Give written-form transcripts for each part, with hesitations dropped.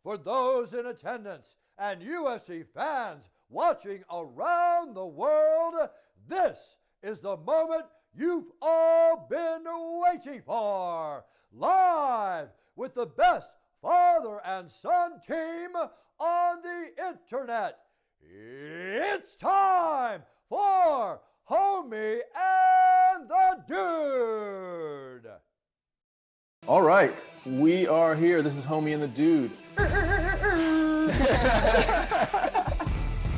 for those in attendance and UFC fans watching around the world, this is the moment you've all been waiting for. Live with the best father and son team on the internet. It's time for Homie and the Dude. All right, we are here. This is Homie and the Dude.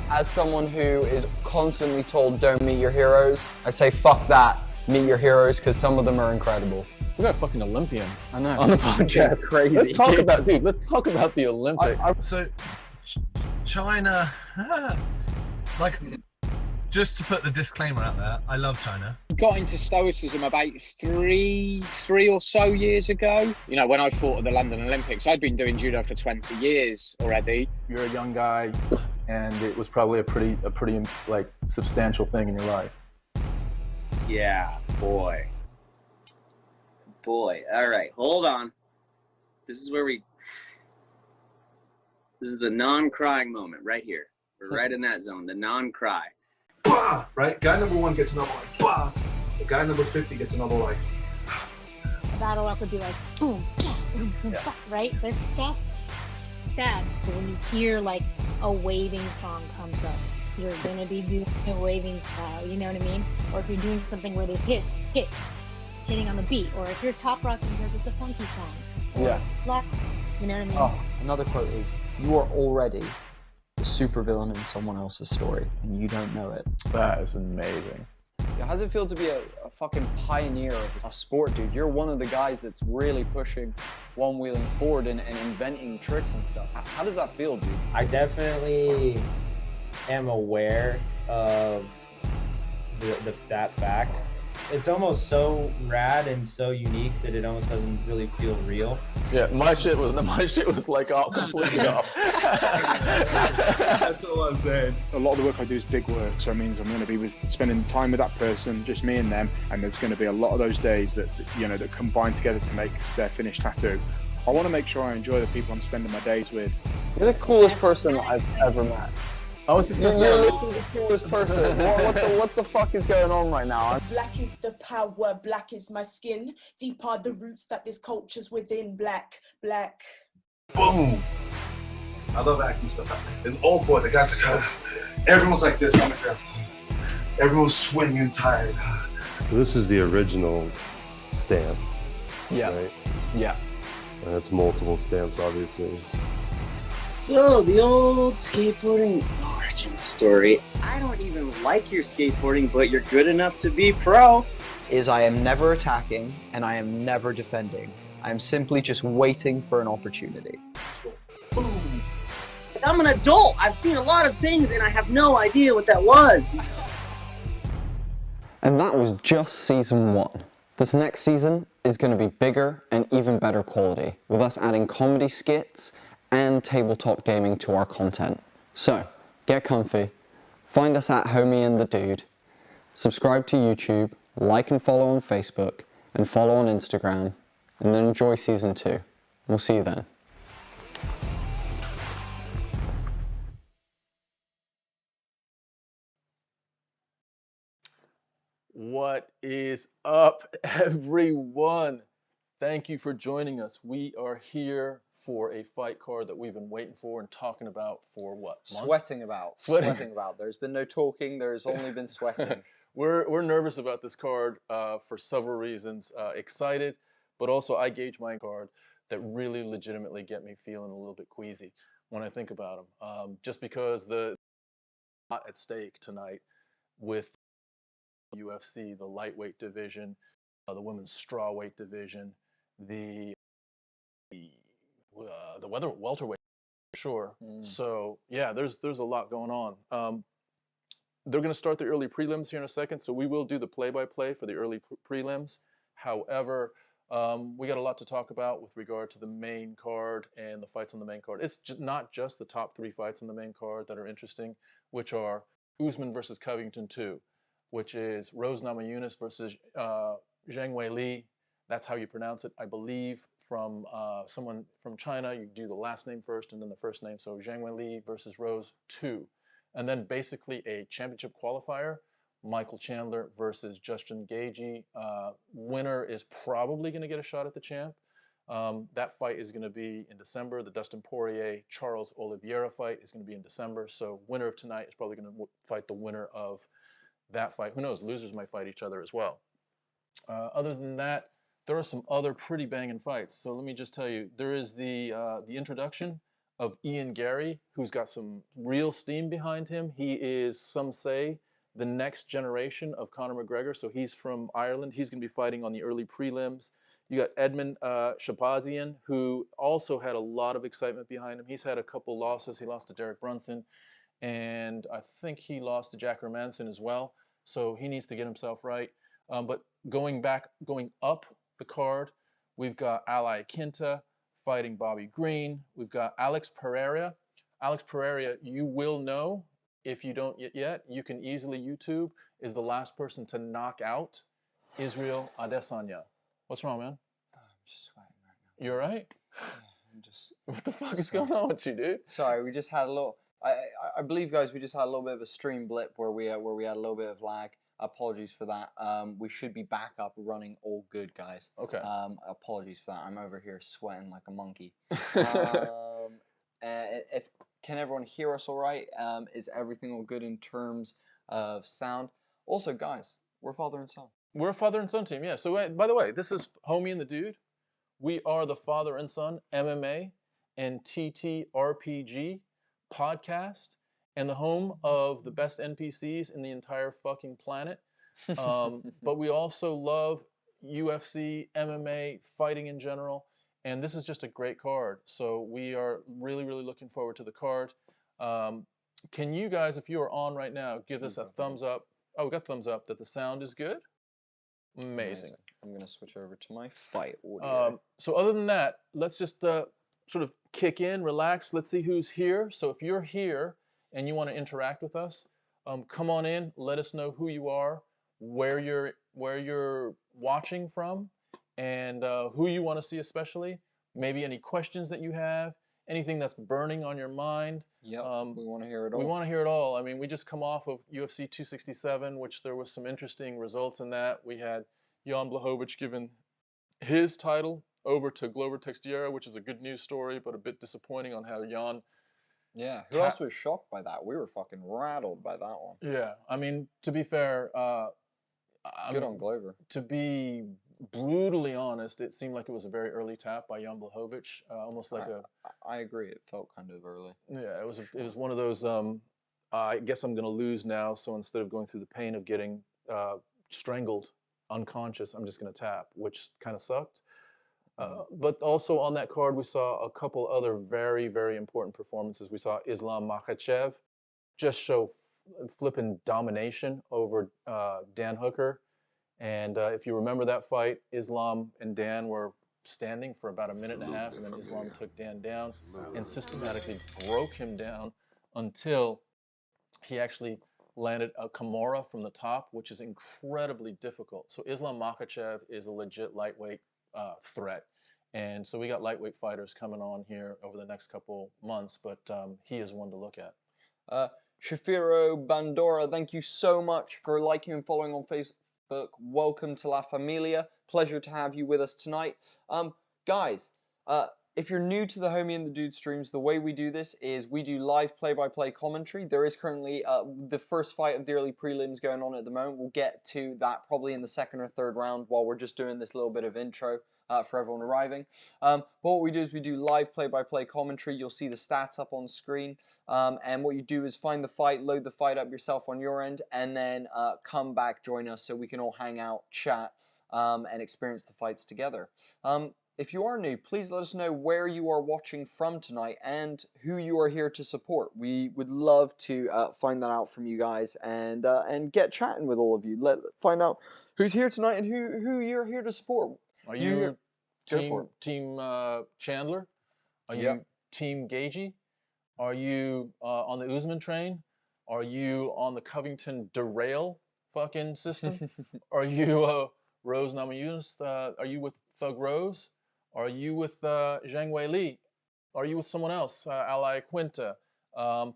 As someone who is constantly told don't meet your heroes, I say fuck that, meet your heroes, because some of them are incredible. We got a fucking Olympian. I know. On the podcast. That's crazy. Let's talk about the Olympics. So, China, like, just to put the disclaimer out there, I love China. Got into stoicism about three or so years ago. You know, when I fought at the London Olympics, I'd been doing judo for 20 years already. You're a young guy, and it was probably a pretty like substantial thing in your life. Yeah, boy. All right, hold on. This is the non-crying moment right here. We're right in that zone, the non-cry. Bah! Right? Guy number 1 gets another like, bah! The guy number 50 gets another like, a battle have to be like, boom, boom, boom, yeah. Right? This stuff, sad. But when you hear like a waving song comes up, you're gonna be doing a waving style, you know what I mean? Or if you're doing something where there's hitting on the beat, or if you're top rocking because it's a funky song. Or black, you know what I mean? Oh, another quote is, you are already the supervillain in someone else's story, and you don't know it. That is amazing. How does it feel to be a fucking pioneer of a sport, dude? You're one of the guys that's really pushing one-wheeling forward and inventing tricks and stuff. How does that feel, dude? I definitely am aware of that fact. It's almost so rad and so unique that it almost doesn't really feel real. Yeah, my shit was like completely off. That's all I'm saying. A lot of the work I do is big work, so it means I'm going to be spending time with that person, just me and them, and there's going to be a lot of those days that that combine together to make their finished tattoo. I want to make sure I enjoy the people I'm spending my days with. You're the coolest person I've ever met. I was just gonna say, you're literally the coolest person. What the fuck is going on right now? Black is the power, black is my skin. Deep are the roots that this culture's within. Black. boom! I love acting stuff. And oh boy, the guys like, everyone's like this on the ground. Everyone's swinging tired. This is the original stamp. Yeah. Right? Yeah. And it's multiple stamps, obviously. So, the old skateboarding origin story. I don't even like your skateboarding, but you're good enough to be pro. Is I am never attacking and I am never defending. I am simply just waiting for an opportunity. Boom. I'm an adult. I've seen a lot of things and I have no idea what that was. And that was just season 1. This next season is going to be bigger and even better quality, with us adding comedy skits and tabletop gaming to our content. So, get comfy, find us at Homie and the Dude, subscribe to YouTube, like and follow on Facebook, and follow on Instagram, and then enjoy season 2. We'll see you then. What is up, everyone? Thank you for joining us. We are here for a fight card that we've been waiting for and talking about for what, months? Sweating about. There's been no talking, there's only been sweating. We're nervous about this card for several reasons. Excited, but also I gauge my card that really legitimately get me feeling a little bit queasy when I think about them. Just because the lot at stake tonight with UFC, the lightweight division, the women's strawweight division, the welterweight, for sure. So yeah, there's a lot going on. They're going to start the early prelims here in a second, so we will do the play-by-play for the early prelims. However, we got a lot to talk about with regard to the main card and the fights on the main card. It's not just the top 3 fights on the main card that are interesting, which are Usman versus Covington 2, which is Rose Namajunas versus Zhang Weili. That's how you pronounce it, I believe, from someone from China. You do the last name first and then the first name. So Zhang Weili versus Rose 2. And then basically a championship qualifier, Michael Chandler versus Justin Gaethje. Winner is probably going to get a shot at the champ. That fight is going to be in December. The Dustin Poirier-Charles Oliveira fight is going to be in December. So winner of tonight is probably going to fight the winner of that fight. Who knows? Losers might fight each other as well. Other than that, there are some other pretty banging fights. So let me just tell you, there is the introduction of Ian Gary, who's got some real steam behind him. He is, some say, the next generation of Conor McGregor. So he's from Ireland. He's going to be fighting on the early prelims. You got Edmund Shabazian, who also had a lot of excitement behind him. He's had a couple losses. He lost to Derek Brunson, and I think he lost to Jack Hermanson as well. So he needs to get himself right. But going up the card, we've got Ali Quinta fighting Bobby Green. We've got Alex Pereira. Alex Pereira, you will know, if you don't yet, you can easily YouTube, is the last person to knock out Israel Adesanya. What's wrong, man? I'm just sweating right now. You all right? Yeah, I'm just... What the fuck is going on with you, dude? Sorry, we just had a little... I believe, guys, we just had a little bit of a stream blip where we had a little bit of lag. Apologies for that. We should be back up running all good, guys. Okay. Apologies for that. I'm over here sweating like a monkey. Can everyone hear us all right? Is everything all good in terms of sound? Also, guys, we're father and son. We're a father and son team, yeah. So, by the way, this is Homie and the Dude. We are the father and son MMA and TTRPG podcast, and the home of the best NPCs in the entire fucking planet. But we also love UFC, MMA, fighting in general, and this is just a great card. So we are really, really looking forward to the card. Can you guys, if you are on right now, give us a thumbs up? Oh, we got thumbs up that the sound is good. Amazing. I'm going to switch over to my fight audio. So other than that, let's just sort of kick in, relax. Let's see who's here. So if you're here and you want to interact with us, come on in. Let us know who you are, where you're watching from, and who you want to see especially. Maybe any questions that you have, anything that's burning on your mind. Yep, we want to hear it all. We want to hear it all. I mean, we just come off of UFC 267, which there was some interesting results in that. We had Jan Blachowicz giving his title over to Glover Teixeira, which is a good news story, but a bit disappointing on how Jan... Yeah, who else was shocked by that? We were fucking rattled by that one. Yeah, I mean, to be fair... good on Glover. To be brutally honest, it seemed like it was a very early tap by Jan Blachowicz, almost like I agree, it felt kind of early. Yeah, it was one of those, I guess I'm going to lose now, so instead of going through the pain of getting strangled, unconscious, I'm just going to tap, which kind of sucked. But also on that card, we saw a couple other very, very important performances. We saw Islam Makhachev just show flipping domination over Dan Hooker. And if you remember that fight, Islam and Dan were standing for about a minute and a half, and then Islam took Dan down and systematically broke him down until he actually landed a Kimura from the top, which is incredibly difficult. So Islam Makhachev is a legit lightweight threat. And so we got lightweight fighters coming on here over the next couple months, but he is one to look at. Shafiro Bandora, thank you so much for liking and following on Facebook. Welcome to La Familia. Pleasure to have you with us tonight. Guys, if you're new to the Homie and the Dude streams, the way we do this is we do live play-by-play commentary. There is currently the first fight of the early prelims going on at the moment. We'll get to that probably in the second or third round while we're just doing this little bit of intro for everyone arriving. But what we do is we do live play-by-play commentary. You'll see the stats up on screen. And what you do is find the fight, load the fight up yourself on your end, and then come back, join us so we can all hang out, chat, and experience the fights together. If you are new, please let us know where you are watching from tonight and who you are here to support. We would love to find that out from you guys and get chatting with all of you. Find out who's here tonight and who you're here to support. Are you team Chandler? Are you team Gaethje? Are you on the Usman train? Are you on the Covington derail fucking system? Are you Rose Namajunas? Are you with Thug Rose? Are you with Zhang Weili? Are you with someone else, Ally Quinta?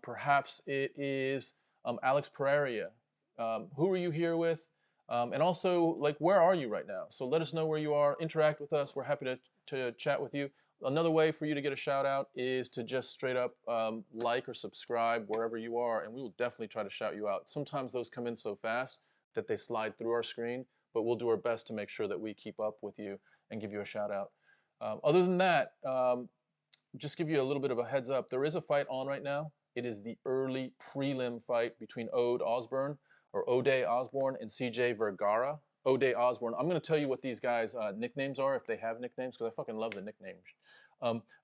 Perhaps it is Alex Pereira. Who are you here with? And also, like, where are you right now? So let us know where you are. Interact with us. We're happy to chat with you. Another way for you to get a shout out is to just straight up like or subscribe wherever you are, and we will definitely try to shout you out. Sometimes those come in so fast that they slide through our screen, but we'll do our best to make sure that we keep up with you and give you a shout out. Other than that, just give you a little bit of a heads up. There is a fight on right now. It is the early prelim fight between Ode Osborne and CJ Vergara. Ode Osborne. I'm going to tell you what these guys' nicknames are, if they have nicknames, because I fucking love the nicknames.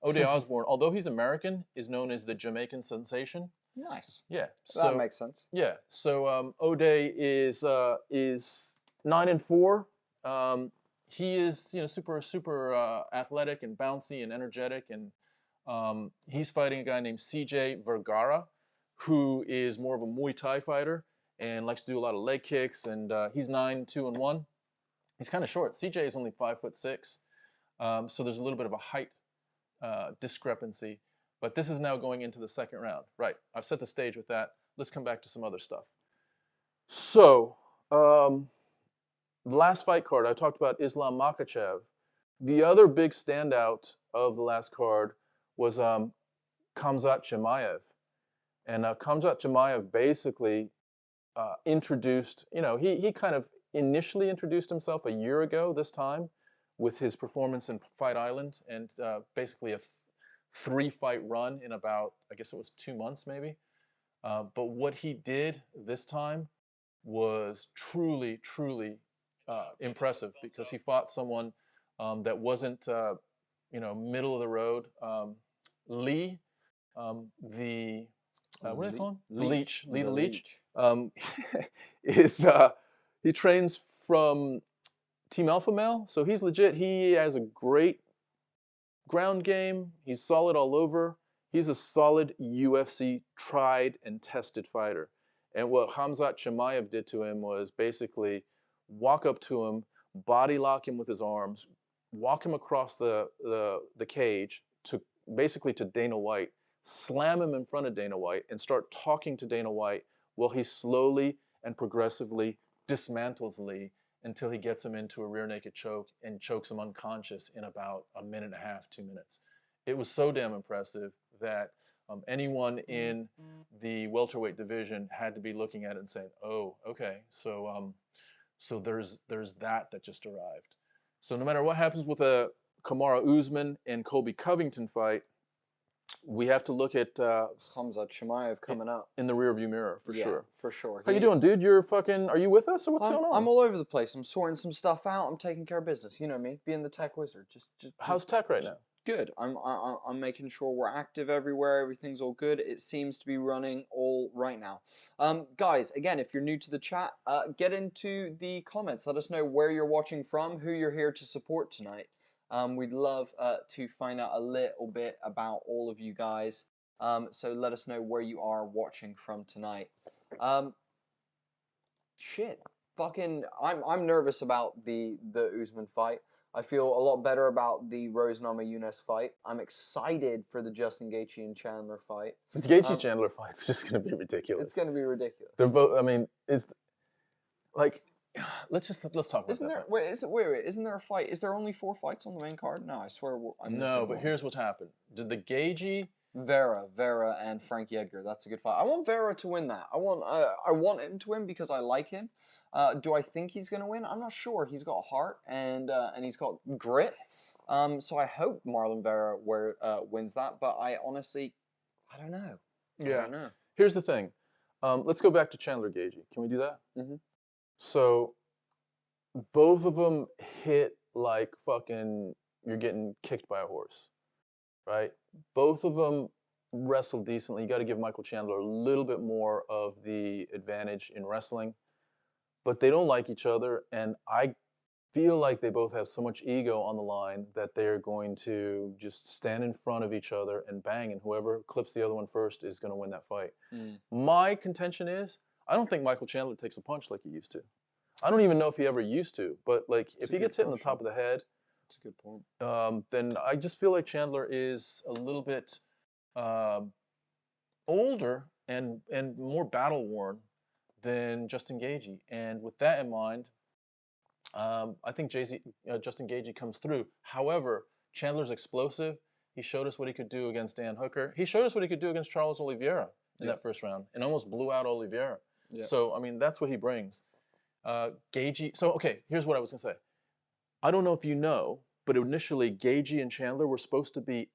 Ode Osborne, although he's American, is known as the Jamaican Sensation. Nice. Yeah. So that makes sense. Yeah. So Ode is 9-4. He is, you know, super athletic and bouncy and energetic, and he's fighting a guy named CJ Vergara, who is more of a Muay Thai fighter and likes to do a lot of leg kicks, and he's 9-2-1. He's kind of short. CJ is only 5'6", so there's a little bit of a height discrepancy. But this is now going into the second round. Right, I've set the stage with that. Let's come back to some other stuff. So, the last fight card, I talked about Islam Makhachev. The other big standout of the last card was Khamzat Chimaev. And Khamzat Chimaev basically introduced, you know, he kind of initially introduced himself a year ago this time with his performance in Fight Island, and basically a 3-fight run in about, I guess it was 2 months maybe. But what he did this time was truly impressive, because he fought someone that wasn't, you know, middle of the road. Lee, what do they call him? The Leech. Lee the Leech. He trains from Team Alpha Male, so he's legit. He has a great ground game. He's solid all over. He's a solid UFC tried and tested fighter. And what Khamzat Chimaev did to him was basically walk up to him, body lock him with his arms, walk him across the cage to basically to Dana White, slam him in front of Dana White, and start talking to Dana White while he slowly and progressively dismantles Lee until he gets him into a rear naked choke and chokes him unconscious in about 1.5 minutes, 2 minutes. It was so damn impressive that anyone in the welterweight division had to be looking at it and saying, "Oh, okay, so there's that just arrived." So no matter what happens with a Kamaru Usman and Colby Covington fight, we have to look at Khamzat Chimaev coming up in the rearview mirror for sure. For sure. How you doing, dude? Are you with us, or what's going on? I'm all over the place. I'm sorting some stuff out. I'm taking care of business. You know me, being the tech wizard. How's tech right now? Good. I'm making sure we're active everywhere. Everything's all good. It seems to be running all right now. Guys, again, if you're new to the chat, get into the comments. Let us know where you're watching from, who you're here to support tonight. We'd love to find out a little bit about all of you guys. So let us know where you are watching from tonight. Shit. Fucking, I'm nervous about the Usman fight. I feel a lot better about the Rose Namajunas fight. I'm excited for the Justin Gaethje and Chandler fight. The Gaethje Chandler fight's just going to be ridiculous. It's going to be ridiculous. They're both, I mean, it's like, let's talk about isn't that. Wait, isn't there a fight? Is there only 4 fights on the main card? No, I swear I'm No, but here's what's happened. Did the Gaethje... Vera and Frankie Edgar. That's a good fight. I want Vera to win that. I want him to win because I like him. Do I think he's going to win? I'm not sure. He's got heart and he's got grit. So I hope Marlon Vera wins that. But I honestly, I don't know. Yeah. I don't know. Here's the thing. Let's go back to Chandler Gaethje. Can we do that? Mm-hmm. So both of them hit like fucking you're getting kicked by a horse. Right? Both of them wrestle decently. You got to give Michael Chandler a little bit more of the advantage in wrestling. But they don't like each other, and I feel like they both have so much ego on the line that they're going to just stand in front of each other and bang, and whoever clips the other one first is going to win that fight. My contention is, I don't think Michael Chandler takes a punch like he used to. I don't even know if he ever used to, but like if he gets hit in the top of the head That's a good point. Then I just feel like Chandler is a little bit older and more battle worn than Justin Gaethje. And with that in mind, I think Justin Gaethje comes through. However, Chandler's explosive. He showed us what he could do against Dan Hooker. He showed us what he could do against Charles Oliveira in that first round and almost blew out Oliveira. Yeah. So, I mean, that's what he brings. Gaethje. So, okay, here's what I was going to say. I don't know if you know, but initially Gaethje and Chandler were supposed to be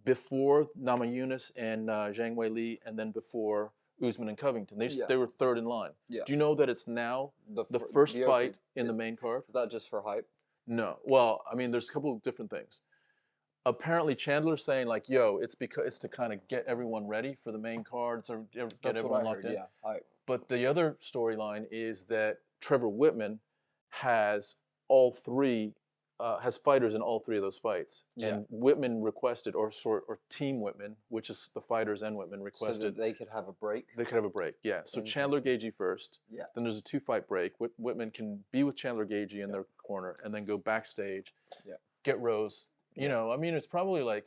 before Namajunas and Zhang Weili, and then before Usman and Covington. They were third in line. Yeah. Do you know that it's now the first fight in the main card? Is that just for hype? No. Well, I mean, there's a couple of different things. Apparently, Chandler's saying like, "Yo, it's to kind of get everyone ready for the main card, so get everyone locked in." Yeah. But the other storyline is that Trevor Whitman has all three, has fighters in all three of those fights. Yeah. And Whitman requested, or Team Whitman, which is the fighters and Whitman requested. So that they could have a break? They could have a break, yeah. So Chandler Gaethje first. Yeah. Then there's a 2-fight break. Whitman can be with Chandler Gaethje in their corner and then go backstage, get Rose. You know, I mean, it's probably like,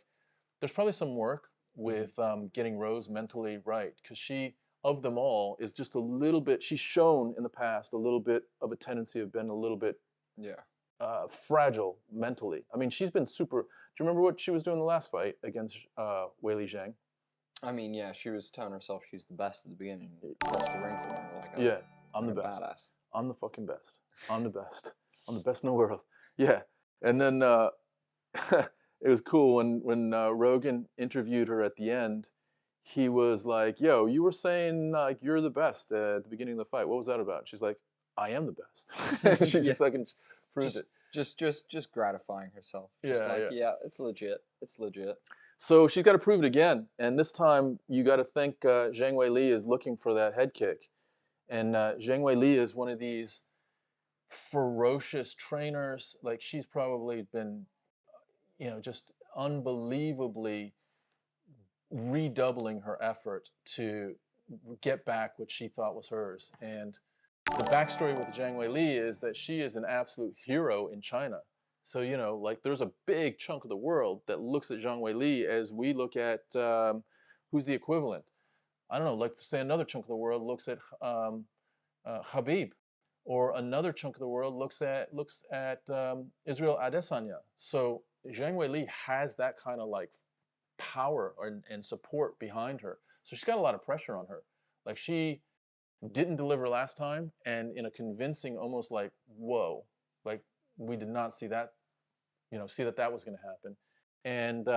there's probably some work with getting Rose mentally right, because she, of them all, is just a little bit, she's shown in the past a little bit of a tendency of being a little bit fragile mentally. I mean, she's been super, do you remember what she was doing the last fight against Weili Zhang? I mean, yeah, she was telling herself she's the best at the beginning. Across the ring from her, like I'm the best. Badass. I'm the fucking best. I'm the best. I'm the best in the world. Yeah. And then it was cool when Rogan interviewed her at the end. He was like, "Yo, you were saying like you're the best at the beginning of the fight. What was that about?" She's like, "I am the best." She just fucking proved it. Just gratifying herself. Just it's legit. It's legit. So she's got to prove it again, and this time you got to think Zhang Weili is looking for that head kick, and Zhang Weili is one of these ferocious trainers. Like, she's probably been, you know, just unbelievably redoubling her effort to get back what she thought was hers. And the backstory with Zhang Weili is that she is an absolute hero in China. So, you know, like, there's a big chunk of the world that looks at Zhang Weili as we look at who's the equivalent. I don't know, like, say another chunk of the world looks at Khabib, or another chunk of the world looks at Israel Adesanya. So Zhang Weili has that kind of like power and support behind her. So she's got a lot of pressure on her. Like, she didn't deliver last time, and in a convincing, almost like, whoa, like, we did not see that, you know, see that was going to happen. And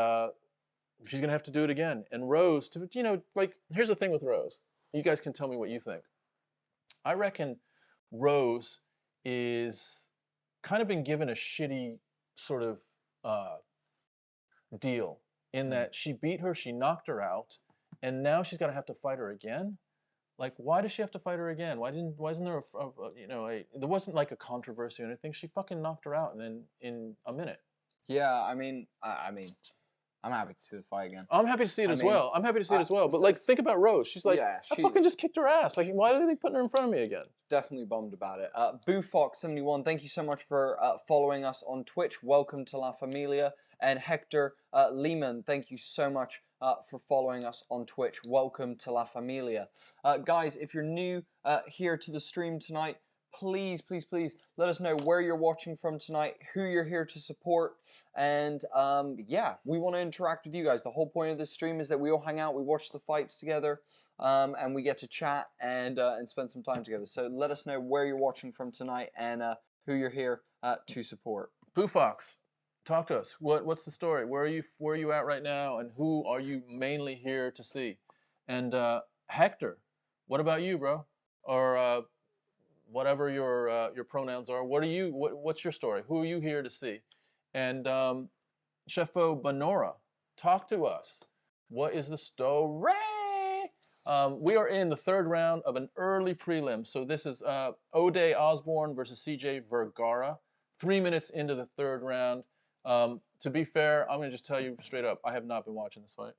she's going to have to do it again. And Rose, you know, like, here's the thing with Rose. You guys can tell me what you think. I reckon Rose is kind of been given a shitty sort of deal, in that she beat her, she knocked her out, and now she's got to have to fight her again. Like, why does she have to fight her again? Why isn't there there wasn't like a controversy or anything? She fucking knocked her out in a minute. Yeah, I mean, I'm happy to see the fight again. I'm happy to see it as well. I'm happy to see it as well. But like, think about Rose. She's like, I fucking just kicked her ass. Like, why are they putting her in front of me again? Definitely bummed about it. BooFox71, thank you so much for following us on Twitch. Welcome to La Familia. And Hector Lehman, thank you so much for following us on Twitch. Welcome to La Familia. Guys, if you're new here to the stream tonight, please, please, please let us know where you're watching from tonight, who you're here to support, and yeah, we want to interact with you guys. The whole point of this stream is that we all hang out, we watch the fights together, and we get to chat and spend some time together. So let us know where you're watching from tonight and who you're here to support. BooFox, talk to us. What's the story? Where are you at right now, and who are you mainly here to see? And Hector, what about you, bro? Or whatever your pronouns are. What's your story? Who are you here to see? And Chefo Banora, talk to us. What is the story? We are in the third round of an early prelim. So this is Ode Osborne versus CJ Vergara. 3 minutes into the third round. to be fair, I'm gonna just tell you straight up, I have not been watching this fight.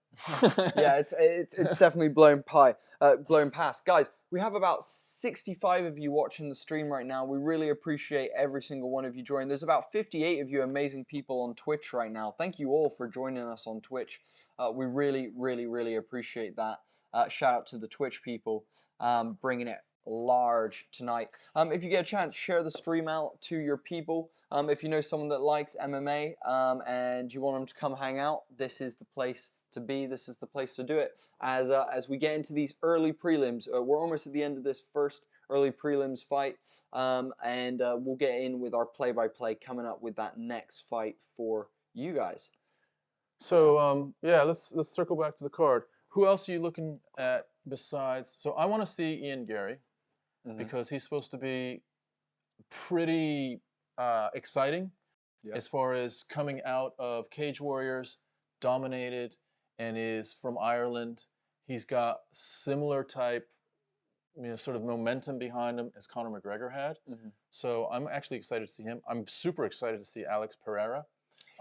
Yeah, it's definitely blown past. Guys, we have about 65 of you watching the stream right now. We really appreciate every single one of you joining. There's about 58 of you amazing people on Twitch right now. Thank you all for joining us on Twitch. We really, really, really appreciate that. Shout out to the Twitch people bringing it large tonight. If you get a chance, share the stream out to your people. If you know someone that likes MMA and you want them to come hang out, this is the place to be. This is the place to do it. As we get into these early prelims, we're almost at the end of this first early prelims fight, and we'll get in with our play-by-play coming up with that next fight for you guys. So yeah, let's circle back to the card. Who else are you looking at besides? So I want to see Ian Gary because he's supposed to be pretty exciting as far as coming out of Cage Warriors, dominated, and is from Ireland. He's got similar type, sort of momentum behind him as Conor McGregor had. So I'm actually excited to see him. I'm super excited to see Alex Pereira.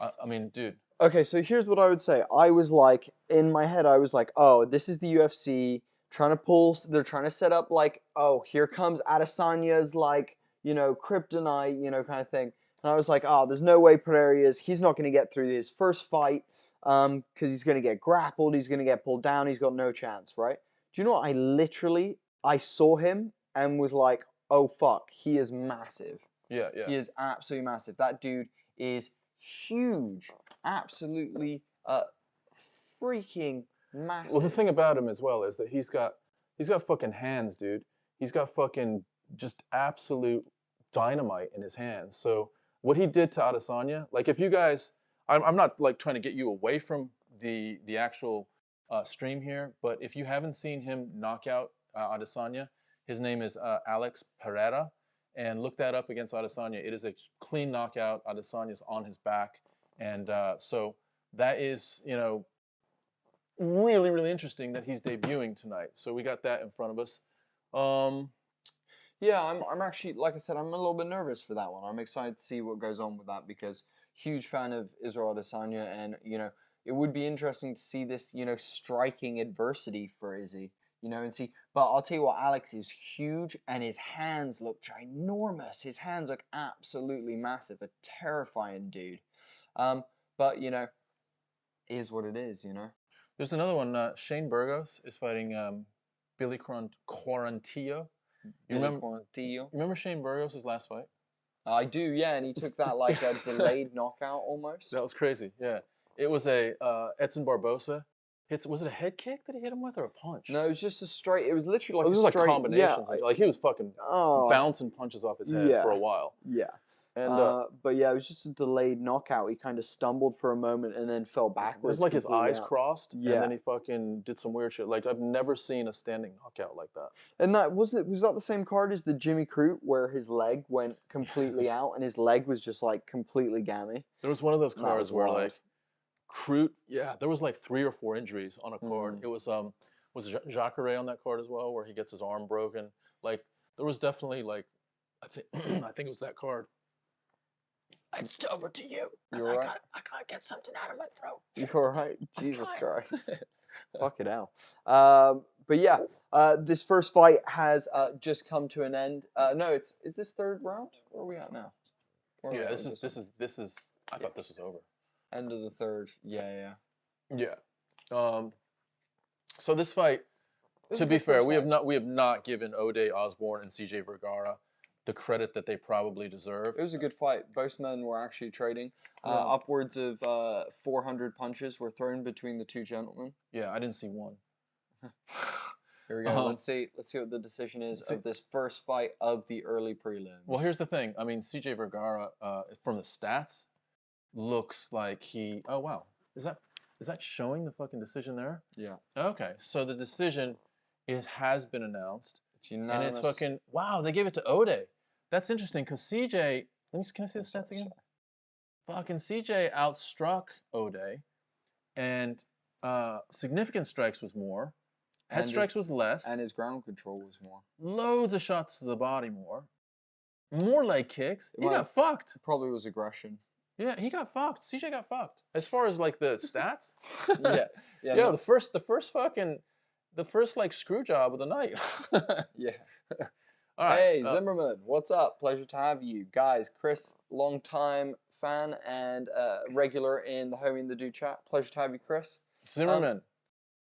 I mean, dude. Okay, so here's what I would say. I was like, in my head, I was like, oh, this is the UFC trying to pull, they're trying to set up like, oh, here comes Adesanya's like, kryptonite, kind of thing. And I was like, oh, there's no way Pereira he's not going to get through his first fight because he's going to get grappled, he's going to get pulled down, he's got no chance, right? Do you know what? I saw him and was like, oh, fuck, he is massive. Yeah, yeah. He is absolutely massive. That dude is huge. Absolutely freaking massive. Well, the thing about him as well is that he's got fucking hands, dude. He's got fucking just absolute dynamite in his hands. So what he did to Adesanya, like if you guys, I'm not like trying to get you away from the actual stream here, but if you haven't seen him knock out Adesanya, his name is Alex Pereira, and look that up against Adesanya. It is a clean knockout. Adesanya's on his back. And so that is, really, really interesting that he's debuting tonight. So we got that in front of us. Yeah, I'm actually, like I said, I'm a little bit nervous for that one. I'm excited to see what goes on with that because huge fan of Israel Adesanya, and it would be interesting to see this, striking adversity for Izzy, and see. But I'll tell you what, Alex is huge, and his hands look ginormous. His hands look absolutely massive. A terrifying dude. But is what it is, There's another one. Shane Burgos is fighting Billy Quarantillo. You remember Shane Burgos' last fight? I do, yeah, and he took that like a delayed knockout almost. That was crazy, yeah. It was a Edson Barbosa. Was it a head kick that he hit him with or a punch? No, it was just a straight. It was literally like it was a straight. Like combination. Yeah, like he was fucking bouncing punches off his head for a while. Yeah. And, but yeah, it was just a delayed knockout. He kind of stumbled for a moment and then fell backwards. It was like his eyes crossed, yeah. And then he fucking did some weird shit. Like I've never seen a standing knockout like that. And that was that the same card as the Jimmy Crute where his leg went completely out and his leg was just like completely gammy? There was one of those cards where like Crute, yeah, there was like 3 or 4 injuries on a card. It was Jacare on that card as well, where he gets his arm broken. Like there was definitely like I think it was that card. It's over to you. Because I gotta get something out of my throat. You're right. Jesus Christ. Fucking hell. But yeah, this first fight has just come to an end. No, is this third round? Where are we at now? Yeah, this is. I thought this was over. End of the third. Yeah. So this fight, to be fair, we have not given Ode Osborne and CJ Vergara the credit that they probably deserve. It was a good fight. Both men were actually trading. Upwards of 400 punches were thrown between the two gentlemen. Yeah, I didn't see one. Here we go. Let's see what the decision is of this first fight of the early prelims. Well, here's the thing. I mean, CJ Vergara, from the stats, looks like he. Oh wow, is that showing the fucking decision there? Yeah. Okay, so the decision has been announced. It's unanimous. And it's fucking wow. They gave it to Ode. That's interesting because CJ. Can I see the stats again? Fucking CJ outstruck Ode, and significant strikes was more. Head strikes was less. And his ground control was more. Loads of shots to the body more. More leg kicks. He got fucked. Probably was aggression. Yeah, he got fucked. CJ got fucked. As far as like the stats. Yeah. Yo, the first like screw job of the night. Yeah. All right. Hey, Zimmerman, what's up? Pleasure to have you. Guys, Chris, long-time fan and regular in the Homie and the Dude chat. Pleasure to have you, Chris. Zimmerman,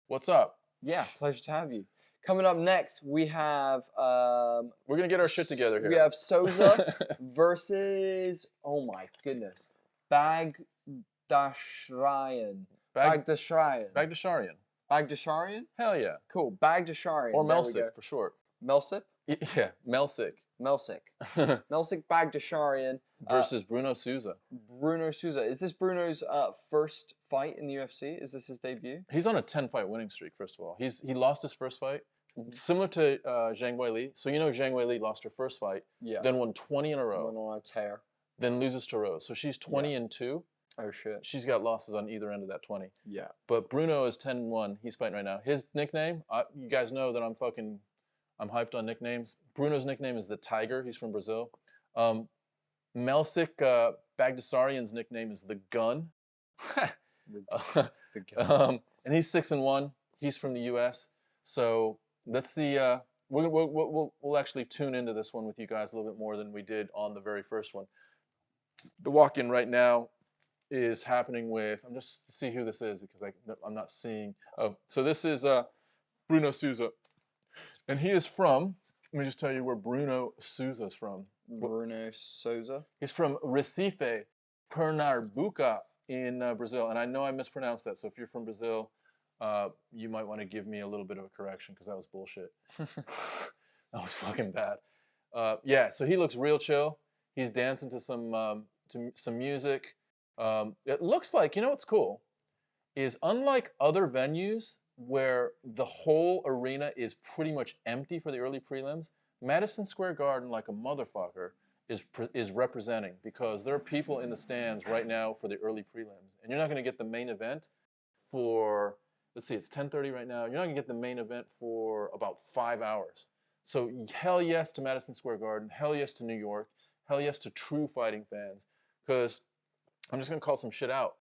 what's up? Yeah, pleasure to have you. Coming up next, we have... We're going to get our shit together here. We have Souza versus, oh my goodness, Bagdashryan. Bagdashryan? Hell yeah. Cool, Bagdashryan. Or Melsik for short. Melsik? Yeah, Melsik. Melsik Bagdashryan versus Bruno Souza. Bruno Souza. Is this Bruno's first fight in the UFC? Is this his debut? He's on a 10-fight winning streak, first of all. He lost his first fight, similar to Zhang Weili. So you know Zhang Weili lost her first fight, then won 20 in a row. Went on a tear. Then loses to Rose. So she's 20-2. Oh shit. She's got losses on either end of that 20. Yeah. But Bruno is 10-1. He's fighting right now. His nickname, you guys know that I'm hyped on nicknames. Bruno's nickname is the Tiger. He's from Brazil. Melsik Bagdasaryan's nickname is the Gun. The Gun. And he's 6-1. He's from the U.S. So let's see. We'll actually tune into this one with you guys a little bit more than we did on the very first one. The walk-in right now is happening with. I'm just to see who this is because I'm not seeing. Oh, so this is Bruno Souza. And he is from, let me just tell you where Bruno Souza is from. Bruno Souza? He's from Recife, Pernambuco in Brazil. And I know I mispronounced that, so if you're from Brazil, you might want to give me a little bit of a correction because that was bullshit. That was fucking bad. Yeah, so he looks real chill. He's dancing to some music. It looks like, you know what's cool? Is unlike other venues, where the whole arena is pretty much empty for the early prelims, Madison Square Garden, like a motherfucker, is representing because there are people in the stands right now for the early prelims. And you're not going to get the main event for, let's see, it's 10:30 right now. You're not going to get the main event for about 5 hours. So hell yes to Madison Square Garden, hell yes to New York, hell yes to true fighting fans. Because I'm just going to call some shit out.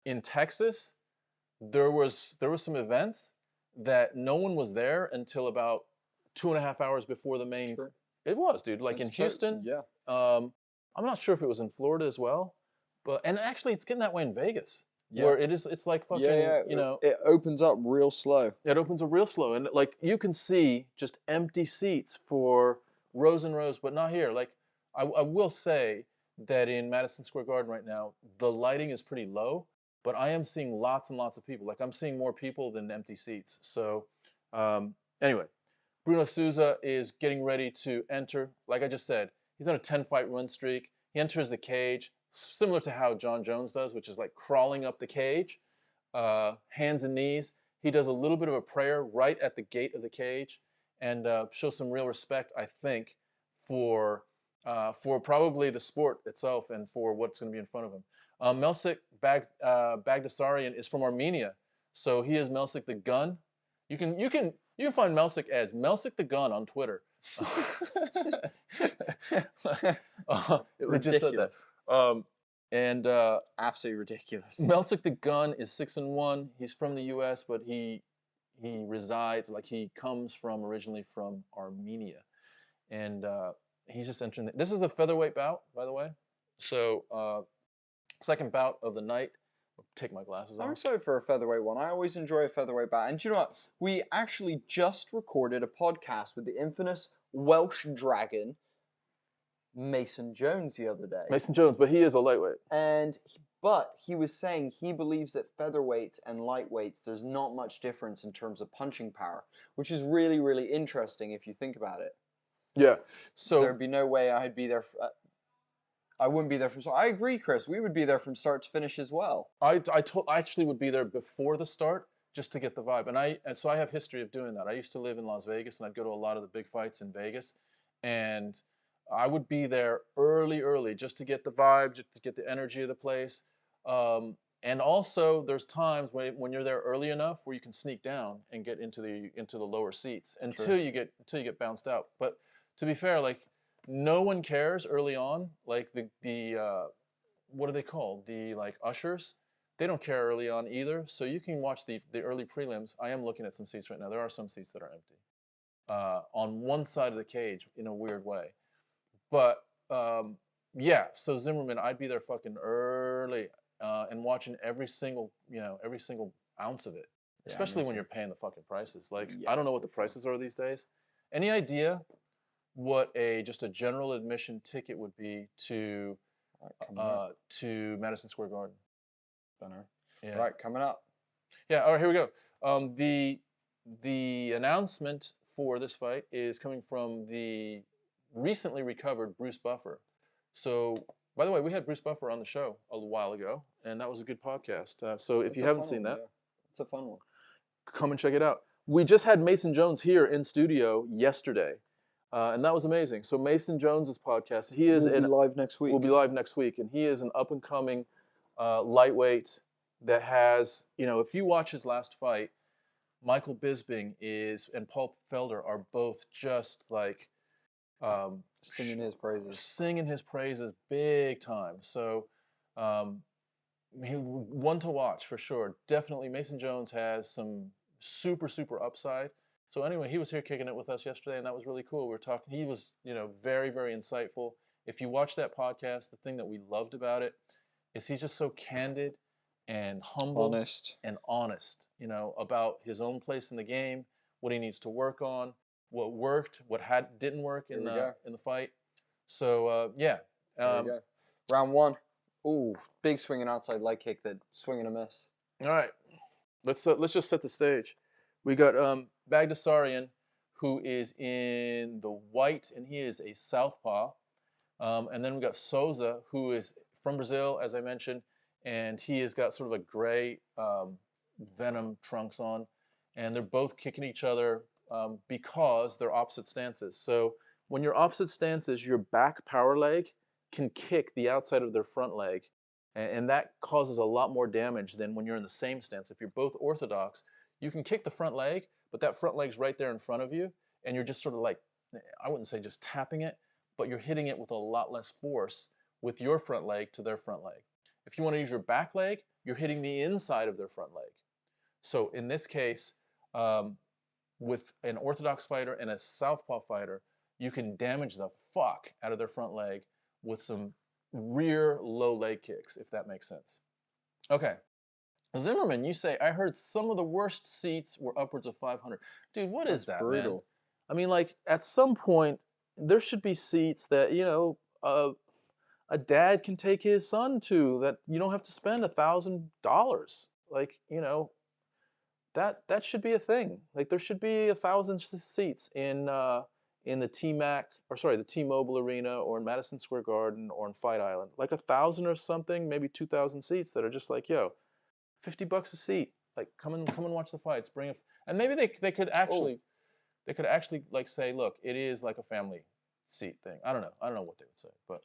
In Texas, there was some events that no one was there until about 2.5 hours before the main. It was, dude. Like in Houston. Yeah. I'm not sure if it was in Florida as well, and actually it's getting that way in Vegas. Yeah. Where it's like fucking, you know. It opens up real slow. It opens up real slow, and like you can see just empty seats for rows and rows, but not here. Like I will say that in Madison Square Garden right now, the lighting is pretty low. But I am seeing lots and lots of people. Like I'm seeing more people than empty seats. So anyway, Bruno Souza is getting ready to enter. Like I just said, he's on a 10-fight win streak. He enters the cage, similar to how John Jones does, which is like crawling up the cage, hands and knees. He does a little bit of a prayer right at the gate of the cage and shows some real respect, I think, for probably the sport itself and for what's going to be in front of him. Melsik Bagdasaryan is from Armenia, so he is Melsik the Gun. You can find Melsik as Melsik the Gun on Twitter. Ridiculous. Absolutely ridiculous. Melsik the Gun is 6-1. He's from the U.S., but he resides, like he comes from originally from Armenia, and he's just entering. This is a featherweight bout, by the way. So. Second bout of the night. I'll take my glasses off. I'm excited for a featherweight one. I always enjoy a featherweight bout. And do you know what? We actually just recorded a podcast with the infamous Welsh Dragon, Mason Jones, the other day. Mason Jones, but he is a lightweight. But he was saying he believes that featherweights and lightweights, there's not much difference in terms of punching power, which is really, really interesting if you think about it. Yeah. So there'd be no way I'd be there. I wouldn't be there from start. I agree, Chris. We would be there from start to finish as well. I actually would be there before the start just to get the vibe. And so I have history of doing that. I used to live in Las Vegas, and I'd go to a lot of the big fights in Vegas. And I would be there early, just to get the vibe, just to get the energy of the place. And also, there's times when you're there early enough where you can sneak down and get into the lower seats until you get bounced out. But to be fair, like no one cares early on. Like what are they called? The like ushers. They don't care early on either. So you can watch the early prelims. I am looking at some seats right now. There are some seats that are empty on one side of the cage in a weird way. But yeah, so Zimmerman, I'd be there fucking early and watching every single ounce of it. Especially when you're paying the fucking prices. Like, I don't know what the prices are these days. Any idea what just a general admission ticket would be to Madison Square Garden? Yeah. Right, coming up. Yeah, all right, here we go. The announcement for this fight is coming from the recently recovered Bruce Buffer. So, by the way, we had Bruce Buffer on the show a while ago, and that was a good podcast. So if you haven't seen that, it's a fun one. Come and check it out. We just had Mason Jones here in studio yesterday, and that was amazing. So Mason Jones's podcast, we'll be live next week. We'll be live next week, and he is an up and coming lightweight that has, if you watch his last fight, Michael Bisping and Paul Felder are both just like singing his praises. Singing his praises big time. So one to watch for sure. Definitely Mason Jones has some super, super upside. So anyway, he was here kicking it with us yesterday, and that was really cool. We were talking, he was, very, very insightful. If you watch that podcast, the thing that we loved about it is he's just so candid and humble and honest, about his own place in the game, what he needs to work on, what worked, what didn't work in the fight. So yeah. There we go. Round one. Ooh, big swinging outside leg kick that swing and a miss. All right, let's just set the stage. We got Bagdasaryan, who is in the white, and he is a southpaw. And then we got Souza, who is from Brazil, as I mentioned, and he has got sort of a gray Venom trunks on, and they're both kicking each other because they're opposite stances. So when you're opposite stances, your back power leg can kick the outside of their front leg, and that causes a lot more damage than when you're in the same stance. If you're both orthodox, you can kick the front leg, but that front leg's right there in front of you, and you're just sort of like, I wouldn't say just tapping it, but you're hitting it with a lot less force with your front leg to their front leg. If you want to use your back leg, you're hitting the inside of their front leg. So in this case, with an orthodox fighter and a southpaw fighter, you can damage the fuck out of their front leg with some rear low leg kicks, if that makes sense. Okay. Zimmerman, you say, I heard some of the worst seats were upwards of 500. Dude, what is that, brutal, man? I mean, like, at some point, there should be seats that, a dad can take his son to, that you don't have to spend $1,000. Like, that should be a thing. Like, there should be 1,000 seats in the the T-Mobile Arena, or in Madison Square Garden, or in Fight Island. Like 1,000 or something, maybe 2,000 seats that are just like, yo, $50 a seat. Like, come and watch the fights. And maybe they could actually like say, look, it is like a family seat thing. I don't know what they would say, but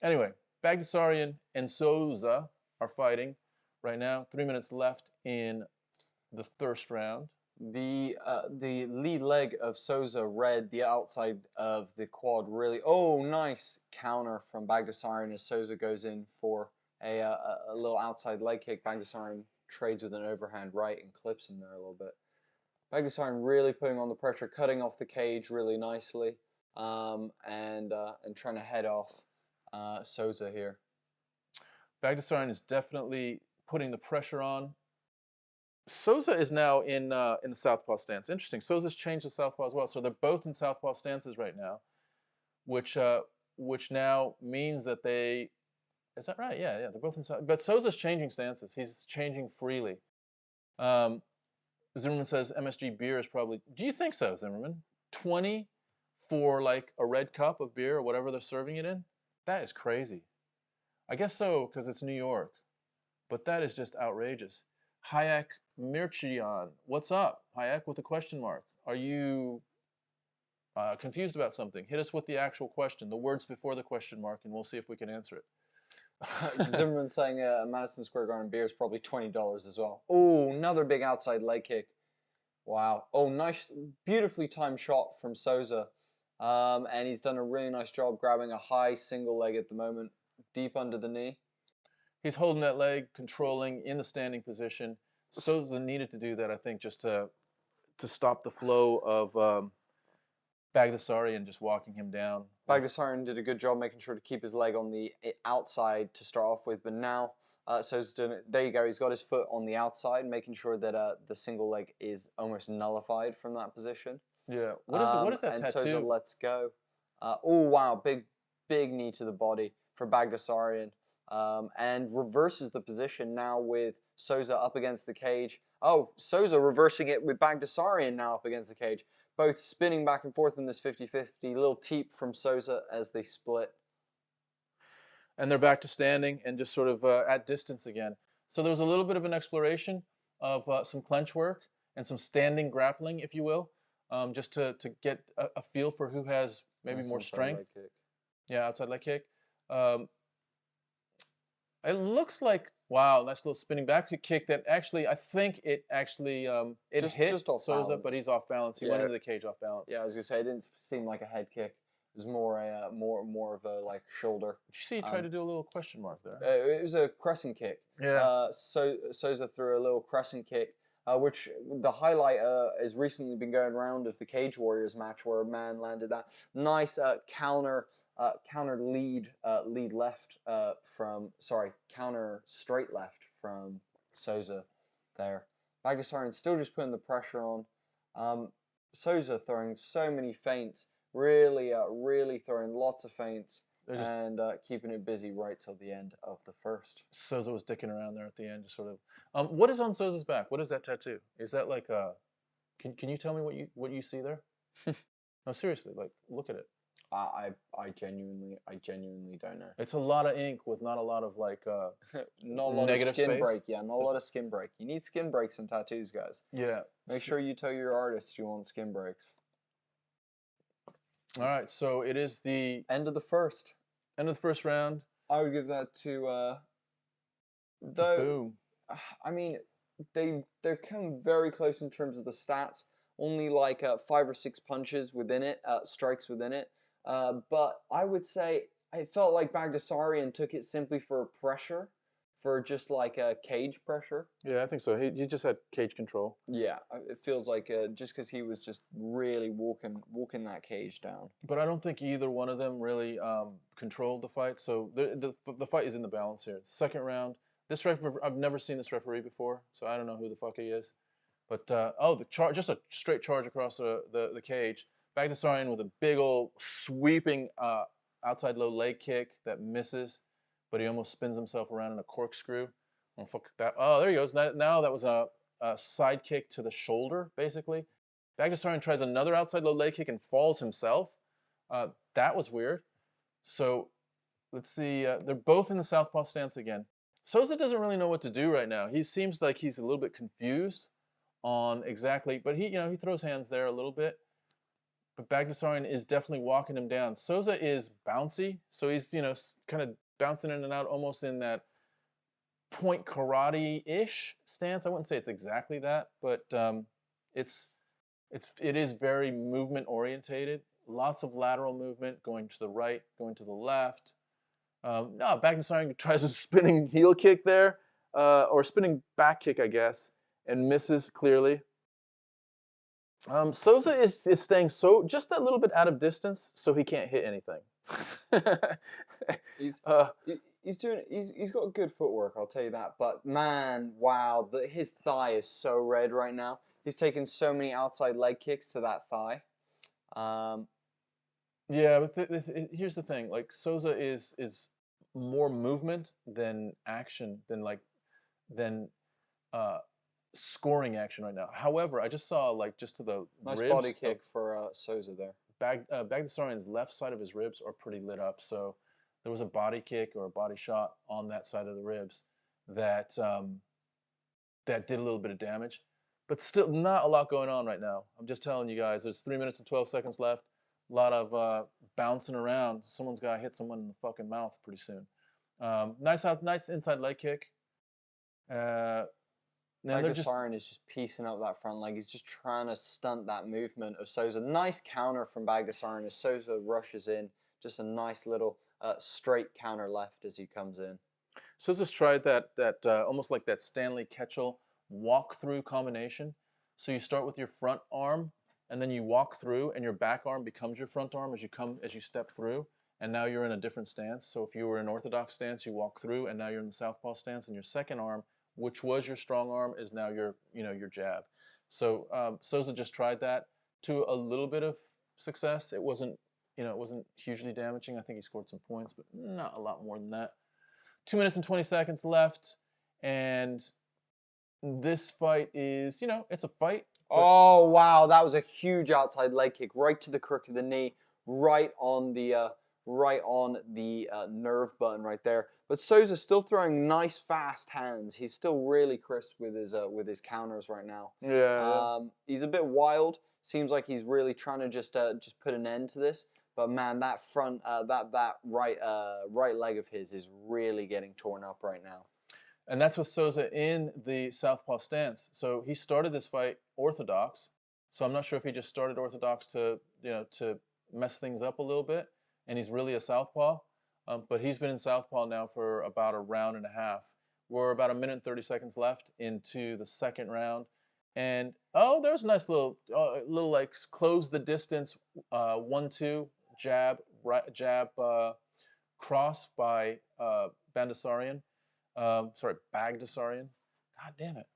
anyway, Bagdasaryan and Souza are fighting right now. 3 minutes left in the first round. The lead leg of Souza read the outside of the quad really. Oh, nice counter from Bagdasaryan as Souza goes in for a little outside leg kick. Bagdasaryan trades with an overhand right and clips him there a little bit. Bagdasaryan really putting on the pressure, cutting off the cage really nicely, and trying to head off Souza here. Bagdasaryan is definitely putting the pressure on. Souza is now in the southpaw stance. Interesting. Souza's changed the southpaw as well, so they're both in southpaw stances right now, which now means that they. Is that right? Yeah, they're both in south. But Souza's changing stances. He's changing freely. Zimmerman says MSG beer is probably. Do you think so, Zimmerman? 20 for like a red cup of beer or whatever they're serving it in? That is crazy. I guess so, because it's New York. But that is just outrageous. Hayek Mirchian, what's up? Hayek with a question mark. Are you confused about something? Hit us with the actual question, the words before the question mark, and we'll see if we can answer it. Zimmerman saying Madison Square Garden beer is probably $20 as well. Oh, another big outside leg kick. Wow. Oh, nice, beautifully timed shot from Souza. And he's done a really nice job grabbing a high single leg at the moment. deep under the knee. He's holding that leg, controlling in the standing position. Souza needed to do that, I think, just to stop the flow of Bagdasaryan just walking him down. Bagdasaryan did a good job making sure to keep his leg on the outside to start off with, but now Souza's doing it. There you go. He's got his foot on the outside, making sure that the single leg is almost nullified from that position. Yeah. What is that and tattoo? Souza lets go. Oh wow, big knee to the body for Bagdasaryan, and reverses the position now with Souza up against the cage. Oh, Souza reversing it with Bagdasaryan now up against the cage. Both spinning back and forth in this 50-50. Little teep from Souza as they split. And they're back to standing and just sort of at distance again. So there was a little bit of an exploration of some clench work and some standing grappling, if you will, just to get a feel for who has maybe more strength. Yeah, outside leg kick. It looks like, wow, nice little spinning back kick that actually, I think it actually, it hit just off Souza, balance. but he's off balance. He went into the cage off balance. Yeah, I was gonna say, it didn't seem like a head kick. It was more a more of a like shoulder. Did you see he tried to do a little question mark there? It was a crescent kick. Yeah. Souza threw a little crescent kick, which the highlight has recently been going around of the Cage Warriors match where a man landed that nice counter lead left counter straight left from Souza there. Bagdasaryan still just putting the pressure on. Souza throwing so many feints, really throwing lots of feints and keeping it busy right till the end of the first. Souza was dicking around there at the end, just sort of. What is on Souza's back? What is that tattoo? Is that like a? Can you tell me what you see there? No, seriously, like look at it. I genuinely don't know. It's a lot of ink with not a lot of like not a lot negative of skin space. break. Yeah, not a lot of skin break. You need skin breaks in tattoos, guys. Yeah. Make sure you tell your artist you want skin breaks. All right, so it is the end of the first. End of the first round. I would give that to though. Boom. I mean, they're come very close in terms of the stats. Only like 5 or 6 punches within it, strikes within it. But I would say I felt like Bagdasaryan took it simply for pressure, for just like a cage pressure. Yeah, I think so. He just had cage control. Yeah, it feels like just because he was just really walking that cage down. But I don't think either one of them really controlled the fight. So the fight is in the balance here. Second round. This referee, I've never seen this referee before, so I don't know who the fuck he is. But just a straight charge across the cage. Bagdasaryan with a big old sweeping outside low leg kick that misses, but he almost spins himself around in a corkscrew. Oh, fuck that. Oh, there he goes. Now that was a side kick to the shoulder, basically. Bagdasaryan tries another outside low leg kick and falls himself. That was weird. So let's see. They're both in the southpaw stance again. Souza doesn't really know what to do right now. He seems like he's a little bit confused on exactly, but he throws hands there a little bit. But Bagdasaryan is definitely walking him down. Souza is bouncy, so he's kind of bouncing in and out, almost in that point karate-ish stance. I wouldn't say it's exactly that, but it is very movement orientated. Lots of lateral movement, going to the right, going to the left. Bagdasaryan tries a spinning heel kick there, or spinning back kick, I guess, and misses clearly. Souza is staying just that little bit out of distance, so he can't hit anything. He's got good footwork, I'll tell you that. But man, wow, his thigh is so red right now. He's taken so many outside leg kicks to that thigh. Yeah, but here's the thing: like Souza is more movement than action, than scoring action right now. However, I just saw just to the nice ribs body kick for Souza there. Bagdasaryan's left side of his ribs are pretty lit up, so there was a body kick or a body shot on that side of the ribs that that did a little bit of damage, but still not a lot going on right now. I'm just telling you guys, there's 3 minutes and 12 seconds left. A lot of bouncing around. Someone's got to hit someone in the fucking mouth pretty soon. Nice inside leg kick. Bagdasaryan is just piecing up that front leg. He's just trying to stunt that movement of Souza. Nice counter from Bagdasaryan as Souza rushes in. Just a nice little straight counter left as he comes in. So just tried that almost like that Stanley Ketchel walk-through combination. So you start with your front arm, and then you walk through, and your back arm becomes your front arm as you step through, and now you're in a different stance. So if you were in orthodox stance, you walk through, and now you're in the southpaw stance, and your second arm, which was your strong arm, is now your jab. So Souza just tried that to a little bit of success. It wasn't hugely damaging. I think he scored some points, but not a lot more than that. 2 minutes and 20 seconds left, and this fight is, it's a fight. Oh wow, that was a huge outside leg kick right to the crook of the knee, right on the nerve button right there. But Souza's still throwing nice fast hands. He's still really crisp with his counters right now. Yeah. He's a bit wild. Seems like he's really trying to just put an end to this. But man, that front that right leg of his is really getting torn up right now. And that's with Souza in the southpaw stance. So he started this fight orthodox. So I'm not sure if he just started orthodox to mess things up a little bit, and he's really a southpaw. But he's been in southpaw now for about a round and a half. We're about 1 minute and 30 seconds left into the second round, and there's a nice little like close the distance 1-2 jab cross by Bagdasaryan. God damn it.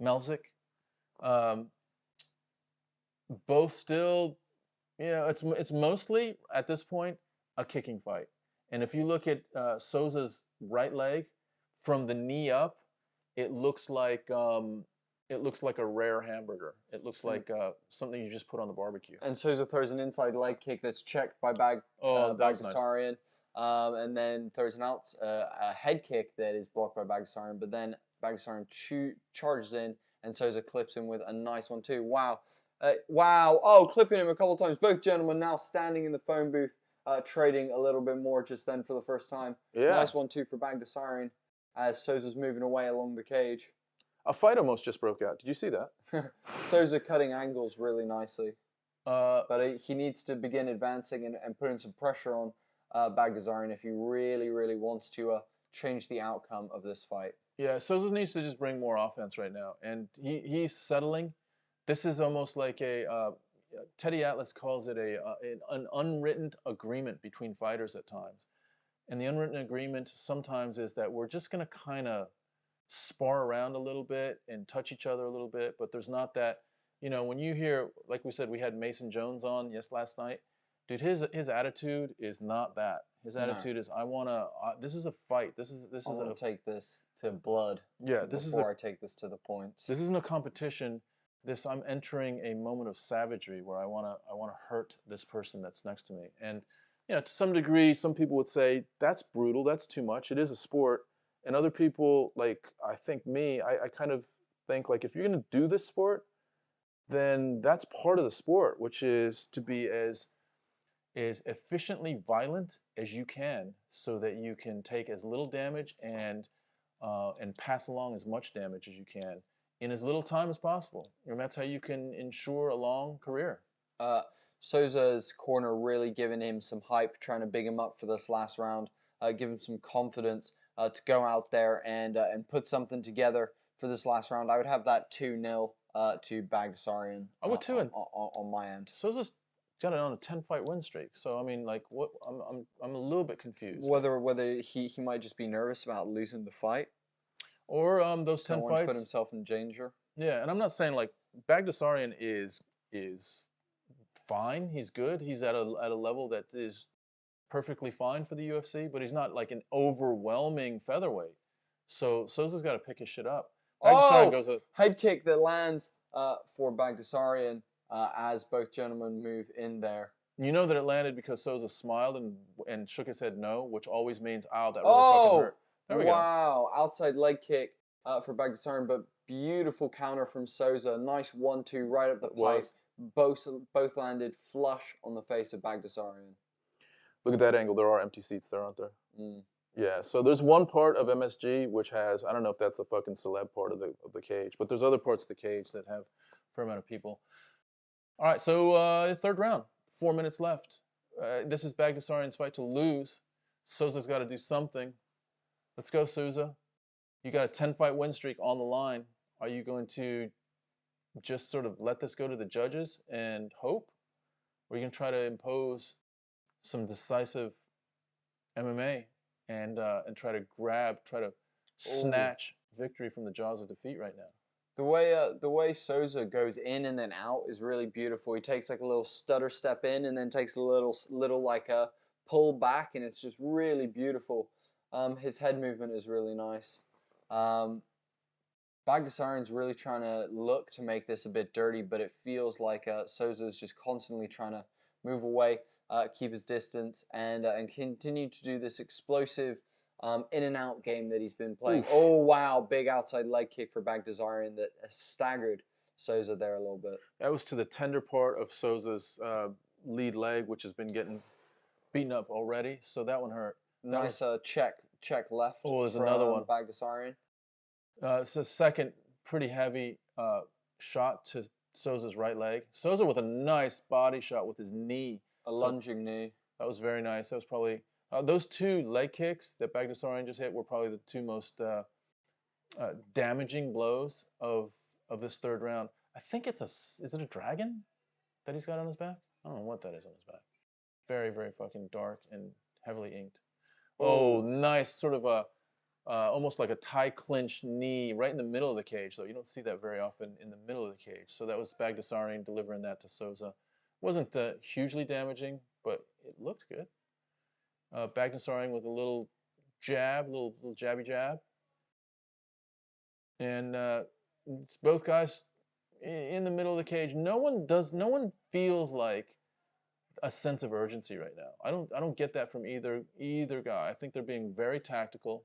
Melzik. Both still, it's mostly at this point a kicking fight. And if you look at Souza's right leg from the knee up, it looks like a rare hamburger. It looks like something you just put on the barbecue. And Souza throws an inside leg kick that's checked by Bagdasaryan. Nice. And then throws a head kick that is blocked by Bagdasaryan, but then Bagdasaryan charges in, and Souza clips him with a nice one too. Wow. Wow. Oh, clipping him a couple times. Both gentlemen now standing in the phone booth, trading a little bit more just then for the first time. Yeah. Nice one too for Bagdasaryan as Souza's moving away along the cage. A fight almost just broke out. Did you see that? Souza cutting angles really nicely. But he needs to begin advancing and putting some pressure on Bagdasaryan if he really, really wants to change the outcome of this fight. Yeah, Souza needs to just bring more offense right now, and he's settling. This is almost like Teddy Atlas calls it an unwritten agreement between fighters at times. And the unwritten agreement sometimes is that we're just going to kind of spar around a little bit and touch each other a little bit, but there's not that, when you hear, like we said, we had Mason Jones on last night. Dude, his attitude is not that. His attitude is, this is a fight. I want to take this to blood. Yeah, before I take this to the points. This isn't a competition. I'm entering a moment of savagery where I want to hurt this person that's next to me. And to some degree, some people would say that's brutal. That's too much. It is a sport. And other people, like I kind of think like if you're gonna do this sport, then that's part of the sport, which is to be as efficiently violent as you can, so that you can take as little damage and pass along as much damage as you can in as little time as possible. And that's how you can ensure a long career. Souza's corner really giving him some hype, trying to big him up for this last round, give him some confidence to go out there and put something together for this last round. I would have that 2-0 to Bagdasaryan. I would too. On my end. Souza's got it on a 10-fight win streak. So I mean, like, what? I'm a little bit confused. Whether he might just be nervous about losing the fight, or those 10 fights, put himself in danger. Yeah, and I'm not saying like Bagdasaryan is fine. He's good. He's at a level that is perfectly fine for the UFC, but he's not like an overwhelming featherweight. So Souza's got to pick his shit up. Head kick that lands for Bagdasaryan as both gentlemen move in there. You know that it landed because Souza smiled and shook his head no, which always means, ow, that really fucking hurt. There we go. Wow, outside leg kick for Bagdasaryan, but beautiful counter from Souza. Nice 1-2 right up the pipe. Both landed flush on the face of Bagdasaryan. Look at that angle. There are empty seats there, aren't there? Mm. Yeah. So there's one part of MSG which has, I don't know if that's the fucking celeb part of the cage, but there's other parts of the cage that have a fair amount of people. All right. So third round, 4 minutes left. this is Bagdasaryan's fight to lose. Souza's got to do something. Let's go, Souza. You got a 10-fight win streak on the line. Are you going to just sort of let this go to the judges and hope? Or are you going to try to impose some decisive MMA and try to snatch victory from the jaws of defeat right now? The way Souza goes in and then out is really beautiful. He takes like a little stutter step in and then takes a little like a pull back, and it's just really beautiful. His head movement is really nice. Bagdasaryan's really trying to look to make this a bit dirty, but it feels like Souza's just constantly trying to move away, keep his distance, and continue to do this explosive in and out game that he's been playing. Oof. Oh wow, big outside leg kick for Bagdasaryan that staggered Souza there a little bit. That was to the tender part of Souza's lead leg, which has been getting beaten up already, so that one hurt. Nice check left. Oh, there's another one. Bagdasaryan. It's a second pretty heavy shot to Souza's right leg. Souza with a nice body shot with his knee. A lunging knee. That was very nice. That was probably those two leg kicks that Bagdasaryan just hit were probably the two most damaging blows of this third round. I think is it a dragon that he's got on his back? I don't know what that is on his back. Very, very fucking dark and heavily inked. Oh, nice sort of a almost like a tie clinch knee right in the middle of the cage, though. You don't see that very often in the middle of the cage. So that was Bagdasaryan delivering that to Souza. Wasn't hugely damaging, but it looked good. Bagdasaryan with a little jab, little jabby jab. And it's both guys in the middle of the cage. No one feels like a sense of urgency right now. I don't get that from either guy. I think they're being very tactical,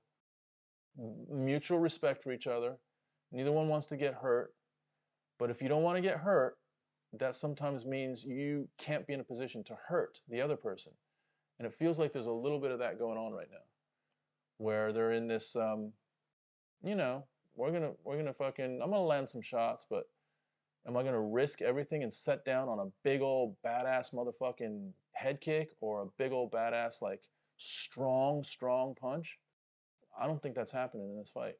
mutual respect for each other. Neither one wants to get hurt. But if you don't want to get hurt, that sometimes means you can't be in a position to hurt the other person. And it feels like there's a little bit of that going on right now, where they're in this, we're gonna fucking, I'm gonna land some shots, but am I gonna risk everything and set down on a big old badass motherfucking head kick or a big old badass like strong punch? I don't think that's happening in this fight.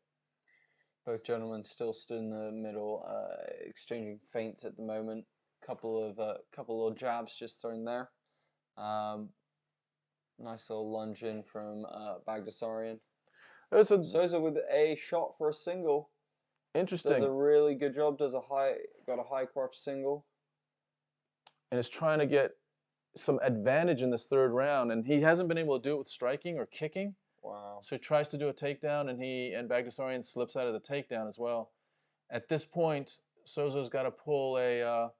Both gentlemen still stood in the middle, exchanging feints at the moment. Couple of jabs just thrown there. Nice little lunge in from Bagdasaryan. Souza with a shot for a single. Interesting. Does a really good job. Got a high crotch single. And is trying to get some advantage in this third round, and he hasn't been able to do it with striking or kicking. Wow. So he tries to do a takedown, and Bagdasaryan slips out of the takedown as well. At this point, Souza's got to pull a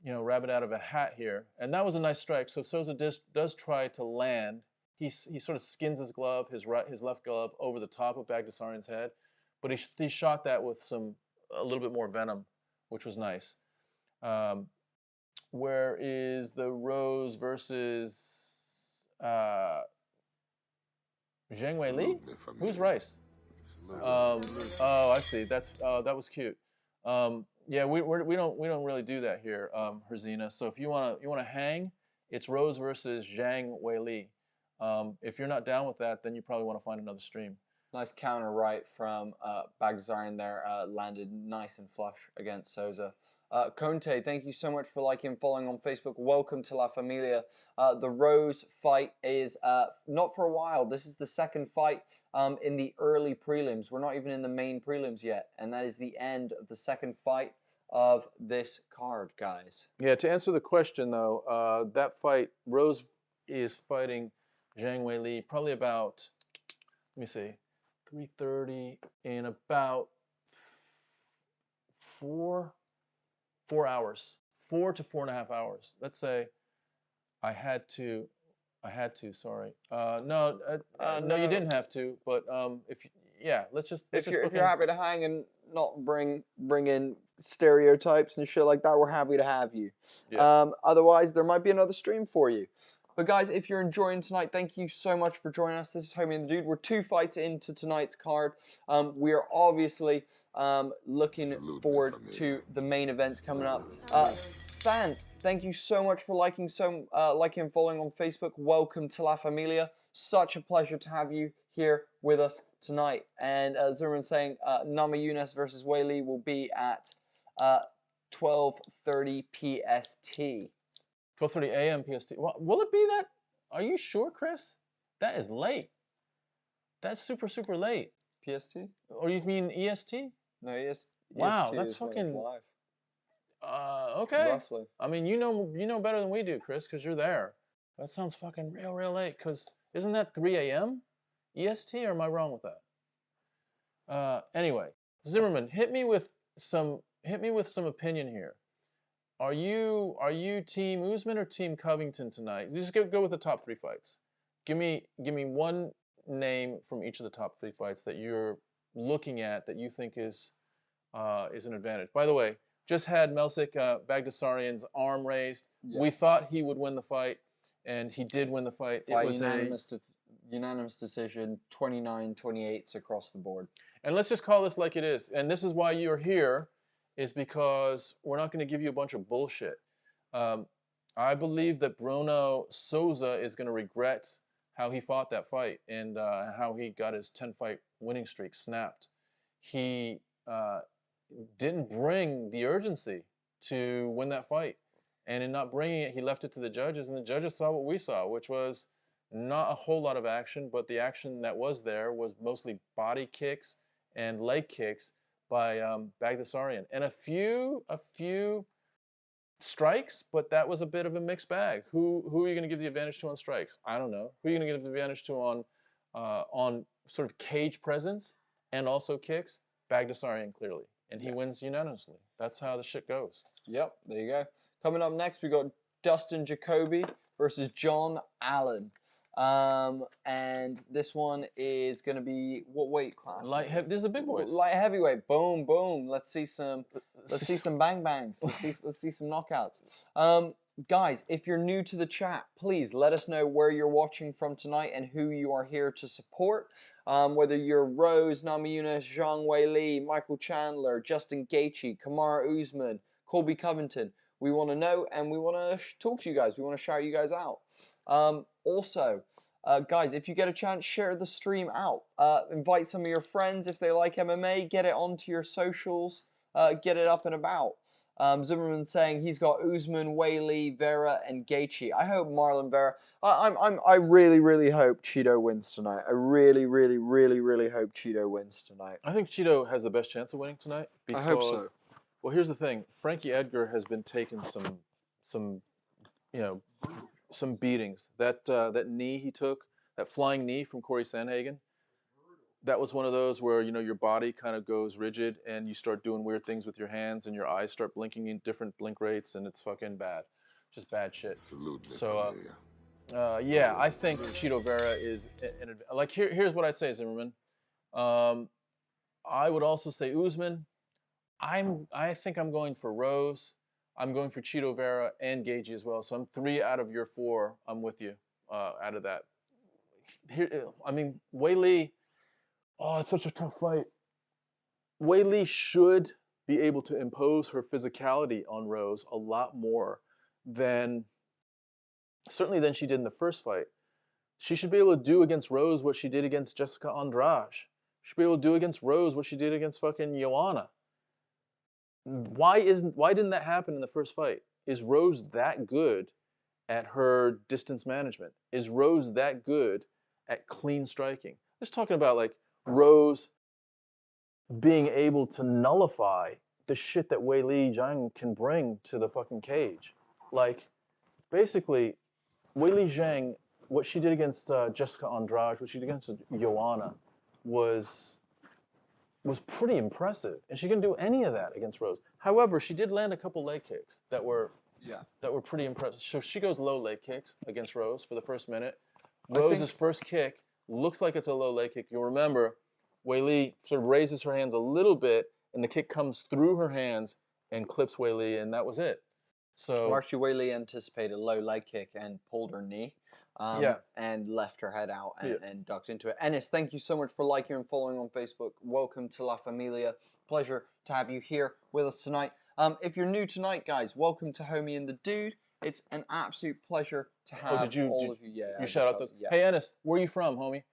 rabbit out of a hat here, and that was a nice strike. So Souza does try to land. He sort of skins his glove, his left glove, over the top of Bagdasaryan's head, but he shot that with a little bit more venom, which was nice. Where is the Rose versus Zhang Weili? Who's Rice? Oh, I see. That was cute. Yeah, we don't really do that here, Herzina. So if you wanna hang, it's Rose versus Zhang Weili. If you're not down with that, then you probably want to find another stream. Nice counter right from Bagdasaryan there, landed nice and flush against Souza. Conte, thank you so much for liking and following on Facebook. Welcome to La Familia. The Rose fight is not for a while. This is the second fight in the early prelims. We're not even in the main prelims yet, and that is the end of the second fight of this card, guys. Yeah, to answer the question though, that fight, Rose is fighting Zhang Weili probably about, let me see, 3:30 in about 4 hours, 4 to 4.5 hours. Let's say I had to, sorry. No, you didn't have to, but if you're happy to hang and not bring in stereotypes and shit like that, we're happy to have you. Yeah. Otherwise, there might be another stream for you. But guys, if you're enjoying tonight, thank you so much for joining us. This is Homie and the Dude. We're 2 fights into tonight's card. We are obviously looking forward to the main events coming up. Fant, thank you so much for liking and following on Facebook. Welcome to La Familia. Such a pleasure to have you here with us tonight. And Zimmerman saying Namajunas versus Weili will be at 12:30 PST. 12:30 a.m. PST. Will it be that? Are you sure, Chris? That is late. That's super, super late. PST? Or you mean EST? No, EST. Wow, EST that's is when fucking it's live. Okay. Roughly. I mean, you know better than we do, Chris, because you're there. That sounds fucking real late. Because isn't that 3 a.m. EST, or am I wrong with that? Anyway, Zimmerman, hit me with some opinion here. Are you Team Usman or Team Covington tonight? You just go with the top 3 fights. Give me one name from each of the top 3 fights that you're looking at that you think is an advantage. By the way, just had Melsik Bagdasaryan's arm raised. Yeah. We thought he would win the fight, and he did win the fight. It was unanimous decision, 29-28 across the board. And let's just call this like it is. And this is why you're here, is because we're not going to give you a bunch of bullshit. I believe that Bruno Souza is going to regret how he fought that fight and how he got his 10-fight winning streak snapped. He didn't bring the urgency to win that fight. And in not bringing it, he left it to the judges, and the judges saw what we saw, which was not a whole lot of action, but the action that was there was mostly body kicks and leg kicks by Bagdasaryan. And a few strikes, but that was a bit of a mixed bag. Who are you going to give the advantage to on strikes? I don't know. Who are you going to give the advantage to on sort of cage presence and also kicks? Bagdasaryan, clearly. And he wins unanimously. That's how the shit goes. Yep, there you go. Coming up next, we got Dustin Jacoby versus John Allen. And this one is going to be what weight class? This is a big boys. Light heavyweight. Boom, boom. Let's see some bang bangs. Let's see some knockouts. Guys, if you're new to the chat, please let us know where you're watching from tonight and who you are here to support. Whether you're Rose Namajunas, Zhang Weili, Michael Chandler, Justin Gaethje, Kamaru Usman, Colby Covington. We want to know, and we want to talk to you guys. We want to shout you guys out. Also, guys, if you get a chance, share the stream out. Invite some of your friends if they like MMA. Get it onto your socials. Get it up and about. Zimmerman saying he's got Usman, Weili, Vera, and Gaethje. I hope Marlon Vera. I really, really hope Cheeto wins tonight. I really, really, really, really hope Cheeto wins tonight. I think Cheeto has the best chance of winning tonight. I hope so. Well, here's the thing. Frankie Edgar has been taking some beatings. That knee he took, that flying knee from Corey Sandhagen, that was one of those where, your body kind of goes rigid and you start doing weird things with your hands and your eyes start blinking in different blink rates, and it's fucking bad. Just bad shit. So, yeah, I think Cheeto Vera is, here's what I'd say, Zimmerman. I would also say Usman. I think I'm going for Rose. I'm going for Cheeto Vera and Gaethje as well. So I'm 3 out of your 4. I'm with you out of that. Weili. Oh, it's such a tough fight. Weili should be able to impose her physicality on Rose a lot more than she did in the first fight. She should be able to do against Rose what she did against Jessica Andrade. She should be able to do against Rose what she did against fucking Joanna. Why didn't that happen in the first fight? Is Rose that good at her distance management? Is Rose that good at clean striking? Just talking about Rose being able to nullify the shit that Weili Zhang can bring to the fucking cage. Basically, Weili Zhang, what she did against Jessica Andrade, what she did against Joanna, was pretty impressive, and she didn't do any of that against Rose. However, she did land a couple leg kicks that were pretty impressive. So she goes low leg kicks against Rose for the first minute. Rose's first kick looks like it's a low leg kick. You'll remember, Weili sort of raises her hands a little bit, and the kick comes through her hands and clips Weili, and that was it. So actually, Weili anticipated a low leg kick and pulled her knee. And left her head out and ducked into it. Ennis, thank you so much for liking and following on Facebook. Welcome to La Familia. Pleasure to have you here with us tonight. If you're new tonight, guys, welcome to Homie and the Dude. It's an absolute pleasure to have all of you. Yeah, you shout out those. Yeah. Hey, Ennis, where are you from, homie?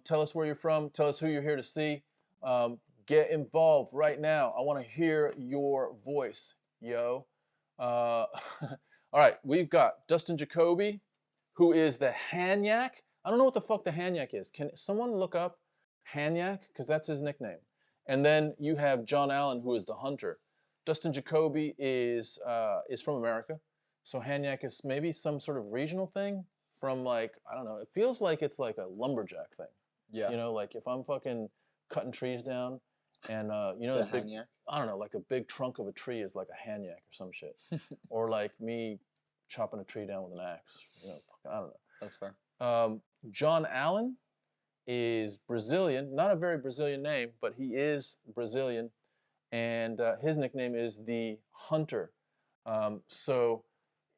Tell us where you're from. Tell us who you're here to see. Get involved right now. I want to hear your voice, yo. All right, we've got Dustin Jacoby, who is the Hanyak. I don't know what the fuck the Hanyak is. Can someone look up Hanyak? Because that's his nickname. And then you have John Allen, who is the Hunter. Dustin Jacoby is from America. So Hanyak is maybe some sort of regional thing from like, I don't know. It feels like it's like a lumberjack thing. Yeah. You know, like if I'm fucking cutting trees down and, you know, The big, Hanyak? I don't know, like a big trunk of a tree is like a Hanyak or some shit. Or like me chopping a tree down with an axe. You know, I don't know. That's fair. John Allen is Brazilian. Not a very Brazilian name, but he is Brazilian. And his nickname is the Hunter. So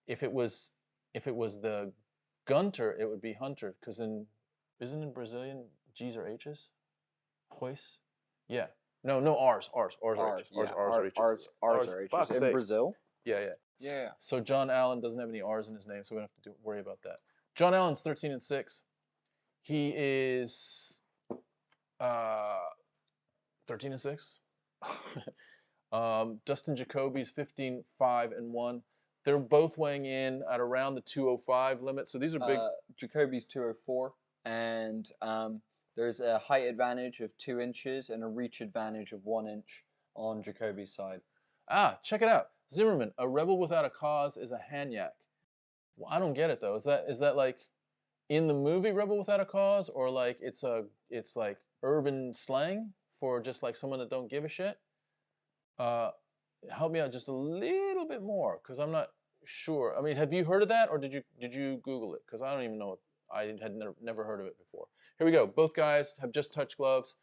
if it was the Gunter, it would be Hunter, because isn't in Brazilian G's or H's? Hoist? Yeah. No, R's are H's. R's are H's. In Brazil? Yeah. Yeah. So John Allen doesn't have any R's in his name, so we don't have to worry about that. John Allen's 13-6. He is 13-6. Dustin Jacoby's 15-5-1. They're both weighing in at around the 205 limit. So these are big. Jacoby's 204, and there's a height advantage of 2 inches and a reach advantage of 1 inch on Jacoby's side. Ah, check it out. Zimmerman, a rebel without a cause is a Hanyak. Well, I don't get it though. Is that like in the movie Rebel Without a Cause, or like it's like urban slang for just like someone that don't give a shit? Help me out just a little bit more, because I'm not sure. I mean, have you heard of that, or did you Google it? Because I don't even know. I had never heard of it before. Here we go. Both guys have just touched gloves.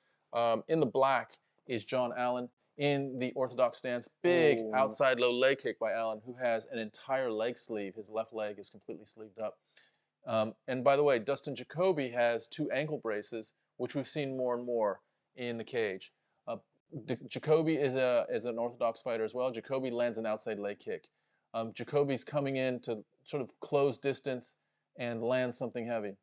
In the black is John Allen. In the orthodox stance, big outside low leg kick by Allen, who has an entire leg sleeve. His left leg is completely sleeved up. And by the way, Dustin Jacoby has 2 ankle braces, which we've seen more and more in the cage. Jacoby is an orthodox fighter as well. Jacoby lands an outside leg kick. Jacoby's coming in to sort of close distance and land something heavy.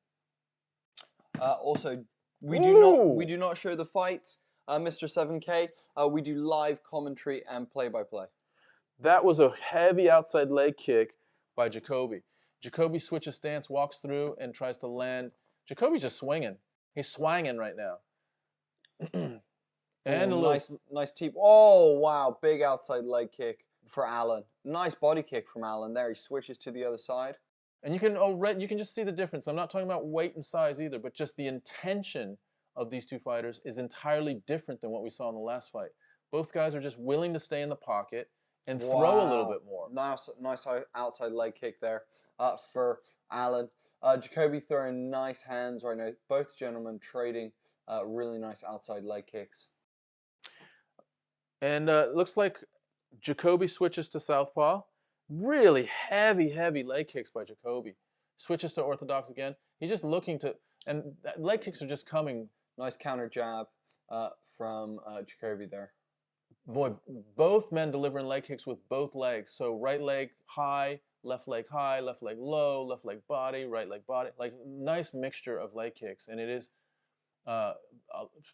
Also, we do not show the fights, Mr. 7K. We do live commentary and play-by-play. That was a heavy outside leg kick by Jacoby. Jacoby switches stance, walks through, and tries to land. Jacoby's just swinging. He's swanging right now. And nice teep. Oh, wow. Big outside leg kick for Allen. Nice body kick from Allen there. He switches to the other side. And you can just see the difference. I'm not talking about weight and size either, but just the intention of these two fighters is entirely different than what we saw in the last fight. Both guys are just willing to stay in the pocket and throw a little bit more. Nice outside leg kick there for Allen. Jacoby throwing nice hands right now. Both gentlemen trading really nice outside leg kicks. And looks like Jacoby switches to southpaw. Really heavy leg kicks by Jacoby. Switches to orthodox again. He's just looking to, and leg kicks are just coming. Nice counter jab from Jacoby there. Boy, both men delivering leg kicks with both legs. So right leg high, left leg low, left leg body, right leg body. Like nice mixture of leg kicks. And it is,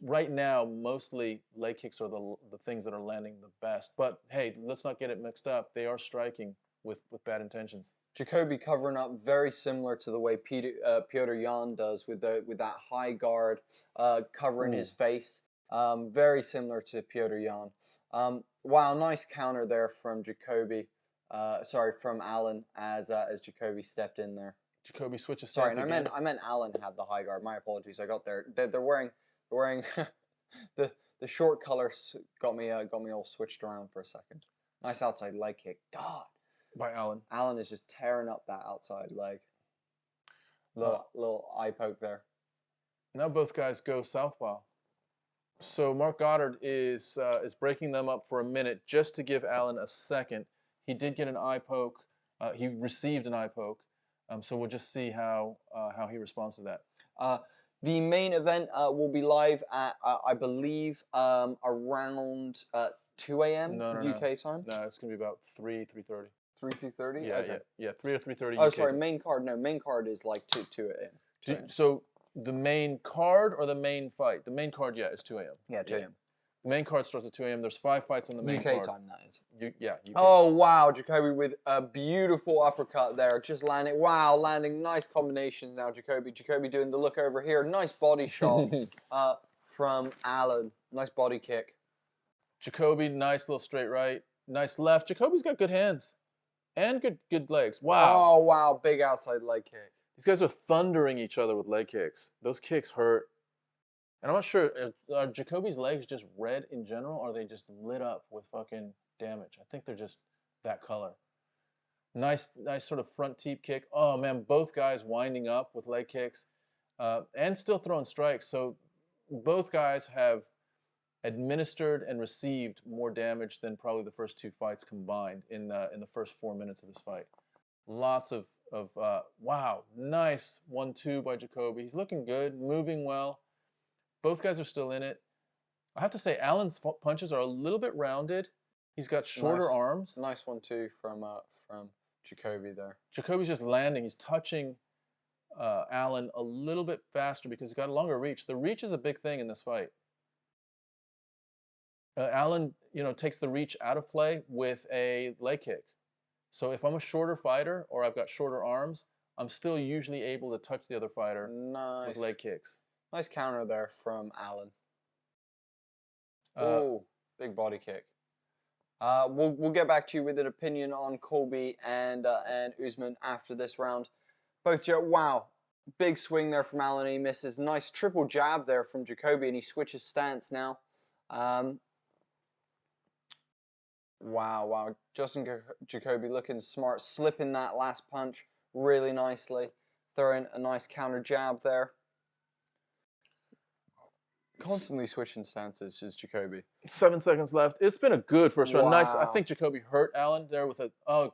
right now, mostly leg kicks are the things that are landing the best. But hey, let's not get it mixed up. They are striking with bad intentions. Jacoby covering up very similar to the way Petr Yan does with that high guard covering his face. Very similar to Petr Yan. Wow, nice counter there from Jacoby. From Allen as Jacoby stepped in there. Jacoby switches. Sorry, I meant Allen had the high guard. My apologies. I got there. They're wearing the short colors got me all switched around for a second. Nice outside leg kick. God. By Allen. Allen is just tearing up that outside leg. Little eye poke there. Now both guys go southpaw. So Mark Goddard is breaking them up for a minute just to give Allen a second. He did get an eye poke. He received an eye poke. So we'll just see how he responds to that. The main event will be live at, I believe, around 2 a.m. No, UK time? No, it's gonna be about 3:30. 3:30? Yeah, Okay. yeah, 3 or 3:30. Oh, UK sorry, time. main card. No, main card is like 2 a.m. So the main card or the main fight? The main card, yeah, is 2 a.m. Yeah, 2 a.m. The main card starts at 2 a.m. There's 5 fights on the main UK card. time, that is. Yeah. UK. Oh, wow. Jacoby with a beautiful uppercut there. Just landing. Wow, landing nice combinations now, Jacoby. Jacoby doing the look over here. Nice body shot from Allen. Nice body kick. Jacoby, nice little straight right. Nice left. Jacoby's got good hands. And good legs. Wow. Oh, wow. Big outside leg kick. These guys are thundering each other with leg kicks. Those kicks hurt. And I'm not sure, are Jacoby's legs just red in general, or are they just lit up with fucking damage? I think they're just that color. Nice sort of front teep kick. Oh, man, both guys winding up with leg kicks and still throwing strikes. So both guys have administered and received more damage than probably the first 2 fights combined in the first 4 minutes of this fight. Lots of wow, nice 1-2 by Jacoby. He's looking good, moving well. Both guys are still in it. I have to say, Allen's punches are a little bit rounded. He's got shorter arms. Nice 1-2 from Jacoby there. Jacoby's just landing. He's touching Allen a little bit faster because he's got a longer reach. The reach is a big thing in this fight. Allen, takes the reach out of play with a leg kick. So if I'm a shorter fighter or I've got shorter arms, I'm still usually able to touch the other fighter with leg kicks. Nice counter there from Allen. Oh, big body kick. We'll get back to you with an opinion on Colby and Usman after this round. Wow, big swing there from Allen. He misses. Nice triple jab there from Jacoby, and he switches stance now. Wow. Justin Jacoby looking smart, slipping that last punch really nicely, throwing a nice counter jab there. Constantly switching stances is Jacoby. 7 seconds left. It's been a good first round. Nice. I Wow. think Jacoby hurt Allen there with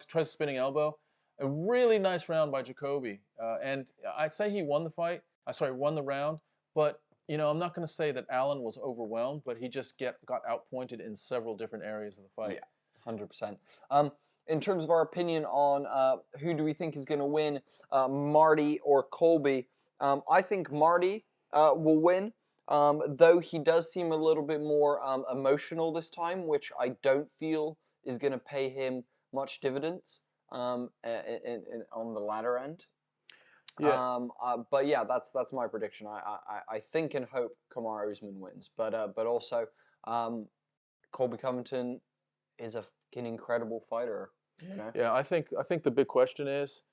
tries a spinning elbow. A really nice round by Jacoby. And I'd say he won the fight. Won the round. But I'm not going to say that Allen was overwhelmed, but he just got outpointed in several different areas of the fight. Yeah, 100%. In terms of our opinion on who do we think is going to win, Marty or Colby, I think Marty will win. Though he does seem a little bit more emotional this time, which I don't feel is going to pay him much dividends on the latter end. Yeah. But yeah, that's my prediction. I think and hope Kamaru Usman wins, but also Colby Covington is a fucking incredible fighter. Yeah, I think the big question is,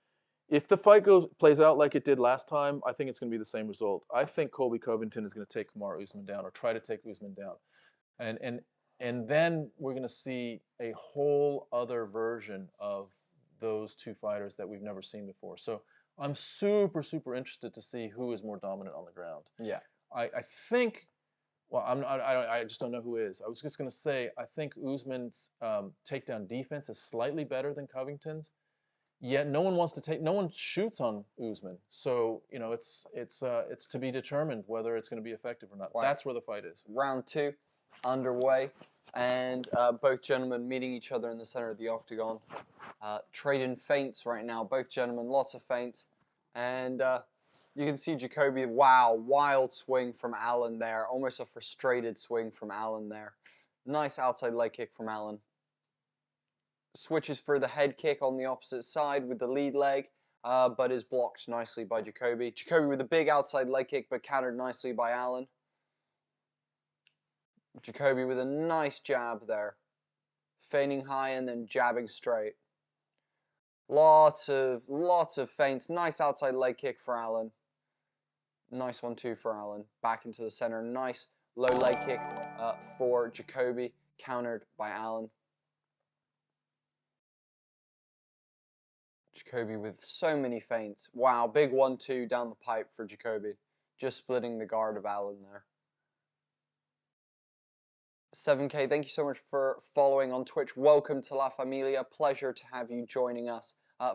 if the fight plays out like it did last time, I think it's going to be the same result. I think Colby Covington is going to take Kamaru Usman down, or try to take Usman down, and then we're going to see a whole other version of those two fighters that we've never seen before. So I'm super interested to see who is more dominant on the ground. Yeah, I think. Well, I just don't know who is. I was just going to say I think Usman's takedown defense is slightly better than Covington's. Yet no one shoots on Usman, so it's to be determined whether it's going to be effective or not. Right. That's where the fight is. Round 2 underway, and both gentlemen meeting each other in the center of the octagon, trading feints right now. Both gentlemen, lots of feints, and you can see Jacoby. Wow, wild swing from Allen there, almost a frustrated swing from Allen there. Nice outside leg kick from Allen. Switches for the head kick on the opposite side with the lead leg, but is blocked nicely by Jacoby. Jacoby with a big outside leg kick, but countered nicely by Allen. Jacoby with a nice jab there. Feigning high and then jabbing straight. Lots of feints. Nice outside leg kick for Allen. Nice 1-2 for Allen. Back into the center. Nice low leg kick for Jacoby. Countered by Allen. Jacoby with so many feints. Wow, big 1-2 down the pipe for Jacoby. Just splitting the guard of Allen there. 7K, thank you so much for following on Twitch. Welcome to La Familia. Pleasure to have you joining us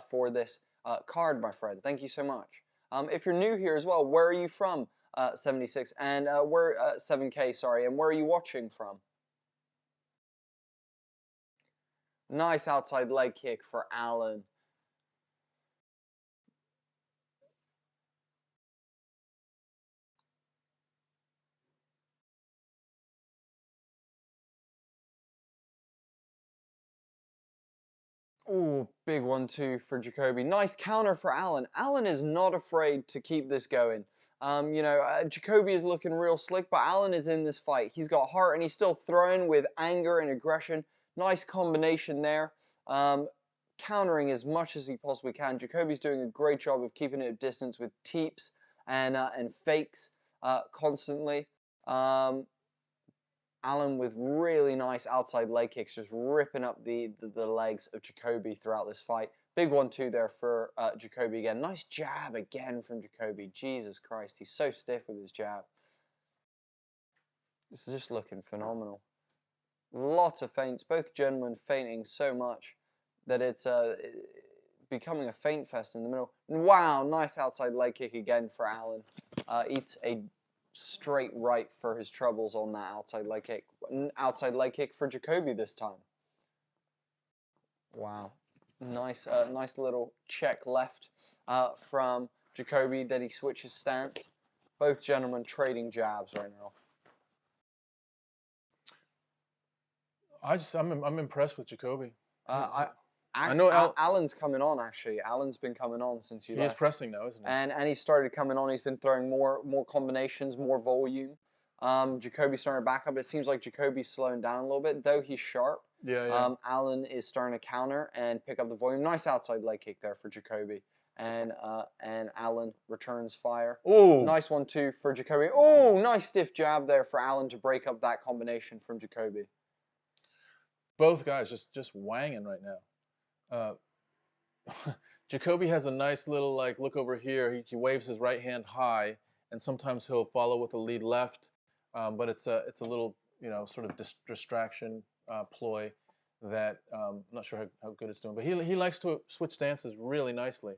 for this card, my friend. Thank you so much. If you're new here as well, where are you from, 76? And 7K, sorry, and where are you watching from? Nice outside leg kick for Allen. Ooh, big 1-2 for Jacoby. Nice counter for Allen. Allen is not afraid to keep this going. Jacoby is looking real slick, but Allen is in this fight. He's got heart, and he's still throwing with anger and aggression. Nice combination there. Countering as much as he possibly can. Jacoby's doing a great job of keeping it at distance with teeps and fakes constantly. Allen with really nice outside leg kicks, just ripping up the legs of Jacoby throughout this fight. Big 1-2 there for Jacoby again. Nice jab again from Jacoby. Jesus Christ, he's so stiff with his jab. This is just looking phenomenal. Lots of feints, both gentlemen feinting so much that it's becoming a feint fest in the middle. Wow, nice outside leg kick again for Allen. Eats a straight right for his troubles on that outside leg kick. Outside leg kick for Jacoby this time. Wow. Nice little check left from Jacoby. Then he switches stance. Both gentlemen trading jabs right now. I'm impressed with Jacoby. I know Allen's coming on, actually. Allen's been coming on since you left. He's pressing now, isn't he? And he started coming on. He's been throwing more combinations, more volume. Jacoby's starting to back up. It seems like Jacoby's slowing down a little bit, though he's sharp. Yeah. Allen is starting to counter and pick up the volume. Nice outside leg kick there for Jacoby. And Allen returns fire. Ooh. Nice 1-2 for Jacoby. Oh, nice stiff jab there for Allen to break up that combination from Jacoby. Both guys just wanging right now. Jacoby has a nice little look over here. He waves his right hand high, and sometimes he'll follow with a lead left, but it's a little sort of distraction ploy that I'm not sure how good it's doing. But he likes to switch stances really nicely.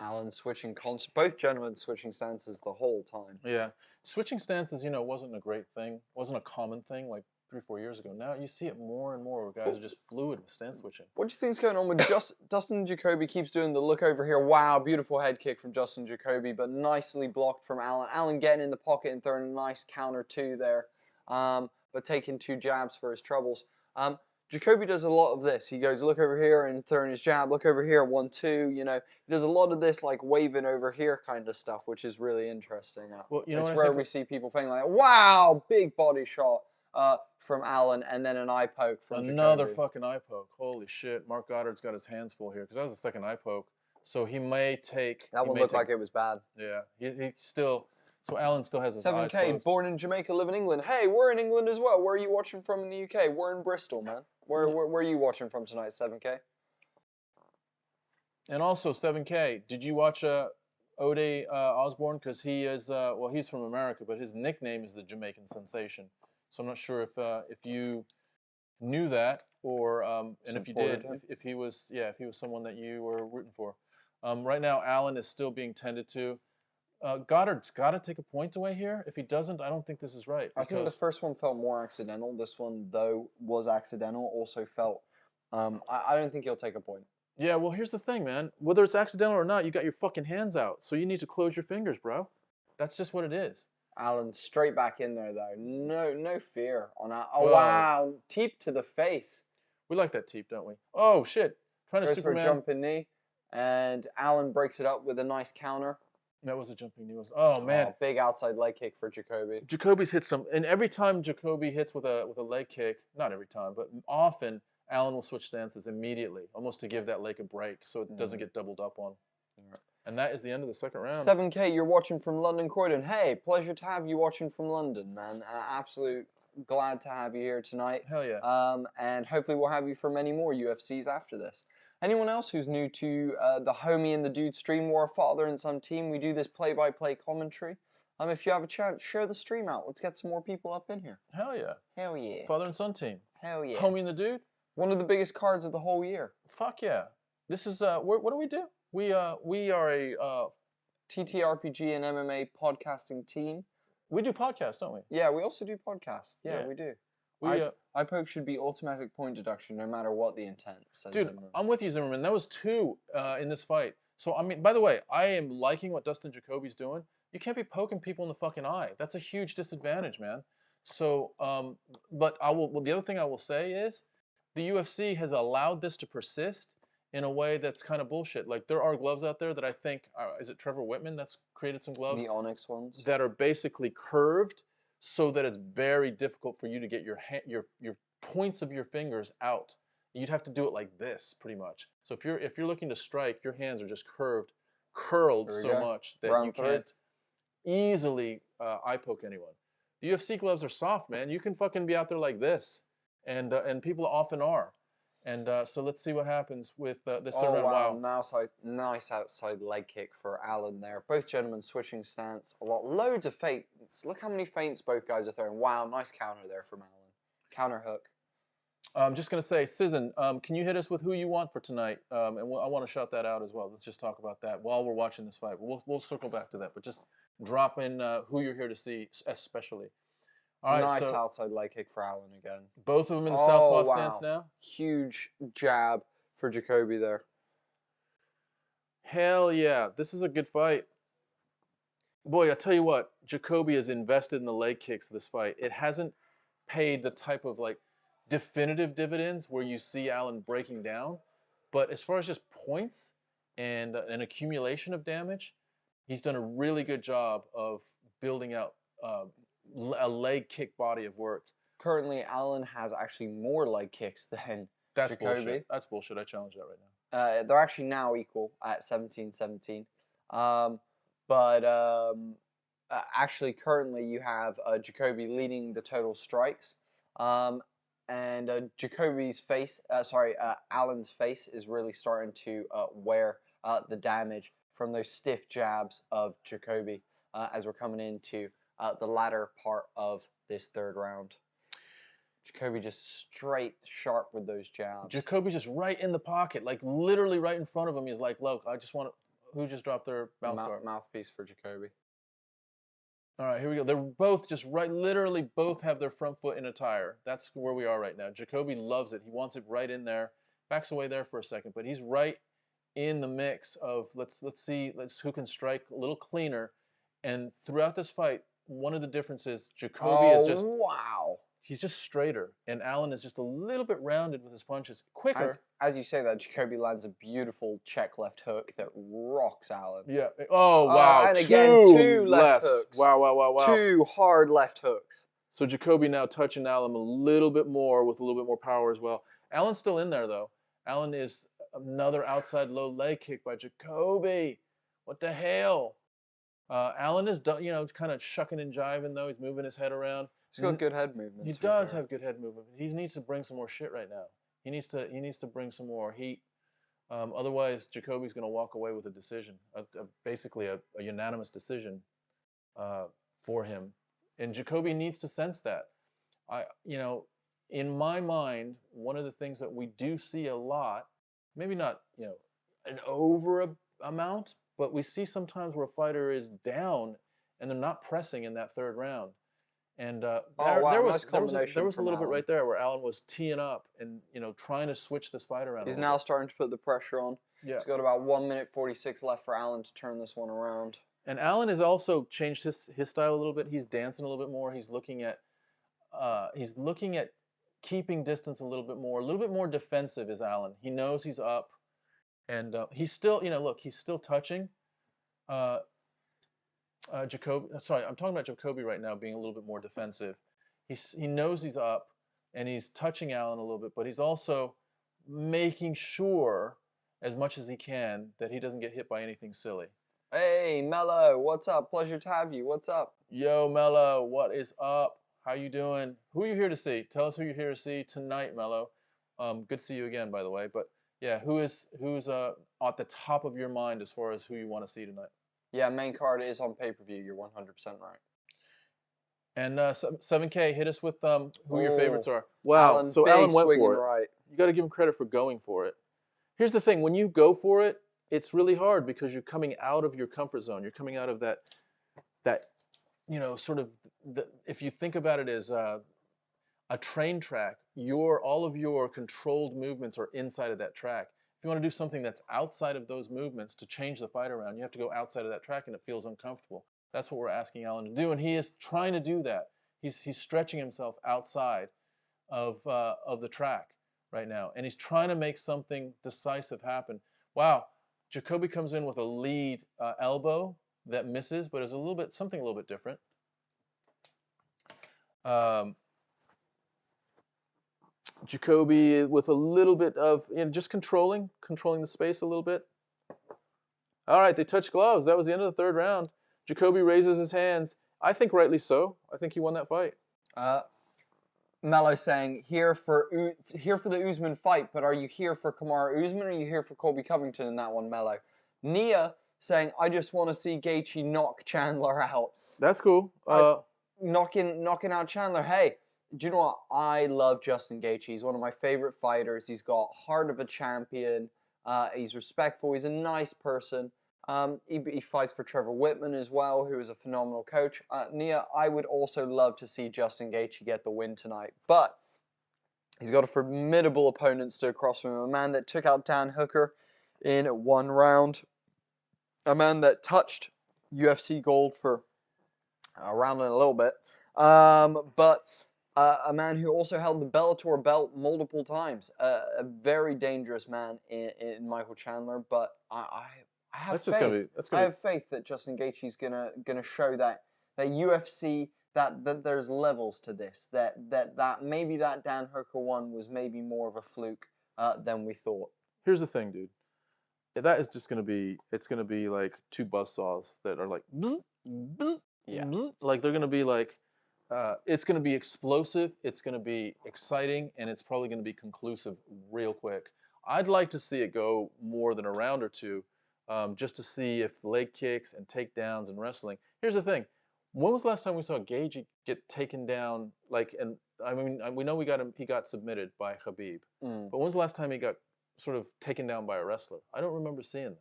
Allen switching both gentlemen switching stances the whole time. Yeah, switching stances wasn't a great thing, wasn't a common thing like 3-4 years ago. Now you see it more and more where guys are just fluid with stance switching. What do you think's going on with Dustin Jacoby? Keeps doing the look over here. Wow, beautiful head kick from Justin Jacoby, but nicely blocked from Allen. Allen getting in the pocket and throwing a nice counter two there, but taking 2 jabs for his troubles. Jacoby does a lot of this. He goes look over here and throwing his jab, look over here, 1-2. He does a lot of this like waving over here kind of stuff, which is really interesting. Well, it's rare we see people feinting like that. Wow, big body shot from Allen, and then an eye poke from Another Jacoby. fucking eye poke. Holy shit. Mark Goddard's got his hands full here because that was the second eye poke. So he may take... That one looked like it was bad. Yeah. He still... So Allen still has his eyes 7K, closed. born in Jamaica, live in England. Hey, we're in England as well. Where are you watching from in the UK? We're in Bristol, man. Where are you watching from tonight, 7K? And also, 7K, did you watch Ode Osborne? Because he is... well, he's from America, but his nickname is the Jamaican Sensation. So I'm not sure if you knew that, or and if you did, if he was someone that you were rooting for. Right now, Allen is still being tended to. Goddard's got to take a point away here. If he doesn't, I don't think this is right. I think the first one felt more accidental. This one, though, was accidental. Also felt. I don't think he'll take a point. Yeah, well, here's the thing, man. Whether it's accidental or not, you got your fucking hands out, so you need to close your fingers, bro. That's just what it is. Allen straight back in there though. No fear on that. Oh wow, teep to the face. We like that teep, don't we? Oh shit! Trying to Superman. For a jumping knee, and Allen breaks it up with a nice counter. That was a jumping knee. Oh man! Oh, big outside leg kick for Jacoby. Jacoby's hit some, and every time Jacoby hits with a leg kick, not every time, but often Allen will switch stances immediately, almost to give that leg a break, so it doesn't get doubled up on. Right. And that is the end of the second round. 7K, you're watching from London, Croydon. Hey, pleasure to have you watching from London, man. Absolute glad to have you here tonight. Hell yeah. And hopefully we'll have you for many more UFCs after this. Anyone else who's new to the Homie and the Dude stream, we're a father and son team. We do this play-by-play commentary. If you have a chance, share the stream out. Let's get some more people up in here. Hell yeah. Hell yeah. Father and son team. Hell yeah. Homie and the Dude. One of the biggest cards of the whole year. Fuck yeah. This is, what do we do? We are a TTRPG and MMA podcasting team. We do podcasts, don't we? Yeah, we also do podcasts. Yeah, we do. Eye poke should be automatic point deduction no matter what the intent, says Dude, Zimmerman. I'm with you, Zimmerman. That was 2 in this fight. So, I mean, by the way, I am liking what Dustin Jacoby's doing. You can't be poking people in the fucking eye. That's a huge disadvantage, man. So, but the other thing I will say is the UFC has allowed this to persist in a way that's kind of bullshit. Like, there are gloves out there that I think, is it Trevor Whitman that's created some gloves? The Onyx ones? That are basically curved so that it's very difficult for you to get your points of your fingers out. You'd have to do it like this, pretty much. So if you're looking to strike, your hands are just curled so much that you can't easily eye poke anyone. The UFC gloves are soft, man. You can fucking be out there like this, and people often are. And so let's see what happens with this third round. Wow. Nice outside leg kick for Allen there. Both gentlemen switching stance a lot. Loads of feints. Look how many feints both guys are throwing. Wow, nice counter there from Allen. Counter hook. I'm just going to say, Sizzin, can you hit us with who you want for tonight? I want to shout that out as well. Let's just talk about that while we're watching this fight. We'll circle back to that, but just drop in who you're here to see, especially. All right, nice outside leg kick for Allen again. Both of them in the southpaw stance now. Huge jab for Jacoby there. Hell yeah, this is a good fight. Boy, I tell you what, Jacoby has invested in the leg kicks this fight. It hasn't paid the type of like definitive dividends where you see Allen breaking down, but as far as just points and an accumulation of damage, he's done a really good job of building out a leg kick body of work. Currently, Allen has actually more leg kicks than Jacoby. Bullshit. That's bullshit. I challenge that right now. They're actually now equal at 17-17. Actually, currently you have Jacoby leading the total strikes. And Jacoby's face, Allen's face is really starting to wear the damage from those stiff jabs of Jacoby as we're coming into the latter part of this third round. Jacoby just straight sharp with those jabs. Jacoby's just right in the pocket, like literally right in front of him. He's like, look, I just want to... Who just dropped their mouth guard? Mouthpiece for Jacoby. All right, here we go. They're both just right, literally both have their front foot in a tire. That's where we are right now. Jacoby loves it. He wants it right in there. Backs away there for a second, but he's right in the mix of let's see who can strike a little cleaner. And throughout this fight, one of the differences, Jacoby is just... wow. He's just straighter, and Allen is just a little bit rounded with his punches. Quicker. As you say that, Jacoby lands a beautiful check left hook that rocks Allen. Yeah. Oh, wow. And again, 2 left hooks. Wow. 2 hard left hooks. So Jacoby now touching Allen a little bit more with a little bit more power as well. Allen's still in there, though. Allen is another outside low leg kick by Jacoby. What the hell? Allen is, kind of shucking and jiving, though. He's moving his head around. He's got good head movement. He does have good head movement. He needs to bring some more shit right now. He needs to bring some more heat. Otherwise, Jacoby's going to walk away with a decision, basically a unanimous decision for him. And Jacoby needs to sense that. In my mind, one of the things that we do see a lot, maybe not an over amount, but we see sometimes where a fighter is down and they're not pressing in that third round. And there was a little bit right there where Allen was teeing up and trying to switch this fight around. He's now starting to put the pressure on. Yeah. He's got about 1 minute 46 left for Allen to turn this one around. And Allen has also changed his style a little bit. He's dancing a little bit more. He's looking at keeping distance a little bit more defensive is Allen. He knows he's up, and he's still he's still touching. Jacoby, sorry, I'm talking about Jacoby right now being a little bit more defensive. He knows he's up, and he's touching Allen a little bit, but he's also making sure, as much as he can, that he doesn't get hit by anything silly. Hey, Mello, what's up? Pleasure to have you. What's up? Yo, Mello, what is up? How you doing? Who are you here to see? Tell us who you're here to see tonight, Mello. Good to see you again, by the way. But yeah, who's at the top of your mind as far as who you want to see tonight? Yeah, main card is on pay-per-view. You're 100% right. And 7K, hit us with who your favorites are. Wow, Allen went for it. Right. You got to give him credit for going for it. Here's the thing: when you go for it, it's really hard because you're coming out of your comfort zone. You're coming out of that sort of. If you think about it as a a train track, all of your controlled movements are inside of that track. If you want to do something that's outside of those movements to change the fight around, you have to go outside of that track, and it feels uncomfortable. That's what we're asking Alan to do, and he is trying to do that. He's stretching himself outside of the track right now, and he's trying to make something decisive happen. Wow, Jacoby comes in with a lead elbow that misses, but it's something a little bit different. Jacoby with a little bit of just controlling the space a little bit. All right, they touch gloves. That was the end of the third round. Jacoby raises his hands. I think rightly so. I think he won that fight. Mello saying, here for the Usman fight, but are you here for Kamaru Usman or are you here for Colby Covington in that one, Mello? Nia saying, I just want to see Gaethje knock Chandler out. That's cool. Knocking out Chandler. Hey, do you know what? I love Justin Gaethje. He's one of my favorite fighters. He's got heart of a champion. He's respectful. He's a nice person. He fights for Trevor Whitman as well, who is a phenomenal coach. Nia, I would also love to see Justin Gaethje get the win tonight, but he's got a formidable opponent stood across from him, a man that took out Dan Hooker in 1 round, a man that touched UFC gold for a round and a little bit, but a man who also held the Bellator belt multiple times, a very dangerous man in Michael Chandler, but I have faith that Justin Gaethje is gonna show that UFC that there's levels to this. That maybe that Dan Hooker one was maybe more of a fluke than we thought. Here's the thing, dude. That is just gonna be like 2 buzzsaws that are like bzz, bzz, yeah, bzz. Like they're gonna be like it's gonna be explosive. It's gonna be exciting, and it's probably gonna be conclusive real quick. I'd like to see it go more than a round or 2. Just to see if leg kicks and takedowns and wrestling. Here's the thing: when was the last time we saw Gaethje get taken down? And I mean, we know he got submitted by Khabib, but when was the last time he got sort of taken down by a wrestler? I don't remember seeing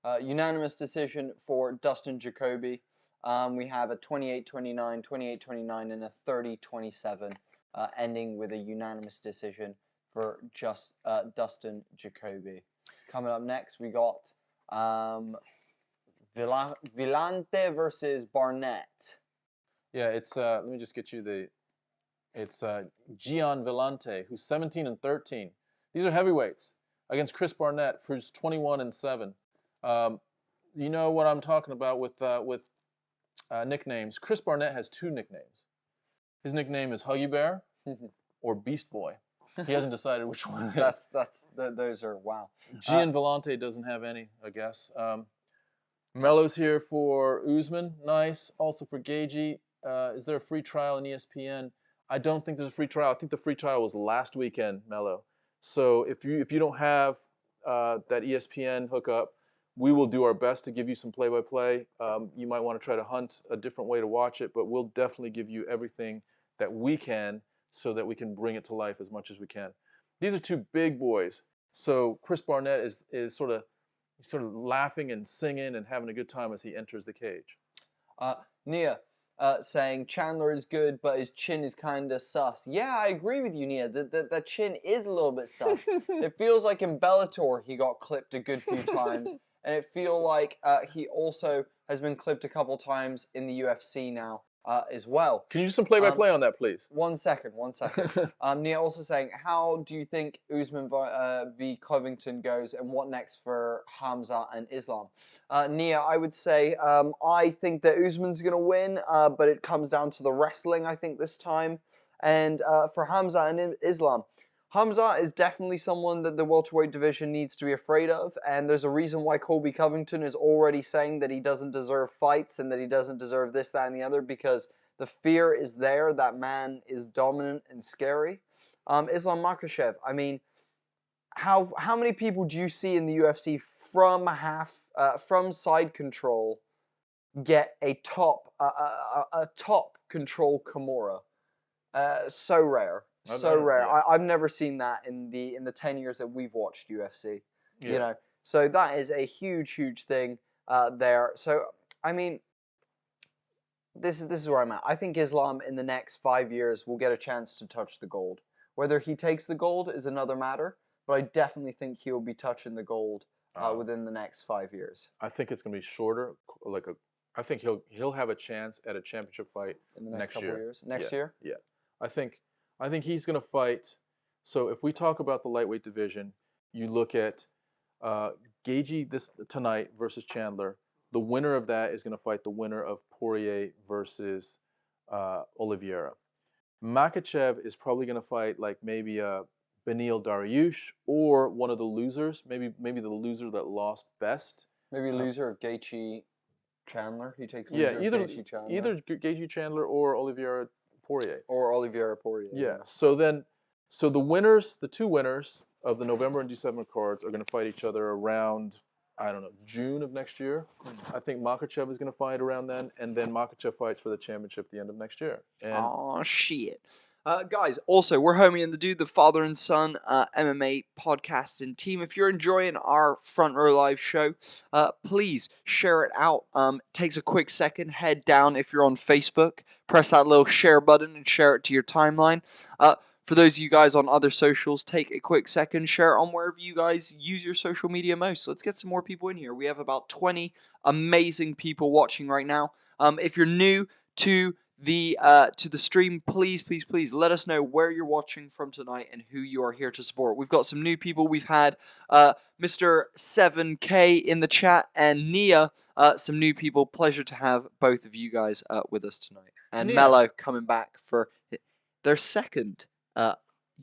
that. Unanimous decision for Dustin Jacoby. We have a 28-29, 28-29, and a 30-27, ending with a unanimous decision for Dustin Jacoby. Coming up next, we got Villante versus Barnett. Yeah, it's let me just get you it's Gian Villante, who's 17-13. These are heavyweights against Chris Barnett, who's 21-7. You know what I'm talking about with nicknames. Chris Barnett has 2 nicknames. His nickname is Huggy Bear or Beast Boy. He hasn't decided which one it is. Those are wow. Gian Villante doesn't have any, I guess. Melo's here for Usman, nice. Also for Gaethje. Is there a free trial on ESPN? I don't think there's a free trial. I think the free trial was last weekend, Melo. So if you don't have that ESPN hookup, we will do our best to give you some play-by-play. You might want to try to hunt a different way to watch it, but we'll definitely give you everything that we can so that we can bring it to life as much as we can. These are 2 big boys. So Chris Barnett is sort of laughing and singing and having a good time as he enters the cage. Nia saying Chandler is good, but his chin is kind of sus. Yeah, I agree with you, Nia. The chin is a little bit sus. It feels like in Bellator he got clipped a good few times, and it feels like he also has been clipped a couple times in the UFC now. As well. Can you do some play-by-play on that, please? 1 second. Nia also saying, how do you think Usman v Covington goes, and what next for Hamza and Islam? Nia, I would say I think that Usman's going to win, but it comes down to the wrestling, I think, this time. And for Hamza and Islam, Hamza is definitely someone that the welterweight division needs to be afraid of, and there's a reason why Colby Covington is already saying that he doesn't deserve fights and that he doesn't deserve this, that, and the other, because the fear is there. That man is dominant and scary. Islam Makhachev, I mean, how many people do you see in the UFC from side control get a top control Kimura? So rare. So rare. Yeah. I've never seen that in the 10 years that we've watched UFC. Yeah. You know, so that is a huge thing there. So I mean, this is where I'm at. I think Islam in the next 5 years will get a chance to touch the gold. Whether he takes the gold is another matter, but I definitely think he will be touching the gold within the next 5 years. I think it's going to be shorter. I think he'll have a chance at a championship fight in the next couple year. years. Next year? Yeah. I think he's going to fight. So if we talk about the lightweight division, you look at Gaethje tonight versus Chandler. The winner of that is going to fight the winner of Poirier versus Oliveira. Makhachev is probably going to fight like maybe Beneil Dariush or one of the losers, maybe the loser that lost best. Maybe loser of Gaethje Chandler. He takes either Gaethje Chandler. Either Gaethje Chandler or Oliveira Poirier. Yeah. So the winners, the two winners of the November and December cards are going to fight each other around, I don't know, June of next year. I think Makhachev is going to fight around then, and then Makhachev fights for the championship at the end of next year. Oh, shit. Guys, also, we're Homie and the Dude, the father and son MMA podcasting team. If you're enjoying our Front Row Live show, please share it out. Takes a quick second. Head down if you're on Facebook. Press that little share button and share it to your timeline. For those of you guys on other socials, take a quick second, share it on wherever you guys use your social media most. Let's get some more people in here. We have about 20 amazing people watching right now. If you're new to the stream, please let us know where you're watching from tonight and who you are here to support. We've got some new people. We've had Mr. 7K in the chat and Nia, some new people. Pleasure to have both of you guys with us tonight. And Nia. Mello coming back for their second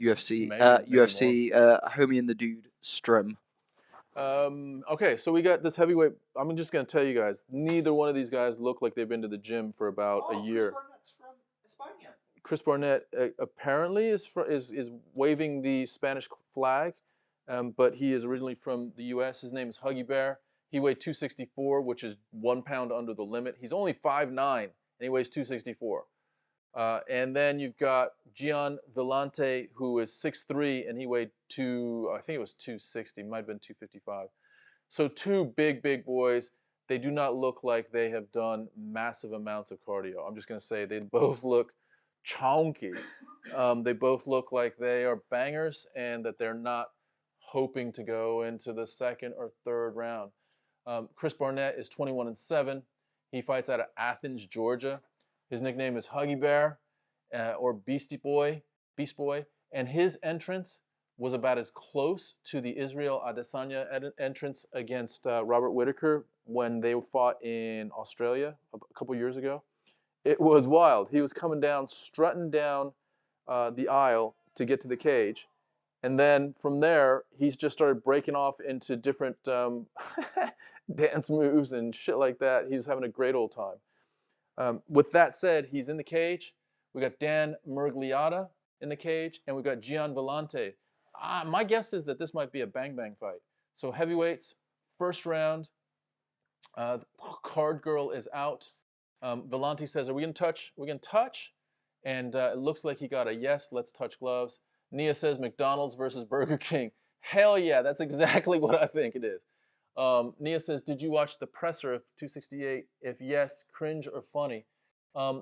UFC Homie and the Dude stream. Okay, so we got this heavyweight. I'm just gonna tell you guys, neither one of these guys look like they've been to the gym for about a year. Chris Barnett apparently is waving the Spanish flag, but he is originally from the U.S. His name is Huggy Bear. He weighed 264, which is 1 pound under the limit. He's only 5'9", and he weighs 264. And then you've got Gian Villante, who is 6'3", and he weighed I think it was 260, might have been 255. So two big boys. They do not look like they have done massive amounts of cardio. I'm just going to say they both look chonky. They both look like they are bangers and that they're not hoping to go into the second or third round. Chris Barnett is 21-7. He fights out of Athens, Georgia. His nickname is Huggy Bear or Beast Boy, and his entrance was about as close to the Israel Adesanya entrance against Robert Whittaker when they fought in Australia a couple years ago. It was wild. He was coming down, strutting down the aisle to get to the cage, and then from there, he's just started breaking off into different dance moves and shit like that. He was having a great old time. With that said, he's in the cage. We got Dan Miragliotta in the cage, and we got Gian Villante. My guess is that this might be a bang fight. So heavyweights, first round. Card girl is out. Villante says, "Are we gonna touch? We're gonna touch." And it looks like he got a yes. Let's touch gloves. Nia says McDonald's versus Burger King. Hell yeah, that's exactly what I think it is. Nia says, "Did you watch the presser of 268? If yes, cringe or funny?"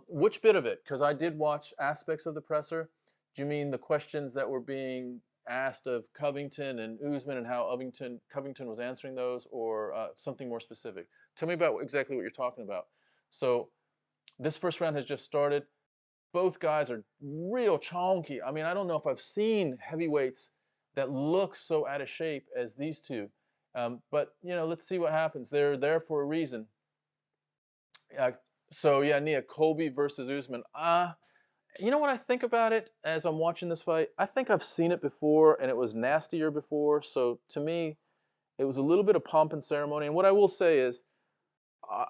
Which bit of it? Because I did watch aspects of the presser. Do you mean the questions that were being asked of Covington and Usman and how Covington was answering those, or something more specific? Tell me about exactly what you're talking about. So this first round has just started. Both guys are real chonky. I mean, I don't know if I've seen heavyweights that look so out of shape as these two. But, you know, let's see what happens. They're there for a reason. So, yeah, Nia, Colby versus Usman. You know what I think about it as I'm watching this fight? I think I've seen it before, and it was nastier before. So, to me, it was a little bit of pomp and ceremony. And what I will say is,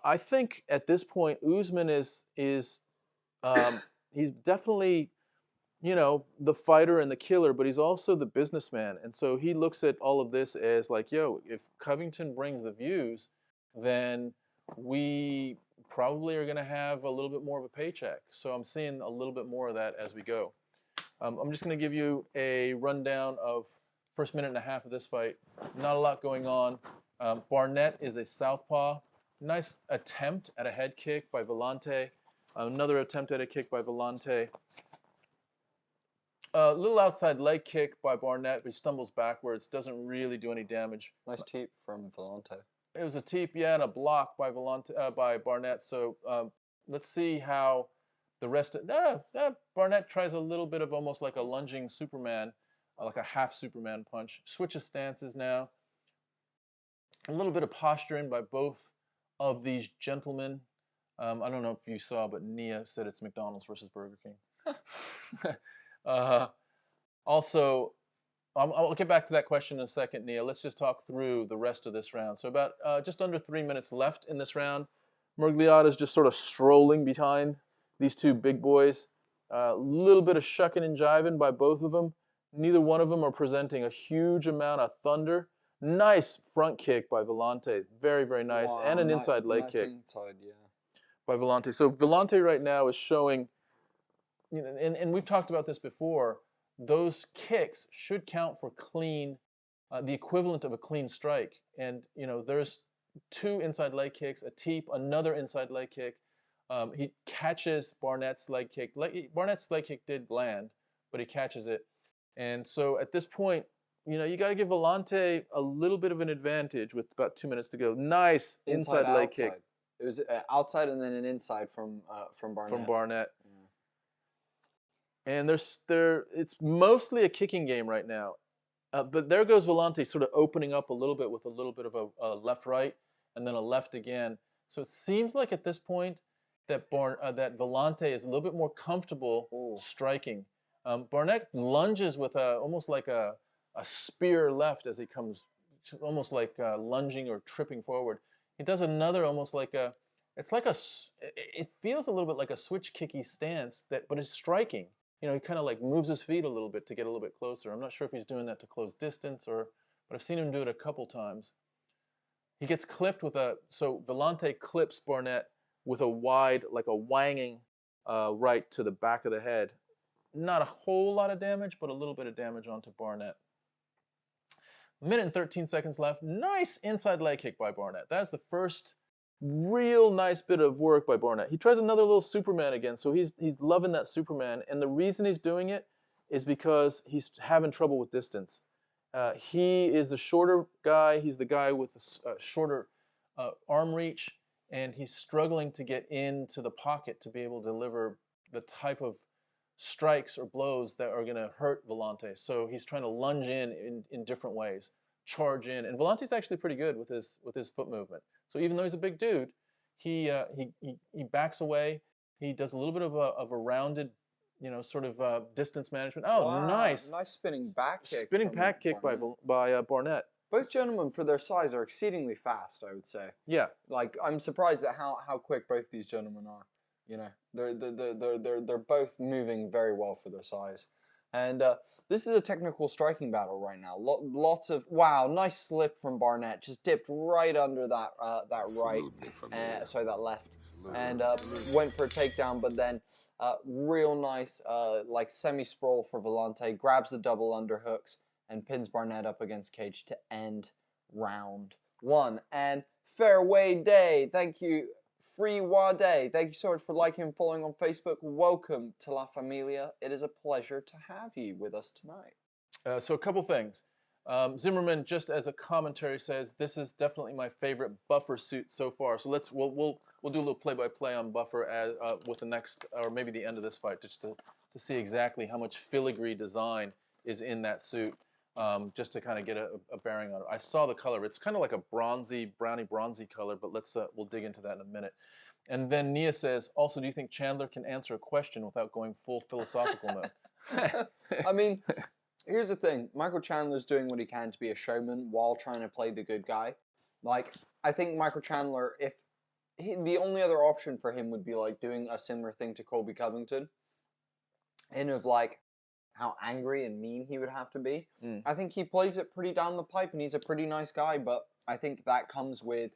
I think at this point, Usman is he's definitely, you know, the fighter and the killer, but he's also the businessman. And so he looks at all of this as like, yo, if Covington brings the views, then we probably are going to have a little bit more of a paycheck. So I'm seeing a little bit more of that as we go. I'm just going to give you a rundown of first minute and a half of this fight. Not a lot going on. Barnett is a southpaw. Nice attempt at a head kick by Villante. Another attempt at a kick by Villante. A little outside leg kick by Barnett, but he stumbles backwards. Doesn't really do any damage. Nice teep from Villante. It was a teep, yeah, and a block by by Barnett. So let's see how the rest of Barnett tries a little bit of almost like a lunging Superman, like a half Superman punch. Switches stances now. A little bit of posturing by both of these gentlemen. I don't know if you saw, but Nia said it's McDonald's versus Burger King. Also, I'll get back to that question in a second, Nia. Let's just talk through the rest of this round. So about just under 3 minutes left in this round. Miragliotta's just sort of strolling behind these two big boys. A little bit of shucking and jiving by both of them. Neither one of them are presenting a huge amount of thunder. Nice front kick by Villante. Very, very nice. Wow, and an inside leg kick. Inside, yeah. By Villante. So Villante right now is showing, you know, and we've talked about this before, those kicks should count for clean, the equivalent of a clean strike. And, you know, there's 2 inside leg kicks, a teep, another inside leg kick. He catches Barnett's leg kick. Barnett's leg kick did land, but he catches it. And so at this point, you know, you got to give Villante a little bit of an advantage with about 2 mintes to go. Nice inside leg kick. It was outside and then an inside from Barnett. From Barnett. Yeah. And it's mostly a kicking game right now. But there goes Villante sort of opening up a little bit with a little bit of a left-right and then a left again. So it seems like at this point that that Villante is a little bit more comfortable striking. Barnett lunges with almost like a spear left as he comes, almost like lunging or tripping forward. He does another almost like it feels a little bit like a switch kicky stance, but it's striking. You know, he kind of like moves his feet a little bit to get a little bit closer. I'm not sure if he's doing that to close distance but I've seen him do it a couple times. He gets clipped so Villante clips Barnett with a wide, like a wanging right to the back of the head. Not a whole lot of damage, but a little bit of damage onto Barnett. 1 minute and 13 seconds left. Nice inside leg kick by Barnett. That's the first real nice bit of work by Barnett. He tries another little Superman again, so he's loving that Superman. And the reason he's doing it is because he's having trouble with distance. He is the shorter guy. He's the guy with a shorter arm reach, and he's struggling to get into the pocket to be able to deliver the type of strikes or blows that are going to hurt Villante. So he's trying to lunge in different ways, charge in, and Villante's actually pretty good with his foot movement. So even though he's a big dude, he backs away. He does a little bit of a rounded, you know, sort of distance management. Oh, wow, nice spinning back kick. Spinning back kick by Barnett. Both gentlemen, for their size, are exceedingly fast, I would say. Yeah. Like, I'm surprised at how quick both these gentlemen are. You know, they're both moving very well for their size. And this is a technical striking battle right now. Lots of, wow, nice slip from Barnett. Just dipped right under that that left. And went for a takedown, but then real nice, like semi-sprawl for Villante. Grabs the double underhooks and pins Barnett up against cage to end round 1. And fairway day. Thank you. Free Wade, thank you so much for liking and following on Facebook. Welcome to La Familia. It is a pleasure to have you with us tonight. So a couple things. Zimmerman, just as a commentary, says this is definitely my favorite Buffer suit so far. So we'll do a little play-by-play on Buffer as with the next, or maybe the end of this fight, just to see exactly how much filigree design is in that suit. Just to kind of get a bearing on it. I saw the color. It's kind of like a browny bronzy color, but we'll dig into that in a minute. And then Nia says, also, do you think Chandler can answer a question without going full philosophical mode? I mean, here's the thing. Michael Chandler's doing what he can to be a showman while trying to play the good guy. Like, I think Michael Chandler, the only other option for him would be like doing a similar thing to Colby Covington. And of like, how angry and mean he would have to be. I think he plays it pretty down the pipe, and he's a pretty nice guy, but I think that comes with,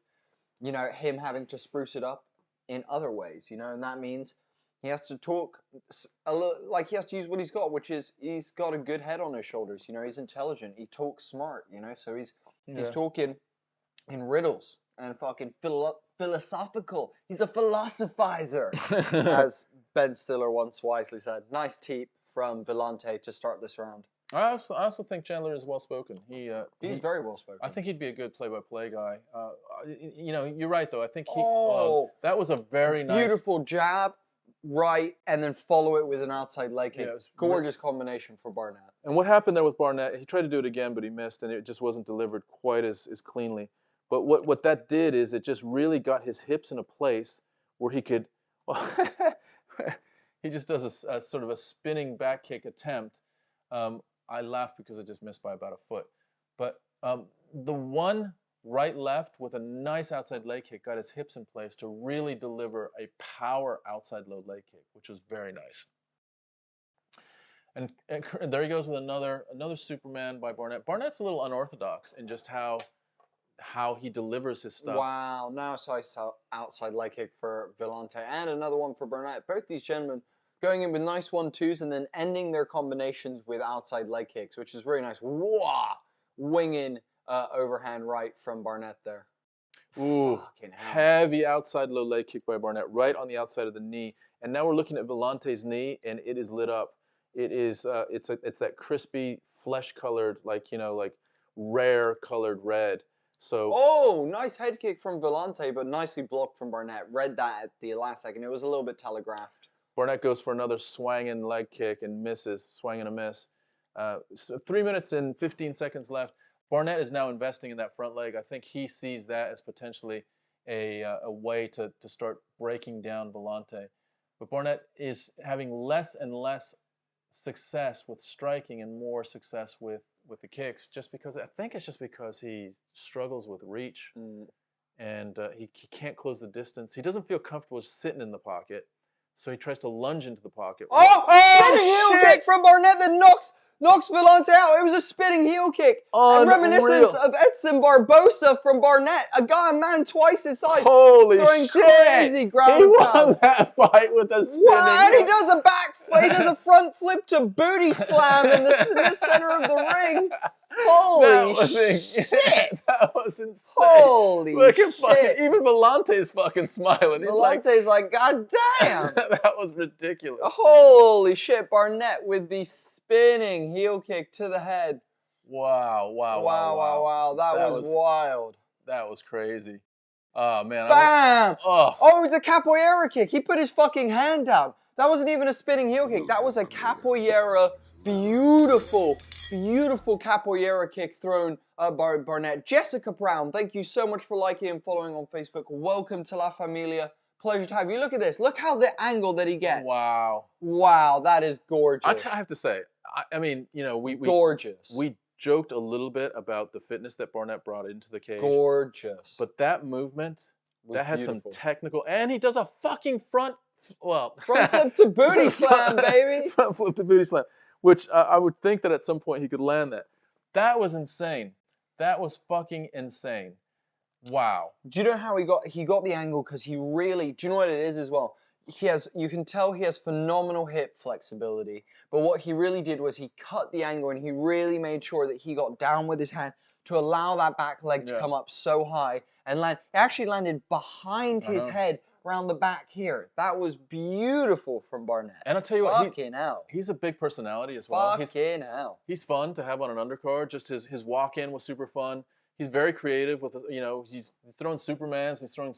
you know, him having to spruce it up in other ways, you know, and that means he has to talk a little, like he has to use what he's got, which is he's got a good head on his shoulders, you know, he's intelligent, he talks smart, you know, so he's talking in riddles and fucking philosophical. He's a philosophizer, as Ben Stiller once wisely said. Nice teep from Villante to start this round. I also think Chandler is well spoken. He's very well spoken. I think he'd be a good play-by-play guy. You know, you're right though. I think that was a very beautiful jab, right, and then follow it with an outside leg kick. Yeah, gorgeous combination for Barnett. And what happened there with Barnett? He tried to do it again, but he missed, and it just wasn't delivered quite as cleanly. But what that did is it just really got his hips in a place where he could. Well, he just does a sort of a spinning back kick attempt. I laughed because it just missed by about a foot. But the one right-left with a nice outside leg kick got his hips in place to really deliver a power outside low leg kick, which was very nice. And there he goes with another Superman by Barnett. Barnett's a little unorthodox in just how he delivers his stuff. Wow, now outside leg kick for Villante and another one for Barnett. Both these gentlemen going in with nice 1-2s and then ending their combinations with outside leg kicks, which is very nice. Wah! Winging overhand right from Barnett there. Ooh, heavy outside low leg kick by Barnett, right on the outside of the knee. And now we're looking at Villante's knee, and it is lit up. It is it's that crispy, flesh-colored, like rare colored red. So nice head kick from Villante, but nicely blocked from Barnett. Read that at the last second. It was a little bit telegraphed. Barnett goes for another swanging leg kick and misses, swang and a miss. So 3 minutes and 15 seconds left. Barnett is now investing in that front leg. I think he sees that as potentially a way to start breaking down Villante. But Barnett is having less and less success with striking and more success with the kicks, just because I think it's just because he struggles with reach and he can't close the distance. He doesn't feel comfortable sitting in the pocket. So he tries to lunge into the pocket. Spinning heel kick from Barnett that knocks Villante out. It was a spinning heel kick. And reminiscent of Edson Barbosa from Barnett. A man twice his size. Holy throwing shit. Crazy ground He won that fight with a spinning and he does a he does a front flip to booty slam in the center of the ring. Holy shit. That was insane. Holy Look at shit. Even Villante's fucking smiling. He's Villante's like, God damn. That was ridiculous. Holy shit. Barnett with the spinning heel kick to the head. Wow. That was wild. That was crazy. Oh, man. Bam! It was a capoeira kick. He put his fucking hand down. That wasn't even a spinning heel kick. That was a capoeira, beautiful capoeira kick thrown by Barnett. Jessica Brown, thank you so much for liking and following on Facebook. Welcome to La Familia. Pleasure to have you. Look at this. Look how the angle that he gets. Wow. Wow, that is gorgeous. I have to say, I mean, gorgeous. We joked a little bit about the fitness that Barnett brought into the cage. Gorgeous. But that movement, that had some technical, and he does a fucking front flip to booty slam, baby. Front flip to booty slam, which I would think that at some point he could land that. That was insane. That was fucking insane. Wow. Do you know how he got the angle? Because he really, do you know what it is as well? You can tell he has phenomenal hip flexibility, but what he really did was he cut the angle and he really made sure that he got down with his hand to allow that back leg to come up so high and land. It actually landed behind his head around the back here. That was beautiful from Barnett. And I'll tell you what, he's a big personality as well. He's fun to have on an undercard. Just his walk-in was super fun. He's very creative with, he's throwing Supermans, he's throwing,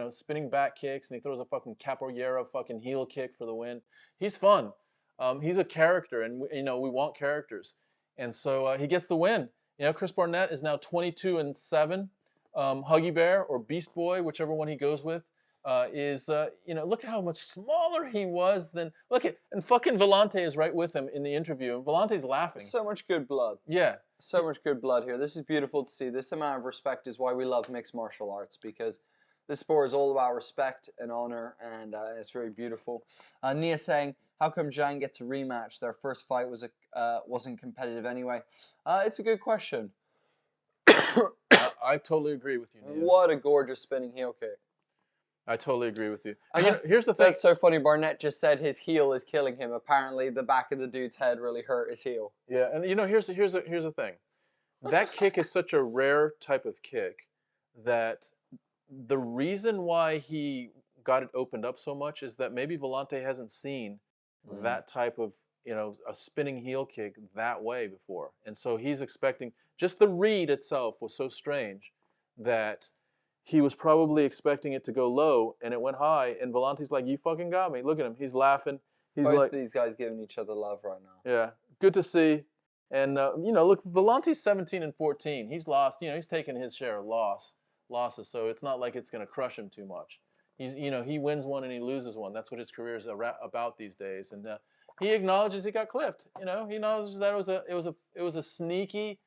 spinning back kicks, and he throws a fucking capoeira fucking heel kick for the win. He's fun. He's a character, and we want characters. And so he gets the win. Chris Barnett is now 22-7. Huggy Bear or Beast Boy, whichever one he goes with, look at how much smaller he was than, and fucking Villante is right with him in the interview, and Villante's laughing. So much good blood. Yeah. So much good blood here. This is beautiful to see. This amount of respect is why we love mixed martial arts, because this sport is all about respect and honor, and it's very beautiful. Nia saying, how come Zhang gets a rematch? Their first fight wasn't competitive anyway. It's a good question. I totally agree with you, Nia. What a gorgeous spinning heel kick. I totally agree with you. Here's the thing. That's so funny. Barnett just said his heel is killing him. Apparently, the back of the dude's head really hurt his heel. Yeah, and here's the thing. That kick is such a rare type of kick that the reason why he got it opened up so much is that maybe Villante hasn't seen that type of, a spinning heel kick that way before. And so he's expecting, just the read itself was so strange that he was probably expecting it to go low, and it went high, and Villante's like, you fucking got me. Look at him. He's laughing. He's Both like, these guys giving each other love right now. yeah, good to see. And, look, Villante's 17-14. He's lost. He's taken his share of losses, so it's not like it's going to crush him too much. He wins one and he loses one. That's what his career is about these days. And he acknowledges he got clipped. He acknowledges that it was a sneaky,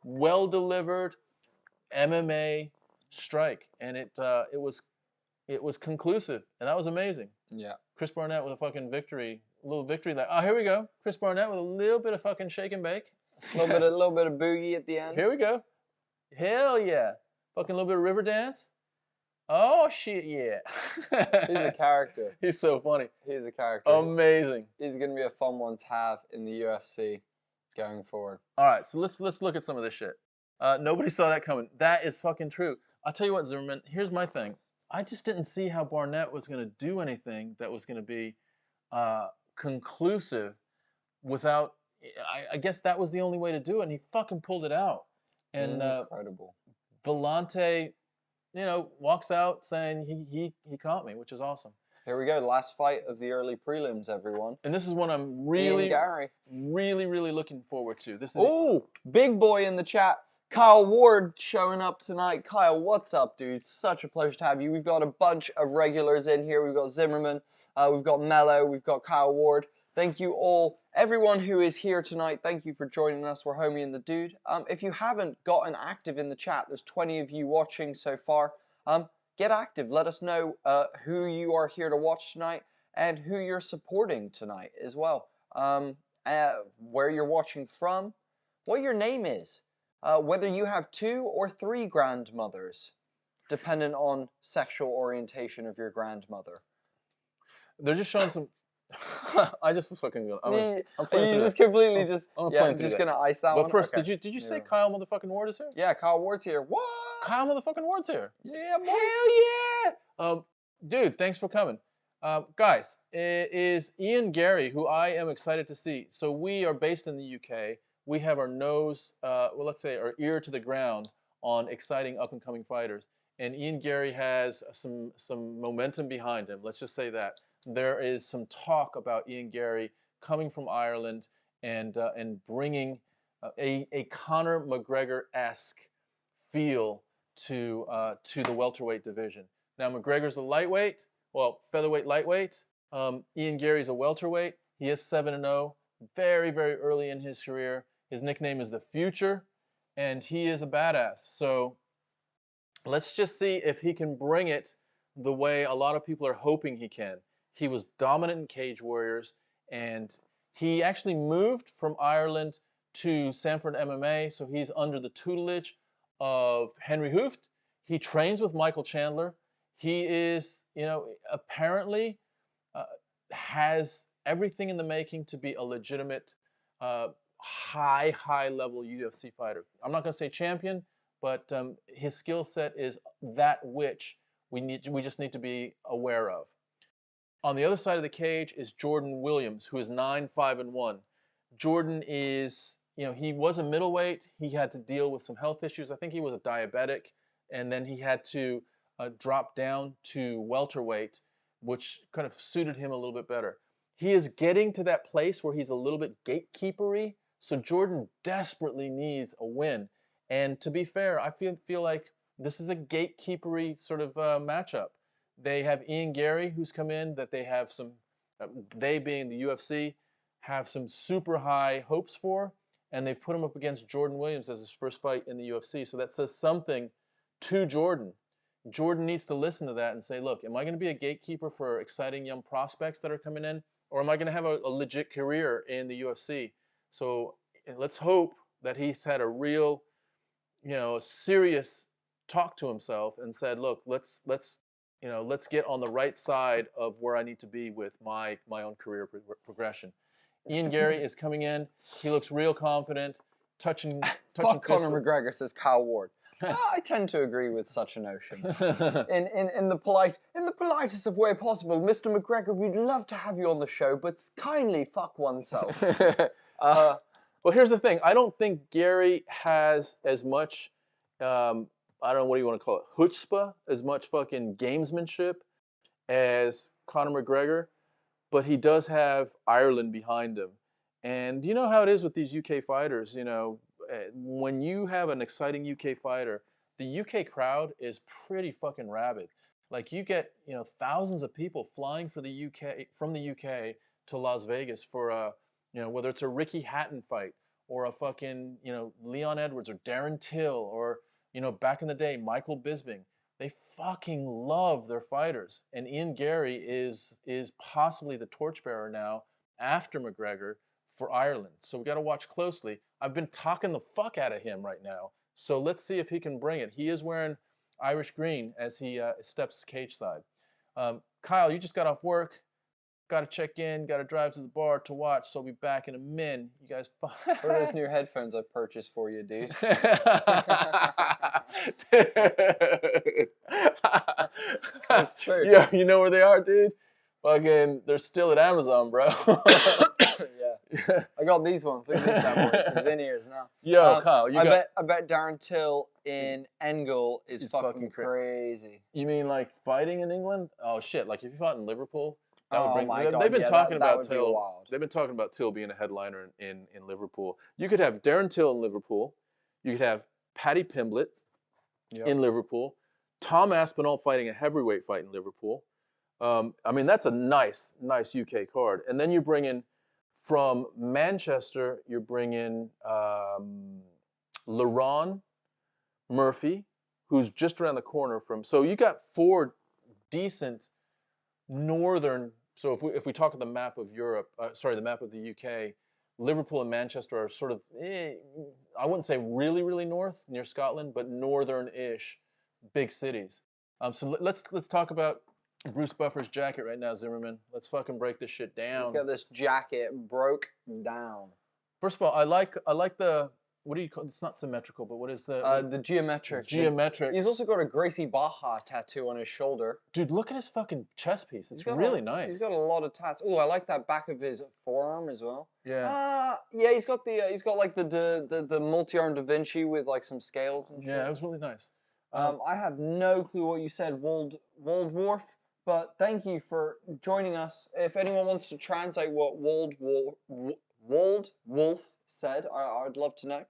well-delivered MMA strike, and it was conclusive, and that was amazing. Yeah. Chris Barnett with a fucking victory, a little victory. Here we go. Chris Barnett with a little bit of fucking shake and bake. A little bit of boogie at the end. Here we go. Hell yeah. Fucking little bit of river dance. Oh shit, yeah. He's a character. He's so funny. He's a character. Amazing. He's going to be a fun one to have in the UFC going forward. All right, so let's look at some of this shit. Nobody saw that coming. That is fucking true. I'll tell you what, Zimmerman, here's my thing. I just didn't see how Barnett was going to do anything that was going to be conclusive without, I guess that was the only way to do it, and he fucking pulled it out. And incredible. Villante, walks out saying he caught me, which is awesome. Here we go, last fight of the early prelims, everyone. And this is one I'm really looking forward to. This is big boy in the chat. Kyle Ward showing up tonight. Kyle, what's up, dude? Such a pleasure to have you. We've got a bunch of regulars in here. We've got Zimmerman, we've got Mello, we've got Kyle Ward. Thank you all. Everyone who is here tonight, thank you for joining us. We're Homie and the Dude. If you haven't gotten active in the chat, there's 20 of you watching so far. Get active. Let us know who you are here to watch tonight and who you're supporting tonight as well. Where you're watching from, what your name is. Whether you have 2 or 3 grandmothers, dependent on sexual orientation of your grandmother. They're just showing some... I just was fucking good. I'm playing you just that. Completely just... I'm just going to ice that one. But first, okay. did you say Kyle motherfucking Ward is here? Yeah, Kyle Ward's here. What? Kyle motherfucking Ward's here. Yeah, boy. Hell yeah! Dude, thanks for coming. Guys, it is Ian Gary, who I am excited to see. So we are based in the UK. We have our nose, let's say our ear to the ground on exciting up-and-coming fighters. And Ian Gary has some momentum behind him. Let's just say that. There is some talk about Ian Gary coming from Ireland and bringing a Conor McGregor-esque feel to the welterweight division. Now, McGregor's a lightweight, featherweight, lightweight. Ian Gary's a welterweight. He is 7-0, very, very early in his career. His nickname is The Future, and he is a badass. So let's just see if he can bring it the way a lot of people are hoping he can. He was dominant in Cage Warriors, and he actually moved from Ireland to Sanford MMA, so he's under the tutelage of Henry Hooft. He trains with Michael Chandler. He is, apparently has everything in the making to be a legitimate high level UFC fighter. I'm not going to say champion, but his skill set is that which we just need to be aware of. On the other side of the cage is Jordan Williams, who is 9-5-1. Jordan is, he was a middleweight. He had to deal with some health issues. I think he was a diabetic, and then he had to drop down to welterweight, which kind of suited him a little bit better. He is getting to that place where he's a little bit gatekeepery, so Jordan desperately needs a win. And to be fair, I feel like this is a gatekeepery sort of matchup. They have Ian Gary, who's come in, that they have some, they being the UFC, have some super high hopes for, and they've put him up against Jordan Williams as his first fight in the UFC. So that says something to Jordan. Jordan needs to listen to that and say, look, am I going to be a gatekeeper for exciting young prospects that are coming in, or am I going to have a legit career in the UFC? So let's hope that he's had a real, serious talk to himself and said, look, let's get on the right side of where I need to be with my own career progression. Ian Gary is coming in. He looks real confident, touching Fuck Conor McGregor, says Kyle Ward. I tend to agree with such a notion. In the politest of way possible, Mr. McGregor, we'd love to have you on the show, but kindly fuck oneself. Well, here's the thing. I don't think Gary has as much, I don't know what do you want to call it, chutzpah, as much fucking gamesmanship as Conor McGregor, but he does have Ireland behind him. And you know how it is with these UK fighters, you know, when you have an exciting UK fighter, the UK crowd is pretty fucking rabid. Like you get, you know, thousands of people flying for the UK from the UK to Las Vegas for a, you know, whether it's a Ricky Hatton fight or a fucking, you know, Leon Edwards or Darren Till or, you know, back in the day, Michael Bisping. They fucking love their fighters. And Ian Gary is possibly the torchbearer now after McGregor for Ireland. So we got to watch closely. I've been talking the fuck out of him right now. So let's see if he can bring it. He is wearing Irish green as he steps cage side. Kyle, you just got off work. Got to check in, got to drive to the bar to watch, so I'll be back in a min. You guys... What are those new headphones I purchased for you, dude? That's true. Yeah, you know where they are, dude? Fucking, they're still at Amazon, bro. Yeah. I got these ones. Look at these bad boys. There's in-ears now. Yo, Kyle, I bet Darren Till in Engel is fucking crazy. You mean like fighting in England? Oh, shit. Like if you fought in Liverpool... That would bring, my God, they've been talking about Till. They've been talking about Till being a headliner in Liverpool. You could have Darren Till in Liverpool. You could have Paddy Pimblett in Liverpool. Tom Aspinall fighting a heavyweight fight in Liverpool. I mean, that's a nice UK card. And then you bring in from Manchester. You're bringing Leron Murphy, who's just around the corner from. So you got 4 decent northern. So if we talk at the map of Europe, the map of the UK, Liverpool and Manchester are sort of, I wouldn't say really north near Scotland, but northern-ish big cities. So let's talk about Bruce Buffer's jacket right now, Zimmerman. Let's fucking break this shit down. Let's get this jacket broke down. First of all, I like the, what do you call it? It's not symmetrical, but what is the geometric? Geometric. He's also got a Gracie Baja tattoo on his shoulder. Dude, look at his fucking chest piece. It's really nice. He's got a lot of tats. Oh, I like that back of his forearm as well. Yeah. Yeah, he's got like the multi-arm Da Vinci with like some scales and shit. Yeah, it was really nice. I have no clue what you said, Waldwolf, but thank you for joining us. If anyone wants to translate what Waldwolf said, I'd love to know.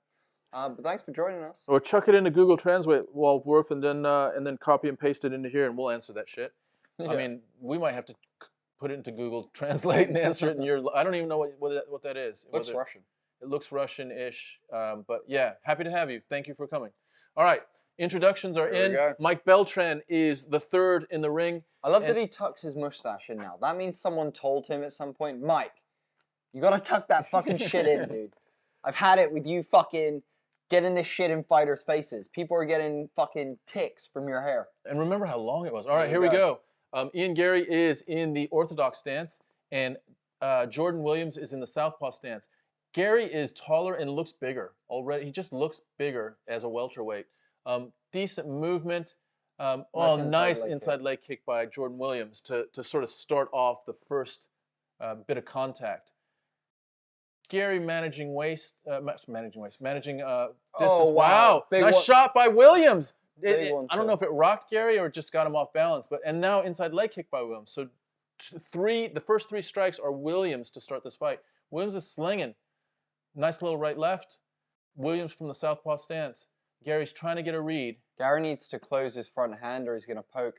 But thanks for joining us. Or chuck it into Google Translate, Waldworth, and then copy and paste it into here, and we'll answer that shit. Yeah. I mean, we might have to put it into Google Translate and answer it in your. I don't even know what that is. It looks Russian. It looks Russian-ish, but yeah, happy to have you. Thank you for coming. All right, introductions are in. Mike Beltran is the third in the ring. I love that he tucks his mustache in now. That means someone told him at some point, Mike, you gotta tuck that fucking shit in, dude. I've had it with you fucking getting this shit in fighters' faces. People are getting fucking ticks from your hair. And remember how long it was. All right, here we go. Ian Gary is in the orthodox stance, and Jordan Williams is in the southpaw stance. Gary is taller and looks bigger already. He just looks bigger as a welterweight. Decent movement. Nice inside leg kick by Jordan Williams to sort of start off the first bit of contact. Gary managing distance. Oh, wow. Nice shot by Williams. I don't know if it rocked Gary or just got him off balance, and now inside leg kick by Williams. So the first 3 strikes are Williams to start this fight. Williams is slinging. Nice little right left. Williams from the southpaw stance. Gary's trying to get a read. Gary needs to close his front hand, or he's gonna poke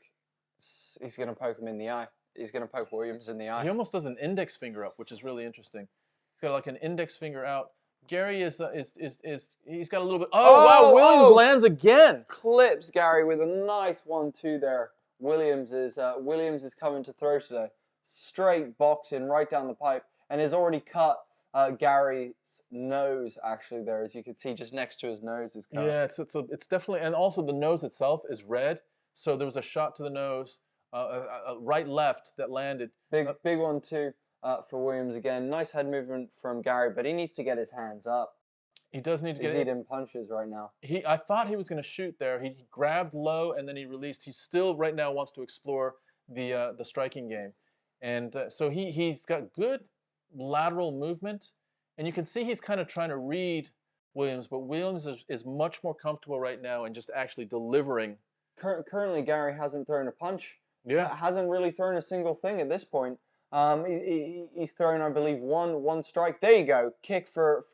him in the eye. He's gonna poke Williams in the eye. He almost does an index finger up, which is really interesting. He's got like an index finger out. Gary he's got a little bit. Oh wow! Williams lands again. Clips Gary with a nice 1-2 there. Williams is coming to throw today. Straight boxing right down the pipe, and has already cut Gary's nose actually there, as you can see, just next to his nose is cut. Yeah, it's definitely, and also the nose itself is red. So there was a shot to the nose, right left that landed. Big 1-2 for Williams again. Nice head movement from Gary, but he needs to get his hands up. He does need to get He's eating punches right now. I thought he was going to shoot there. He grabbed low and then he released. He still right now wants to explore the striking game, and so he's got good lateral movement, and you can see he's kind of trying to read Williams, but Williams is much more comfortable right now and just actually delivering. Currently, Gary hasn't thrown a punch. Yeah, hasn't really thrown a single thing at this point. He's thrown, I believe, one strike. There you go, kick for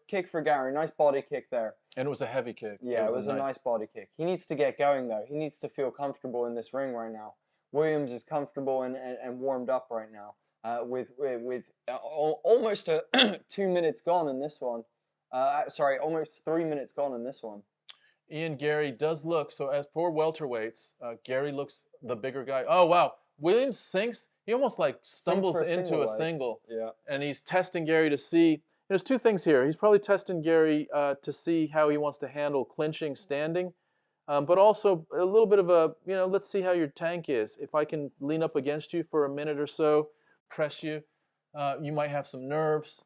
Gary. Nice body kick there. And it was a heavy kick. Yeah, it was a nice body kick. He needs to get going though. He needs to feel comfortable in this ring right now. Williams is comfortable and warmed up right now. With almost 2 minutes gone in this one. Sorry, almost 3 minutes gone in this one. Ian Gary does look, so as for welterweights, Gary looks the bigger guy. Oh, wow. Williams sinks. He almost like stumbles into a single. Yeah. And he's testing Gary to see. There's two things here. He's probably testing Gary to see how he wants to handle clinching standing. But also a little bit of a, let's see how your tank is. If I can lean up against you for a minute or so, press you, you might have some nerves.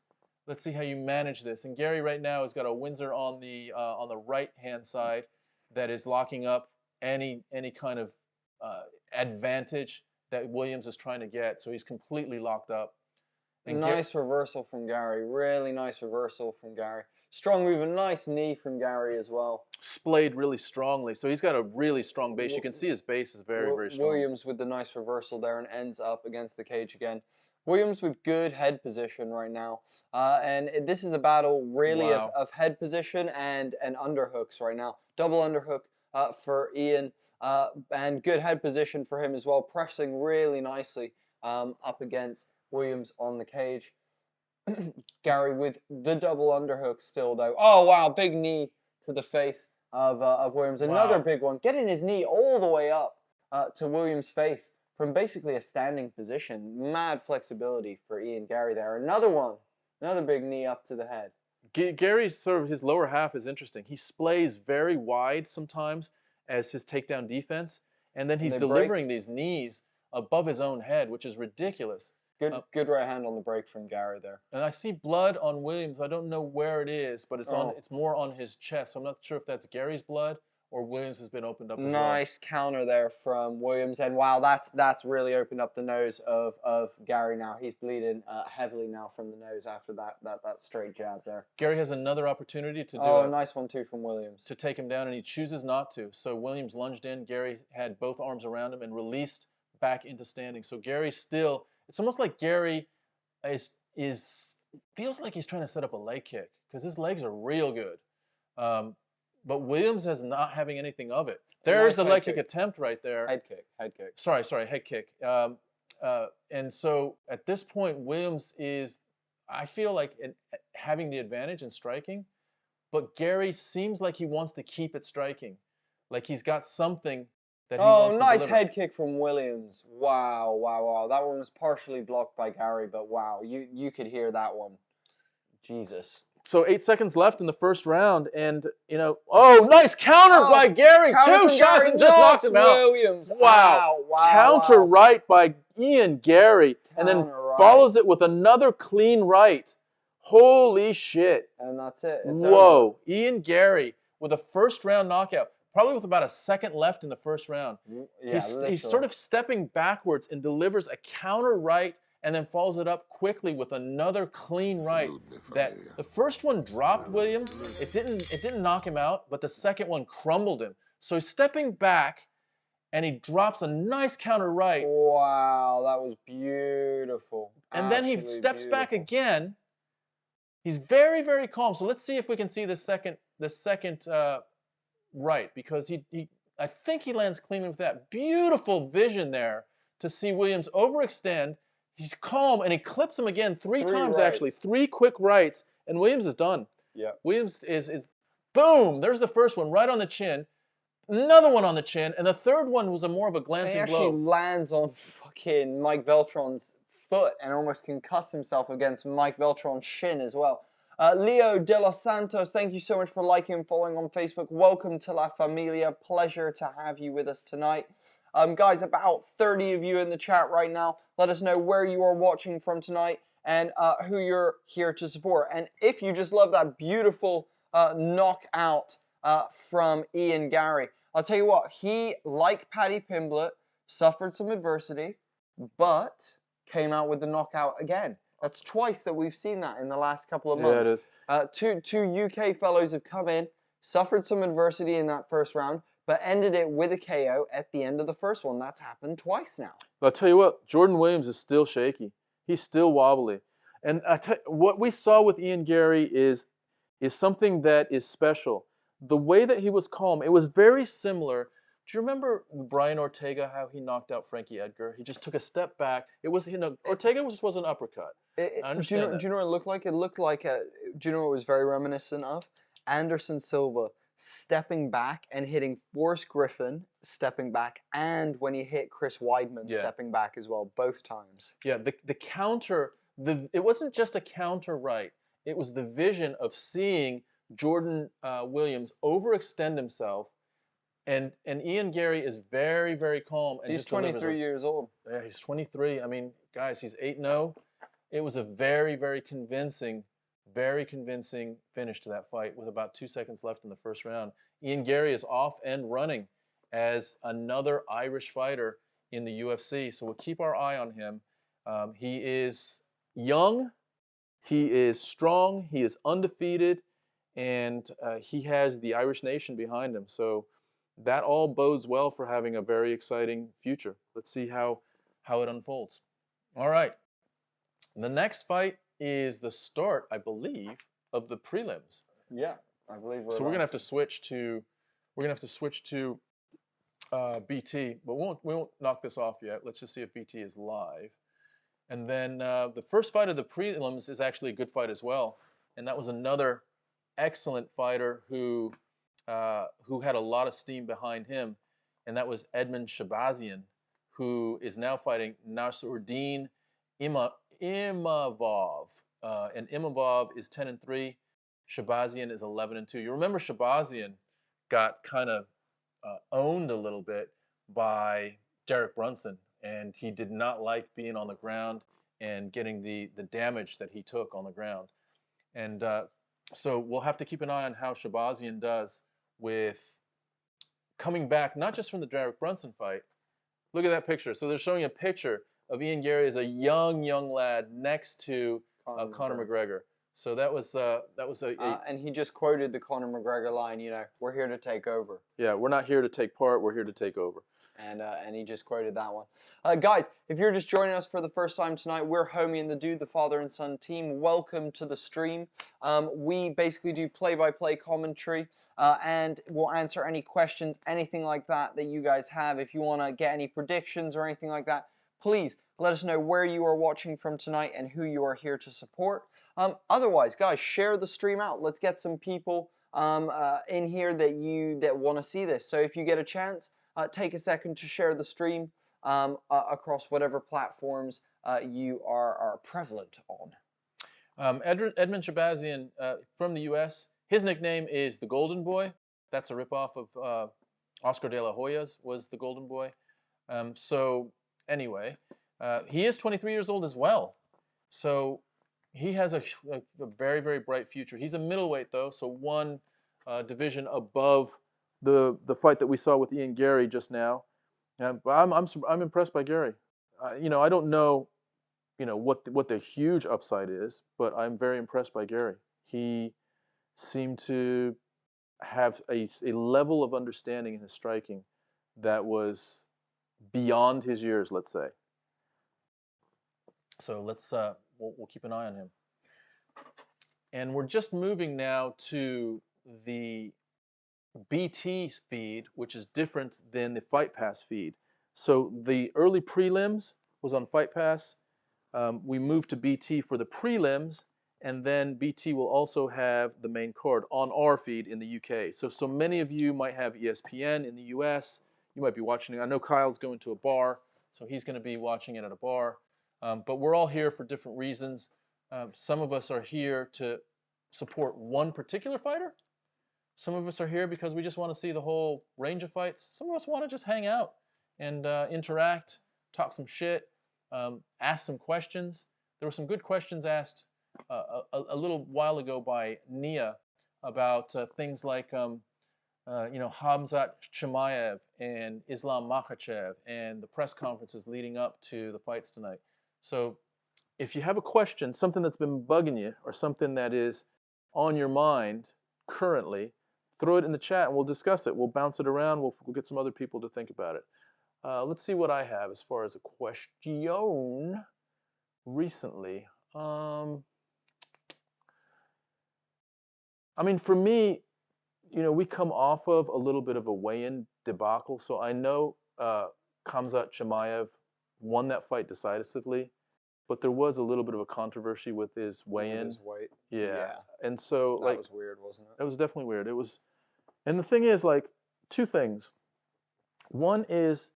Let's see how you manage this. And Gary right now has got a Windsor on the right-hand side that is locking up any kind of advantage that Williams is trying to get. So he's completely locked up. And nice reversal from Gary. Really nice reversal from Gary. Strong move, a nice knee from Gary as well. Splayed really strongly. So he's got a really strong base. You can see his base is very, very strong. Williams with the nice reversal there and ends up against the cage again. Williams with good head position right now. And this is a battle really of head position and underhooks right now. Double underhook for Ian and good head position for him as well. Pressing really nicely up against Williams on the cage. Gary with the double underhook still though. Oh wow, big knee to the face of Williams. Another big one, getting his knee all the way up to Williams' face from basically a standing position. Mad flexibility for Ian Gary there. Another one, another big knee up to the head. Gary's sort of his lower half is interesting. He splays very wide sometimes as his takedown defense, and then he's delivering these knees above his own head, which is ridiculous. Good right hand on the break from Gary there. And I see blood on Williams. I don't know where it is, but it's more on his chest. So I'm not sure if that's Gary's blood or Williams has been opened up as well. Nice counter there from Williams. And wow, that's really opened up the nose of Gary now. He's bleeding heavily now from the nose after that straight jab there. Gary has another opportunity to do a nice one too from Williams. To take him down, and he chooses not to. So Williams lunged in. Gary had both arms around him and released back into standing. So Gary still... It's almost like Gary feels like he's trying to set up a leg kick because his legs are real good. But Williams is not having anything of it. There's the leg kick attempt right there. Head kick. Sorry, head kick. And so at this point, Williams is, I feel like, having the advantage in striking. But Gary seems like he wants to keep it striking. Like he's got something that he wants to nice deliver. Head kick from Williams. Wow. That one was partially blocked by Gary, but wow, you could hear that one. Jesus. So 8 seconds left in the first round, and nice counter by Gary. Two shots and just knocks him out. Williams. Wow. Counter right by Ian Gary, and then follows it with another clean right. Holy shit. And that's it. It's Whoa. over. Ian Gary with a first round knockout. Probably with about a second left in the first round. Yeah, he's sort of stepping backwards and delivers a counter right and then follows it up quickly with another clean right. That the first one dropped Williams. It didn't knock him out, but the second one crumbled him. So he's stepping back and he drops a nice counter right. Wow, that was beautiful. And then he steps back again. He's very, very calm. So let's see if we can see the second right, because I think he lands cleanly with that. Beautiful vision there to see Williams overextend. He's calm, and he clips him again three times, actually. 3 quick rights, and Williams is done. Yeah. Williams is boom! There's the first one right on the chin. Another one on the chin, and the third one was more of a glancing blow. He actually lands on fucking Mike Veltron's foot and almost concussed himself against Mike Veltron's shin as well. Leo De Los Santos, thank you so much for liking and following on Facebook. Welcome to La Familia. Pleasure to have you with us tonight. Guys, about 30 of you in the chat right now. Let us know where you are watching from tonight and who you're here to support. And if you just love that beautiful knockout from Ian Garry. I'll tell you what, he, like Paddy Pimblett, suffered some adversity, but came out with the knockout again. That's twice that we've seen that in the last couple of months. Yeah, it is. Two UK fellows have come in, suffered some adversity in that first round, but ended it with a KO at the end of the first one. That's happened twice now. But I'll tell you what, Jordan Williams is still shaky. He's still wobbly. And what we saw with Ian Garry is something that is special. The way that he was calm, it was very similar. Do you remember Brian Ortega, how he knocked out Frankie Edgar? He just took a step back. It was, Ortega just was an uppercut. I understand do you know what it looked like? It looked like, do you know what it was very reminiscent of? Anderson Silva stepping back and hitting Forrest Griffin, stepping back, and when he hit Chris Weidman, stepping back as well, both times. Yeah, the counter, it wasn't just a counter right. It was the vision of seeing Jordan Williams overextend himself, and Ian Garry is very, very calm. And he's 23 years old. Yeah, he's 23. I mean, guys, he's 8-0. It was a very, very convincing finish to that fight with about 2 seconds left in the first round. Ian Garry is off and running as another Irish fighter in the UFC, so we'll keep our eye on him. He is young, he is strong, he is undefeated, and he has the Irish nation behind him. So that all bodes well for having a very exciting future. Let's see how it unfolds. All right. The next fight is the start, I believe, of the prelims. Yeah, I believe we're. So we're gonna have to switch to BT, but we won't knock this off yet. Let's just see if BT is live. And then the first fight of the prelims is actually a good fight as well, and that was another excellent fighter who had a lot of steam behind him, and that was Edmen Shahbazyan, who is now fighting Nasruddin Imavov, and Imavov is 10-3. Shahbazyan is 11-2. You remember Shahbazyan got kind of owned a little bit by Derek Brunson, and he did not like being on the ground and getting the damage that he took on the ground. And so we'll have to keep an eye on how Shahbazyan does with coming back, not just from the Derek Brunson fight. Look at that picture. So they're showing a picture of Ian Garry as a young lad next to Conor McGregor. So that was and he just quoted the Conor McGregor line, you know, we're here to take over. Yeah, we're not here to take part, we're here to take over. And he just quoted that one. Guys, if you're just joining us for the first time tonight, we're Homie and the Dude, the father and son team. Welcome to the stream. We basically do play-by-play commentary, and we'll answer any questions, anything like that you guys have. If you want to get any predictions or anything like that, please let us know where you are watching from tonight and who you are here to support. Otherwise, guys, share the stream out. Let's get some people in here that want to see this. So if you get a chance, take a second to share the stream across whatever platforms you are prevalent on. Edmen Shahbazyan from the U.S., his nickname is the Golden Boy. That's a ripoff of Oscar De La Hoya's was the Golden Boy. So anyway, he is 23 years old as well. So he has a very, very bright future. He's a middleweight though, so one division above the fight that we saw with Ian Garry just now. But I'm impressed by Garry. You know, I don't know, you know, what the huge upside is, but I'm very impressed by Garry. He seemed to have a level of understanding in his striking that was beyond his years, let's say. So let's we'll keep an eye on him. And we're just moving now to the BT feed, which is different than the Fight Pass feed. So the early prelims was on Fight Pass. We moved to BT for the prelims, and then BT will also have the main card on our feed in the UK. So many of you might have ESPN in the US. You might be watching it. I know Kyle's going to a bar, so he's going to be watching it at a bar. But we're all here for different reasons. Some of us are here to support one particular fighter. Some of us are here because we just want to see the whole range of fights. Some of us want to just hang out and interact, talk some shit, ask some questions. There were some good questions asked a little while ago by Nia about things like Hamzat Chimaev and Islam Makhachev and the press conferences leading up to the fights tonight. So if you have a question, something that's been bugging you or something that is on your mind currently, throw it in the chat and we'll discuss it. We'll bounce it around. We'll get some other people to think about it. Let's see what I have as far as a question recently. I mean, for me, we come off of a little bit of a weigh-in debacle. So I know Khamzat Chimaev won that fight decisively, but there was a little bit of a controversy with his weigh-in. His weight. Yeah. And so that was weird, wasn't it? That was definitely weird. It was, and the thing is, like, two things. One is,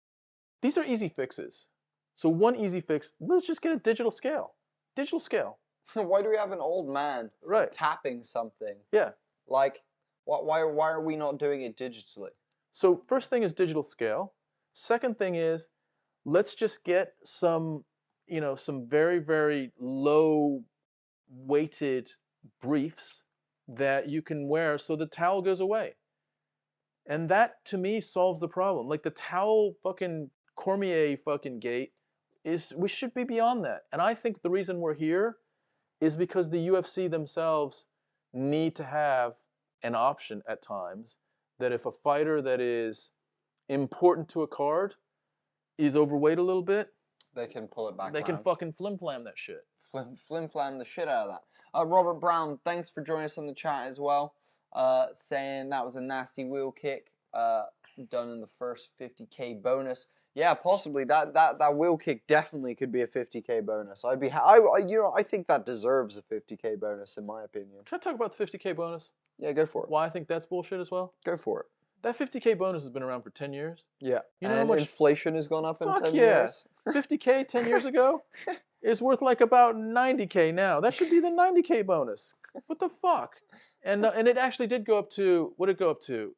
these are easy fixes. So one easy fix, let's just get a digital scale. Digital scale. Why do we have an old man tapping something? Yeah. Like, why are we not doing it digitally? So first thing is digital scale. Second thing is, let's just get some, some very, very low weighted briefs that you can wear so the towel goes away. And that, to me, solves the problem. Like the towel fucking Cormier fucking gate we should be beyond that. And I think the reason we're here is because the UFC themselves need to have an option at times that if a fighter that is important to a card is overweight a little bit, they can pull it back. They can fucking flim-flam that shit. Flim-flam the shit out of that. Robert Brown, thanks for joining us on the chat as well. Saying that was a nasty wheel kick done in the first 50k bonus. Yeah, possibly that wheel kick definitely could be a 50k bonus. I think that deserves a 50k bonus in my opinion. Can I talk about the 50k bonus? Yeah, go for it. Why I think that's bullshit as well? Go for it. That 50k bonus has been around for 10 years. Yeah. You know and how much inflation has gone up in 10 years? years? 50k 10 years ago is worth like about 90k now. That should be the 90k bonus. What the fuck? And it actually did go up to, what did it go up to?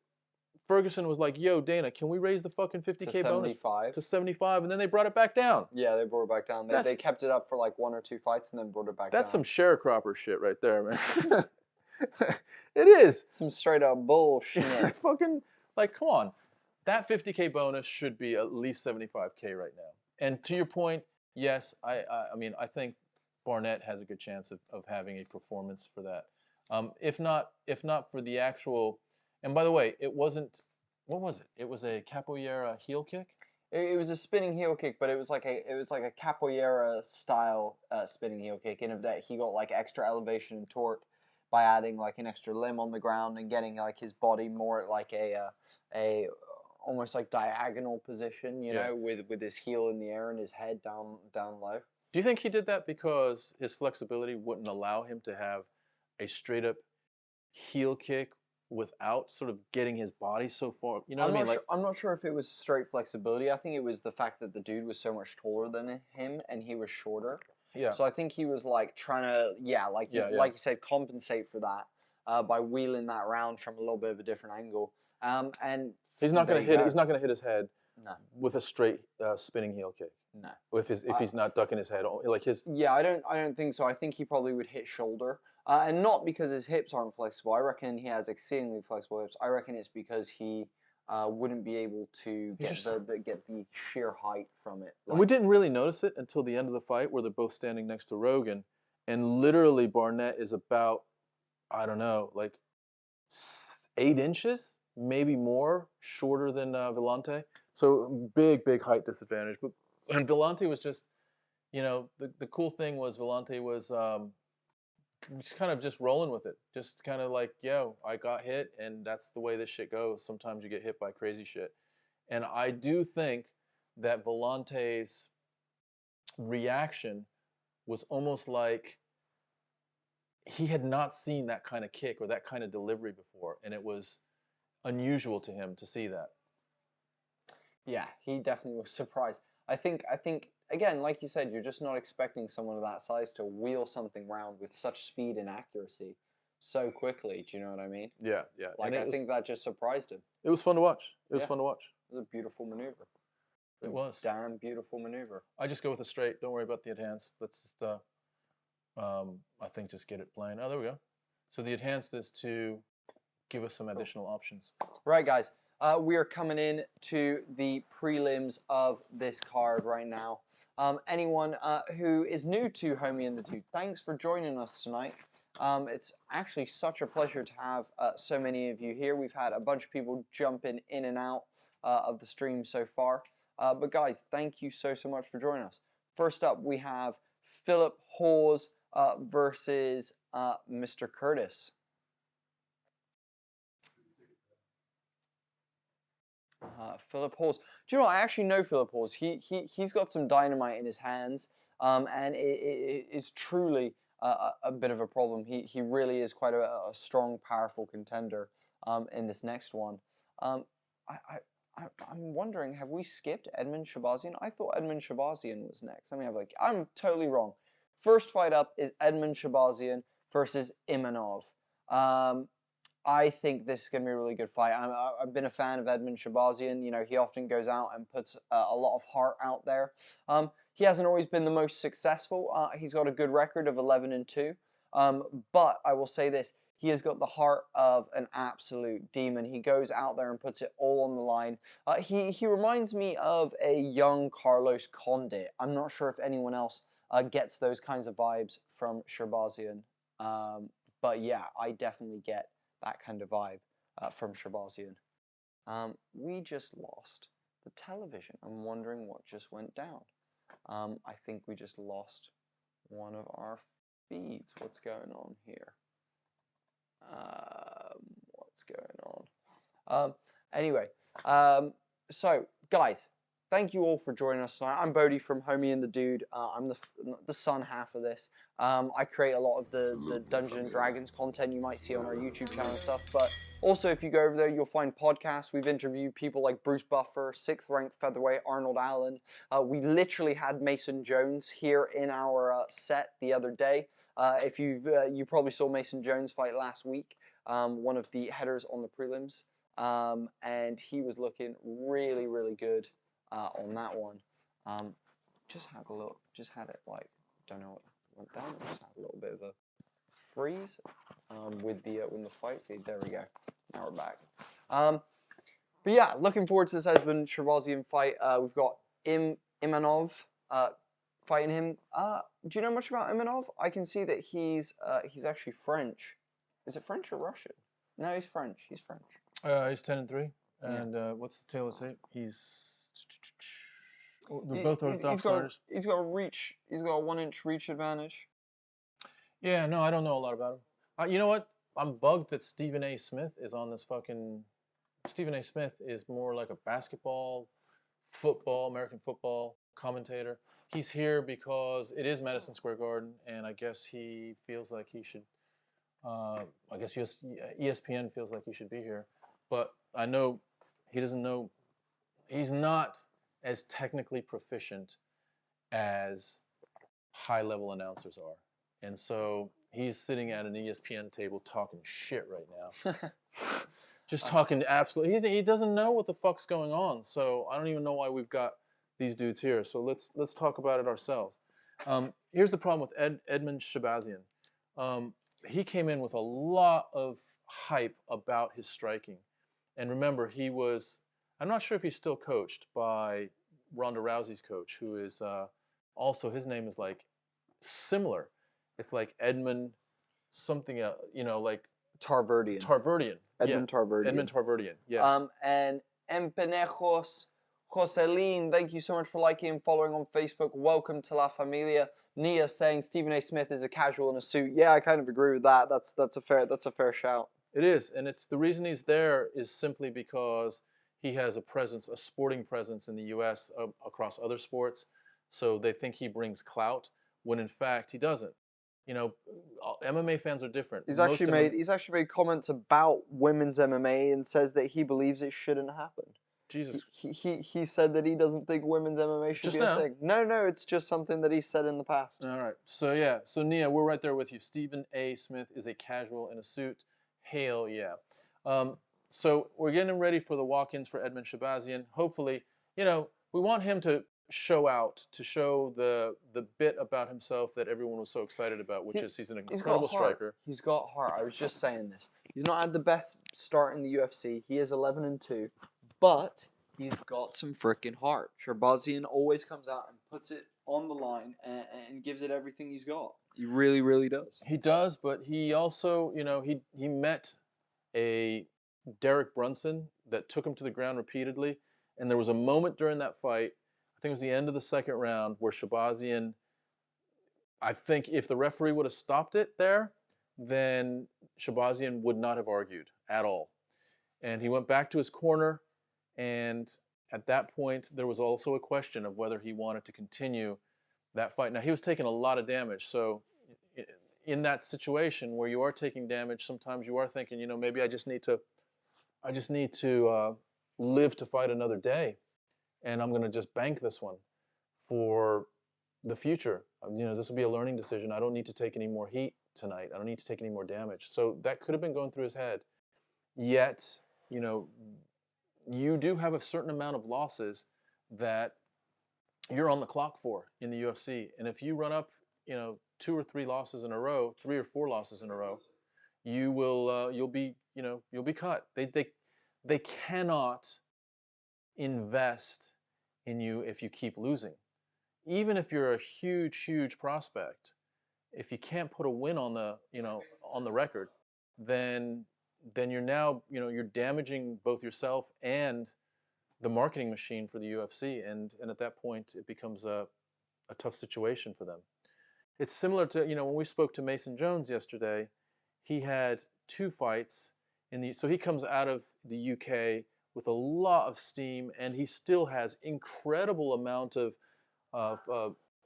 Ferguson was like, yo, Dana, can we raise the fucking 50k bonus? To 75, and then they brought it back down. Yeah, they brought it back down. They kept it up for like 1 or 2 fights and then brought it back down. That's some sharecropper shit right there, man. It is. Some straight up bullshit. It's fucking, like, come on. That 50k bonus should be at least 75k right now. And to your point, yes, I mean, I think Barnett has a good chance of having a performance for that. If not for the actual, and by the way, it wasn't, what was it? It was a capoeira heel kick? It was a spinning heel kick, but it was like a capoeira style spinning heel kick, in that he got like extra elevation and torque by adding like an extra limb on the ground and getting like his body more at like a almost like diagonal position, you know, with his heel in the air and his head down low. Do you think he did that because his flexibility wouldn't allow him to have a straight up heel kick without sort of getting his body so far? You know what I mean? I'm not sure if it was straight flexibility. I think it was the fact that the dude was so much taller than him and he was shorter. Yeah. So I think he was like trying to, like you said, compensate for that by wheeling that around from a little bit of a different angle. And he's not going to hit. He's not going to hit his head. No. With a straight spinning heel kick. No. If he's not ducking his head, like his. Yeah, I don't think so. I think he probably would hit shoulder, and not because his hips aren't flexible. I reckon he has exceedingly flexible hips. I reckon it's because he wouldn't be able to get the sheer height from it. And we didn't really notice it until the end of the fight, where they're both standing next to Rogan, and literally Barnett is about, I don't know, like 8 inches, maybe more, shorter than Villante. So big height disadvantage. But and Villante was just, you know, the cool thing was Villante was just kind of just rolling with it. Just kind of like, yo, I got hit, and that's the way this shit goes. Sometimes you get hit by crazy shit. And I do think that Villante's reaction was almost like he had not seen that kind of kick or that kind of delivery before, and it was unusual to him to see that. Yeah, he definitely was surprised. I think again, like you said, you're just not expecting someone of that size to wheel something round with such speed and accuracy so quickly. Do you know what I mean? Yeah, yeah. Like I think that just surprised him. It was fun to watch. It was fun to watch. It was a beautiful maneuver. It was. Damn beautiful maneuver. I just go with a straight. Don't worry about the enhanced. Let's just I think just get it plain. Oh, there we go. So the enhanced is to give us some additional options. Right, guys. We are coming in to the prelims of this card right now. Anyone who is new to Homie and the Dude, thanks for joining us tonight. It's actually such a pleasure to have so many of you here. We've had a bunch of people jumping in and out of the stream so far. But guys, thank you so much for joining us. First up, we have Philip Hawes versus Mr. Curtis. Philip Hawes. Do you know what? I actually know Philip Hawes. He's got some dynamite in his hands, and it is truly a bit of a problem. He really is quite a strong, powerful contender in this next one. I'm wondering, have we skipped Edmund Shabazian? I thought Edmund Shabazian was next. Let me have I'm totally wrong. First fight up is Edmund Shabazian versus Imanov. I think this is going to be a really good fight. I've been a fan of Edmund Shabazian. You know, he often goes out and puts a lot of heart out there. He hasn't always been the most successful. He's got a good record of 11-2. But I will say this. He has got the heart of an absolute demon. He goes out there and puts it all on the line. He reminds me of a young Carlos Condit. I'm not sure if anyone else gets those kinds of vibes from Shabazian. But yeah, I definitely get that kind of vibe from Shabazian. We just lost the television. I'm wondering what just went down. I think we just lost one of our feeds. What's going on here? What's going on? Anyway, so guys, thank you all for joining us tonight. I'm Bodie from Homie and the Dude. I'm the son half of this. I create a lot of the Dungeons & Dragons content you might see on our YouTube channel and stuff, but also if you go over there, you'll find podcasts. We've interviewed people like Bruce Buffer, 6th ranked featherweight Arnold Allen. We literally had Mason Jones here in our set the other day. If you probably saw Mason Jones fight last week, one of the headers on the prelims, and he was looking really, really good on that one. Just had a look, just had it like, don't know what went down. Just had a little bit of a freeze with the fight feed. There we go. Now we're back. But yeah, looking forward to this Edmund Shabazian fight. We've got Imanov fighting him. Do you know much about Imanov? I can see that he's actually French. Is it French or Russian? No, he's French. He's French. He's 10-3, and what's the tail of tape? They're both orthodox fighters. He's got a reach. He's got a 1-inch reach advantage. Yeah, no, I don't know a lot about him. You know what? I'm bugged that Stephen A. Smith is on this fucking. Stephen A. Smith is more like a basketball, football, American football commentator. He's here because it is Madison Square Garden, and I guess he feels like he should. I guess ESPN feels like he should be here, but I know he doesn't know. He's not as technically proficient as high-level announcers are. And so he's sitting at an ESPN table talking shit right now. Just talking absolutely. He doesn't know what the fuck's going on. So I don't even know why we've got these dudes here. So let's talk about it ourselves. Here's the problem with Edmund Shabazian. He came in with a lot of hype about his striking. And remember, he was, I'm not sure if he's still coached by Ronda Rousey's coach, who is also, his name is like similar. It's like Edmund something, like Tarverdian. Edmund Tarverdian. Edmund Tarverdian, yes. And Empenejos Joselin, thank you so much for liking and following on Facebook. Welcome to La Familia. Nia saying Stephen A. Smith is a casual in a suit. Yeah, I kind of agree with that. That's a fair shout. It is, and it's the reason he's there is simply because he has a presence, a sporting presence in the U.S. Across other sports. So they think he brings clout, when in fact he doesn't. You know, MMA fans are different. He's actually made comments about women's MMA and says that he believes it shouldn't happen. Jesus. He said that he doesn't think women's MMA should be a thing. No, it's just something that he said in the past. All right. So yeah. So Nia, we're right there with you. Stephen A. Smith is a casual in a suit. Hell yeah. So we're getting ready for the walk-ins for Edmund Shabazian. Hopefully, we want him to show out, to show the bit about himself that everyone was so excited about, which is he's an incredible striker. He's got heart. I was just saying this. He's not had the best start in the UFC. He is 11-2, but he's got some freaking heart. Shahbazyan always comes out and puts it on the line and gives it everything he's got. He really, really does. He does, but he also, he met a Derek Brunson that took him to the ground repeatedly, and there was a moment during that fight, I think it was the end of the second round, where Shahbazyan, I think if the referee would have stopped it there, then Shahbazyan would not have argued at all. And he went back to his corner, and at that point, there was also a question of whether he wanted to continue that fight. Now, he was taking a lot of damage, so in that situation where you are taking damage, sometimes you are thinking, maybe I just need to live to fight another day, and I'm going to just bank this one for the future. This will be a learning decision. I don't need to take any more heat tonight. I don't need to take any more damage. So that could have been going through his head. Yet, you do have a certain amount of losses that you're on the clock for in the UFC. And if you run up, 2 or 3 losses in a row, 3 or 4 losses in a row, you'll be cut. They cannot invest in you if you keep losing. Even if you're a huge prospect, if you can't put a win on the record, then you're now, you're damaging both yourself and the marketing machine for the UFC, and at that point it becomes a tough situation for them. It's similar to, when we spoke to Mason Jones yesterday, he had 2 fights so he comes out of the UK with a lot of steam, and he still has incredible amount of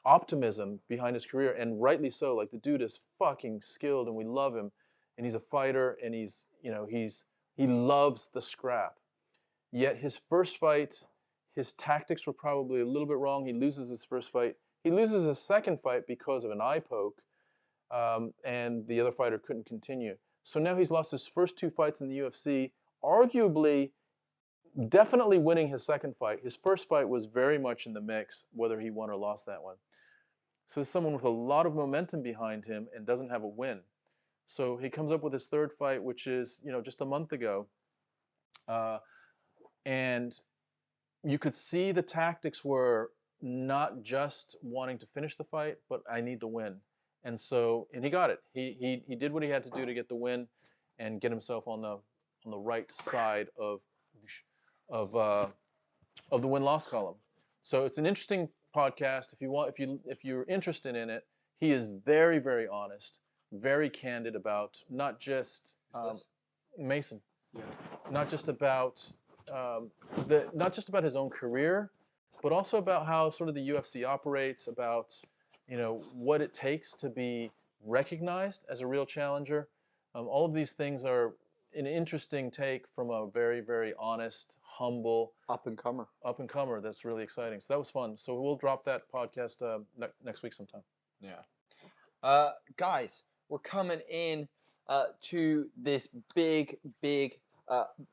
optimism behind his career, and rightly so. Like, the dude is fucking skilled, and we love him, and he's a fighter, and he loves the scrap. Yet his first fight, his tactics were probably a little bit wrong. He loses his first fight. He loses his second fight because of an eye poke, and the other fighter couldn't continue. So now he's lost his first 2 fights in the UFC, arguably, definitely winning his second fight. His first fight was very much in the mix, whether he won or lost that one. So someone with a lot of momentum behind him and doesn't have a win. So he comes up with his third fight, which is, just a month ago. And you could see the tactics were not just wanting to finish the fight, but I need the win. And he got it. He did what he had to do to get the win and get himself on the right side of the win-loss column. So it's an interesting podcast. If you're interested in it, he is very, very honest, very candid about not just Mason, not just about his own career, but also about how sort of the UFC operates, about what it takes to be recognized as a real challenger. All of these things are an interesting take from a very, very honest, humble up-and-comer. That's really exciting. So that was fun. So we'll drop that podcast next week sometime. Yeah. Guys, we're coming in to this big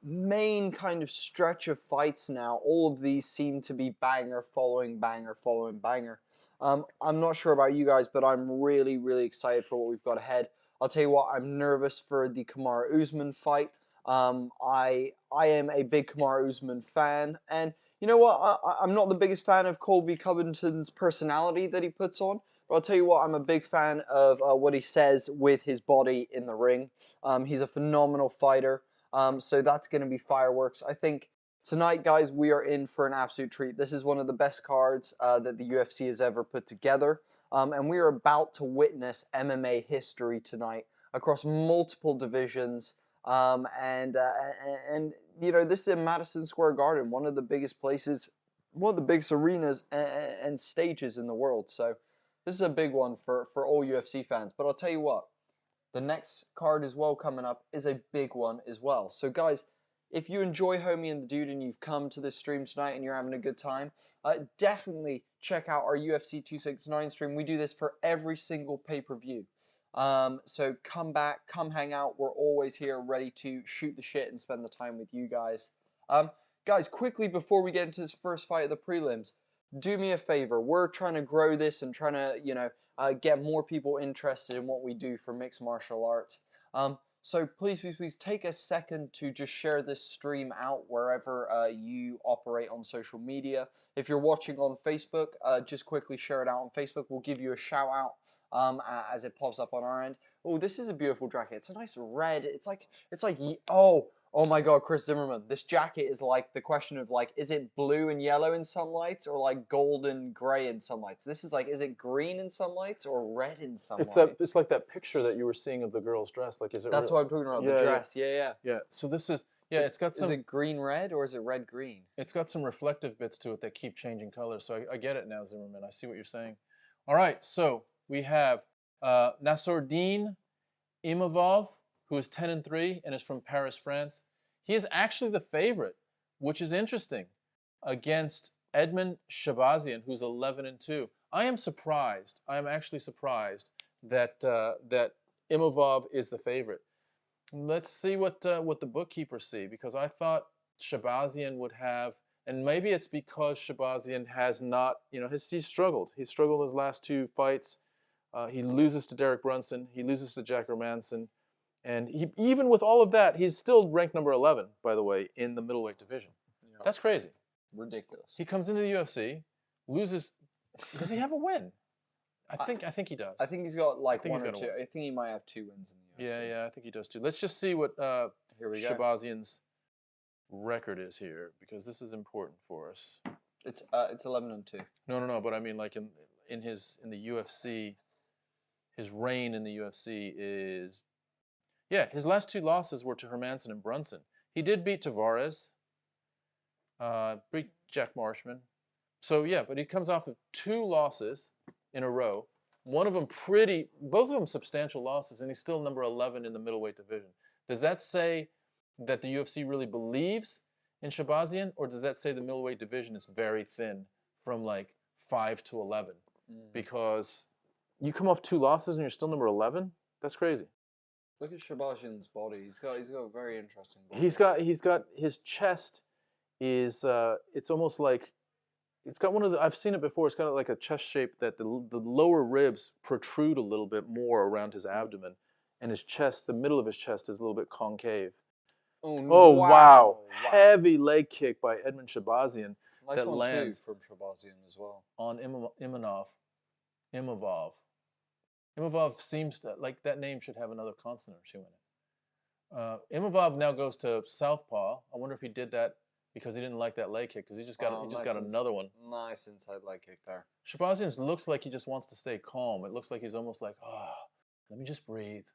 main kind of stretch of fights now. All of these seem to be banger following banger following banger. I'm not sure about you guys, but I'm really, really excited for what we've got ahead. I'll tell you what, I'm nervous for the Kamaru Usman fight. I am a big Kamaru Usman fan, and you know what? I'm not the biggest fan of Colby Covington's personality that he puts on, but I'll tell you what, I'm a big fan of what he says with his body in the ring. He's a phenomenal fighter, so that's going to be fireworks. I think tonight, guys, we are in for an absolute treat. This is one of the best cards that the UFC has ever put together. And we are about to witness MMA history tonight across multiple divisions. And this is in Madison Square Garden, one of the biggest places, one of the biggest arenas and stages in the world. So this is a big one for all UFC fans. But I'll tell you what, the next card as well coming up is a big one as well. So guys, if you enjoy Homie and the Dude and you've come to this stream tonight and you're having a good time, definitely check out our UFC 269 stream. We do this for every single pay-per-view. So come back, come hang out. We're always here ready to shoot the shit and spend the time with you guys. Guys, quickly before we get into this first fight of the prelims, do me a favor. We're trying to grow this and trying to, get more people interested in what we do for mixed martial arts. So please, please, please take a second to just share this stream out wherever you operate on social media. If you're watching on Facebook, just quickly share it out on Facebook. We'll give you a shout out as it pops up on our end. Oh, this is a beautiful jacket. It's a nice red. It's like oh my God, Chris Zimmerman. This jacket is like the question of like, is it blue and yellow in sunlight or like golden gray in sunlight? This is like, is it green in sunlight or red in sunlight? It's like that picture that you were seeing of the girl's dress. Like, is it? That's what I'm talking about. The dress. Yeah. So this is it's got some. Is it green red or is it red green? It's got some reflective bits to it that keep changing colors. So I get it now, Zimmerman. I see what you're saying. All right. So we have Nassourdine Imavov, who is 10-3 and is from Paris, France. He is actually the favorite, which is interesting, against Edmund Shabazian, who's 11-2. I am surprised. I am actually surprised that that Imavov is the favorite. Let's see what the bookkeepers see, because I thought Shabazian would have, and maybe it's because Shabazian has not, he's struggled. He's struggled his last 2 fights. He loses to Derek Brunson. He loses to Jack Hermansson. And even with all of that, he's still ranked number 11, by the way, in the middleweight division. Yeah. That's crazy. Ridiculous. He comes into the UFC, loses. Does he have a win? I think he does. I think he's got like 1 or 2. I think he might have 2 wins in the UFC. Yeah, I think he does too. Let's just see what here we go. Shabazian's record is here, because this is important for us. It's 11-2. No, but I mean like in the UFC, his reign in the UFC is. Yeah, his last 2 losses were to Hermansson and Brunson. He did beat Tavares, beat Jack Marshman. So yeah, but he comes off of 2 losses in a row. Both of them substantial losses, and he's still number 11 in the middleweight division. Does that say that the UFC really believes in Shabazian, or does that say the middleweight division is very thin from like 5 to 11? Because you come off 2 losses and you're still number 11? That's crazy. Look at Shabazian's body. He's got a very interesting body. He's got his chest is it's almost like it's got one of the, I've seen it before. It's got like a chest shape that the lower ribs protrude a little bit more around his abdomen, and his chest, the middle of his chest, is a little bit concave. Oh wow. Heavy leg kick by Edmund Shabazian. Nice that one lands too from Shabazian as well. On Imavov. Imavov seems like that name should have another consonant or 2 in it. Imavov now goes to southpaw. I wonder if he did that because he didn't like that leg kick, because he just got another one. Nice inside leg kick there. Shabazian looks like he just wants to stay calm. It looks like he's almost like, let me just breathe.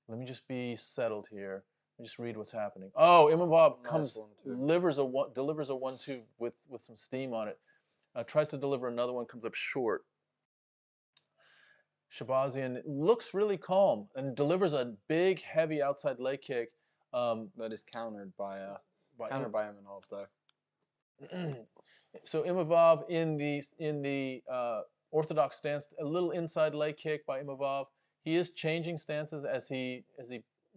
Let me just be settled here. Let me just read what's happening. Oh, Imavov delivers a 1-2 with some steam on it. Tries to deliver another one, comes up short. Shabazian looks really calm and delivers a big, heavy outside leg kick. That is countered by Imavov, though. So Imavov in the orthodox stance, a little inside leg kick by Imavov. He is changing stances as he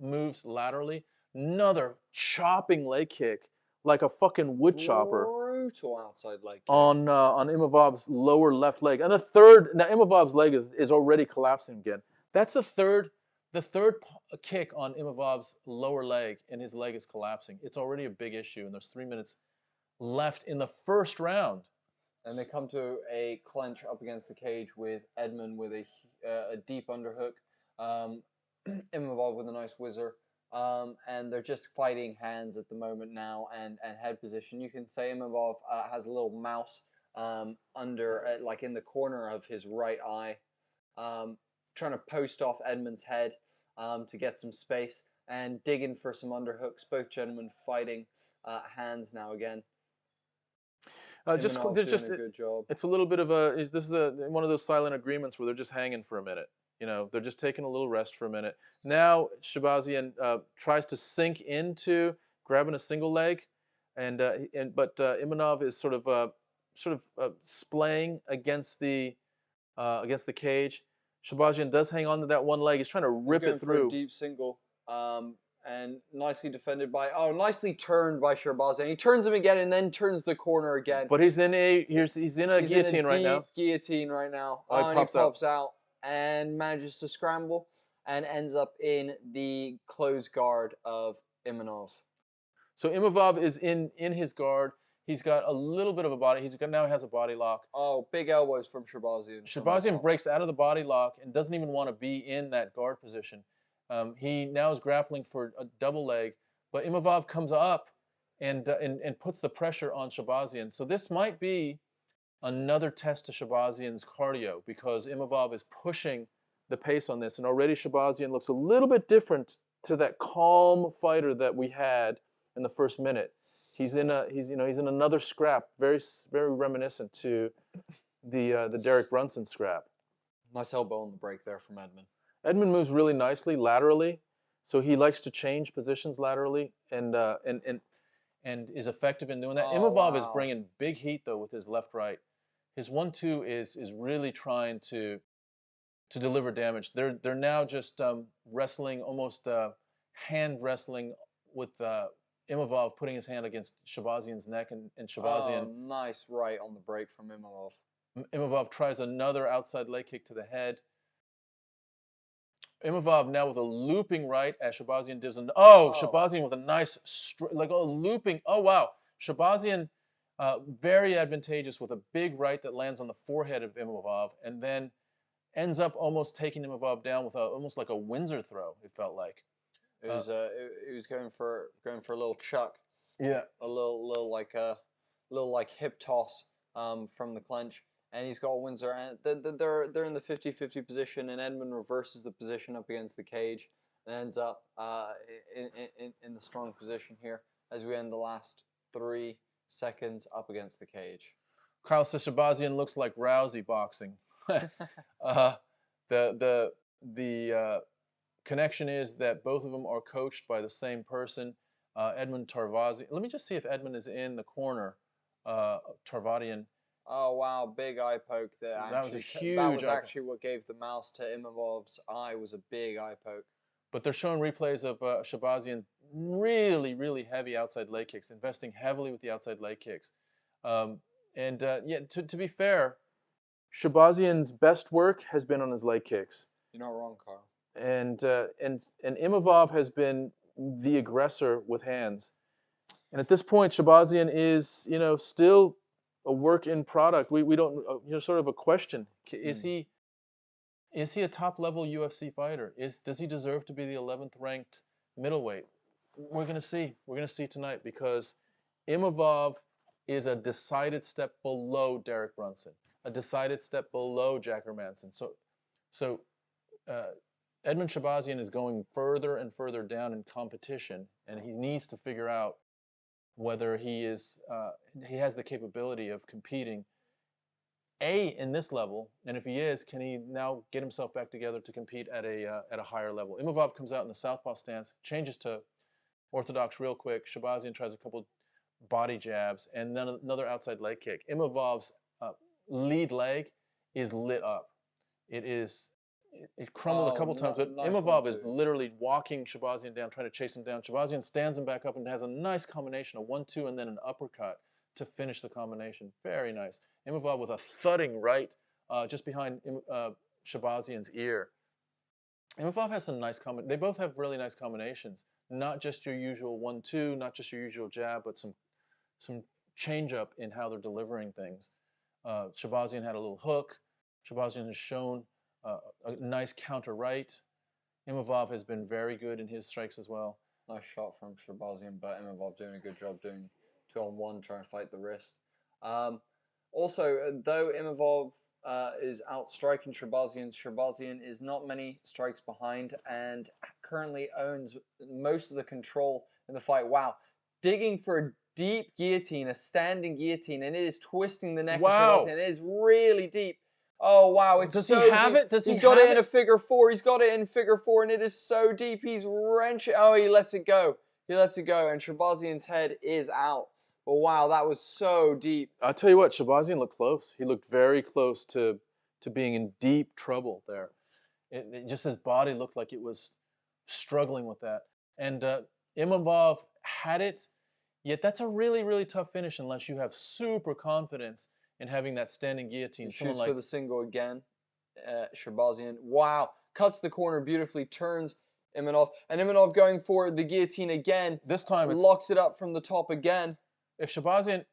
moves laterally. Another chopping leg kick, like a fucking wood chopper. Brutal outside leg kick. On Imavov's lower left leg. And a third, now Imavov's leg is already collapsing again. That's the third kick on Imavov's lower leg, and his leg is collapsing. It's already a big issue, and there's 3 minutes left in the first round. And they come to a clinch up against the cage with Edmund with a deep underhook. Imavov with a nice whizzer. And they're just fighting hands at the moment now, and head position. You can say Imavov has a little mouse under, like in the corner of his right eye, trying to post off Edmund's head to get some space and digging for some underhooks. Both gentlemen fighting hands now again. Just a good job. It's a little bit of this is one of those silent agreements where they're just hanging for a minute. They're just taking a little rest for a minute. Now Shabazian tries to sink into grabbing a single leg, but Imanov is sort of splaying against the cage. Shabazian does hang on to that one leg. He's trying to rip it through. For a deep single, and nicely defended nicely turned by Shabazian. He turns him again and then turns the corner again. But he's in a guillotine right now. Guillotine right now. Oh, and he pops out and manages to scramble. and ends up in the closed guard of Imanov. So Imavov is in his guard. He's got a little bit of a body. Now has a body lock. Oh, big elbows from Shabazian. Shabazian breaks out of the body lock and doesn't even want to be in that guard position. He now is grappling for a double leg, but Imavov comes up and puts the pressure on Shabazian. So this might be another test to Shabazian's cardio because Imavov is pushing the pace on this, and already Shabazian looks a little bit different to that calm fighter that we had in the first minute. He's in another scrap, very reminiscent to the Derek Brunson scrap. Nice elbow on the break there from Edmund. Edmund moves really nicely laterally, so he likes to change positions laterally and is effective in doing that. Imavov is bringing big heat though with his left right. His 1-2 is really trying to deliver damage. They're now just wrestling, almost hand wrestling with Imavov putting his hand against Shabazian's neck and Shabazian. Oh, nice right on the break from Imavov. Imavov tries another outside leg kick to the head. Imavov now with a looping right as Shabazian gives an Shabazian with a nice like a looping. Oh wow, Shabazian very advantageous with a big right that lands on the forehead of Imavov and then ends up almost taking Imavov down with almost like a Windsor throw. It felt like. It was going for a little chuck. Yeah. A little like hip toss from the clinch, and he's got a Windsor, and they're in the 50-50 position, and Edmund reverses the position up against the cage and ends up in the strong position here as we end the last 3 seconds up against the cage. Kyle says Shabazian looks like Rousey boxing. The connection is that both of them are coached by the same person, Edmund Tarvadian. Let me just see if Edmund is in the corner. Tarvadian. Oh wow, big eye poke there. That was a huge. That was actually what gave the mouse to Imavov's eye. Was a big eye poke. But they're showing replays of Shabazian really heavy outside leg kicks, investing heavily with the outside leg kicks. To be fair, Shabazian's best work has been on his leg kicks. You're not wrong, Carl. And Imavov has been the aggressor with hands. And at this point, Shabazian is, still a work in product. We don't, sort of a question. Is he a top level UFC fighter? Does he deserve to be the 11th ranked middleweight? We're gonna see. We're gonna see tonight because Imavov is a decided step below Derek Brunson, a decided step below Jack Hermansson. So Edmund Shabazian is going further and further down in competition, and he needs to figure out whether he has the capability of competing in this level, and if he is, can he now get himself back together to compete at a higher level? Imavov comes out in the southpaw stance, changes to orthodox real quick. Shabazian tries a couple body jabs and then another outside leg kick. Imavov's lead leg is lit up. It crumbled a couple times, but nice Imavov is literally walking Shabazian down, trying to chase him down. Shabazian stands him back up and has a nice combination, a 1-2 and then an uppercut to finish the combination. Very nice. Imavov with a thudding right just behind Shabazian's ear. Imavov has some nice they both have really nice combinations. Not just your usual 1-2, not just your usual jab, but some change up in how they're delivering things. Shabazian had a little hook. Shabazian has shown a nice counter right. Imavov has been very good in his strikes as well. Nice shot from Shabazian, but Imavov doing a good job doing 2-on-1, trying to fight the wrist. Also, though Imavov is outstriking Shabazian, Shabazian is not many strikes behind and currently owns most of the control in the fight. Wow. Digging for a deep guillotine, a standing guillotine, and it is twisting the neck of Shabazian. It is really deep. Oh, wow. It's Does so he have deep. it? He's got it in a figure 4. He's got it in figure 4, and it is so deep. He's wrenching. Oh, he lets it go. He lets it go, and Shabazian's head is out. But wow, that was so deep. I'll tell you what, Shabazian looked close. He looked very close to being in deep trouble there. Just his body looked like it was struggling with that. And Imavov had it, yet that's a really tough finish unless you have super confidence in having that standing guillotine. He shoots for the single again. Shahbazyan. Wow. Cuts the corner beautifully, turns Imanov. And Imanov going for the guillotine again. This time it's... locks it up from the top again. If Shahbazyan...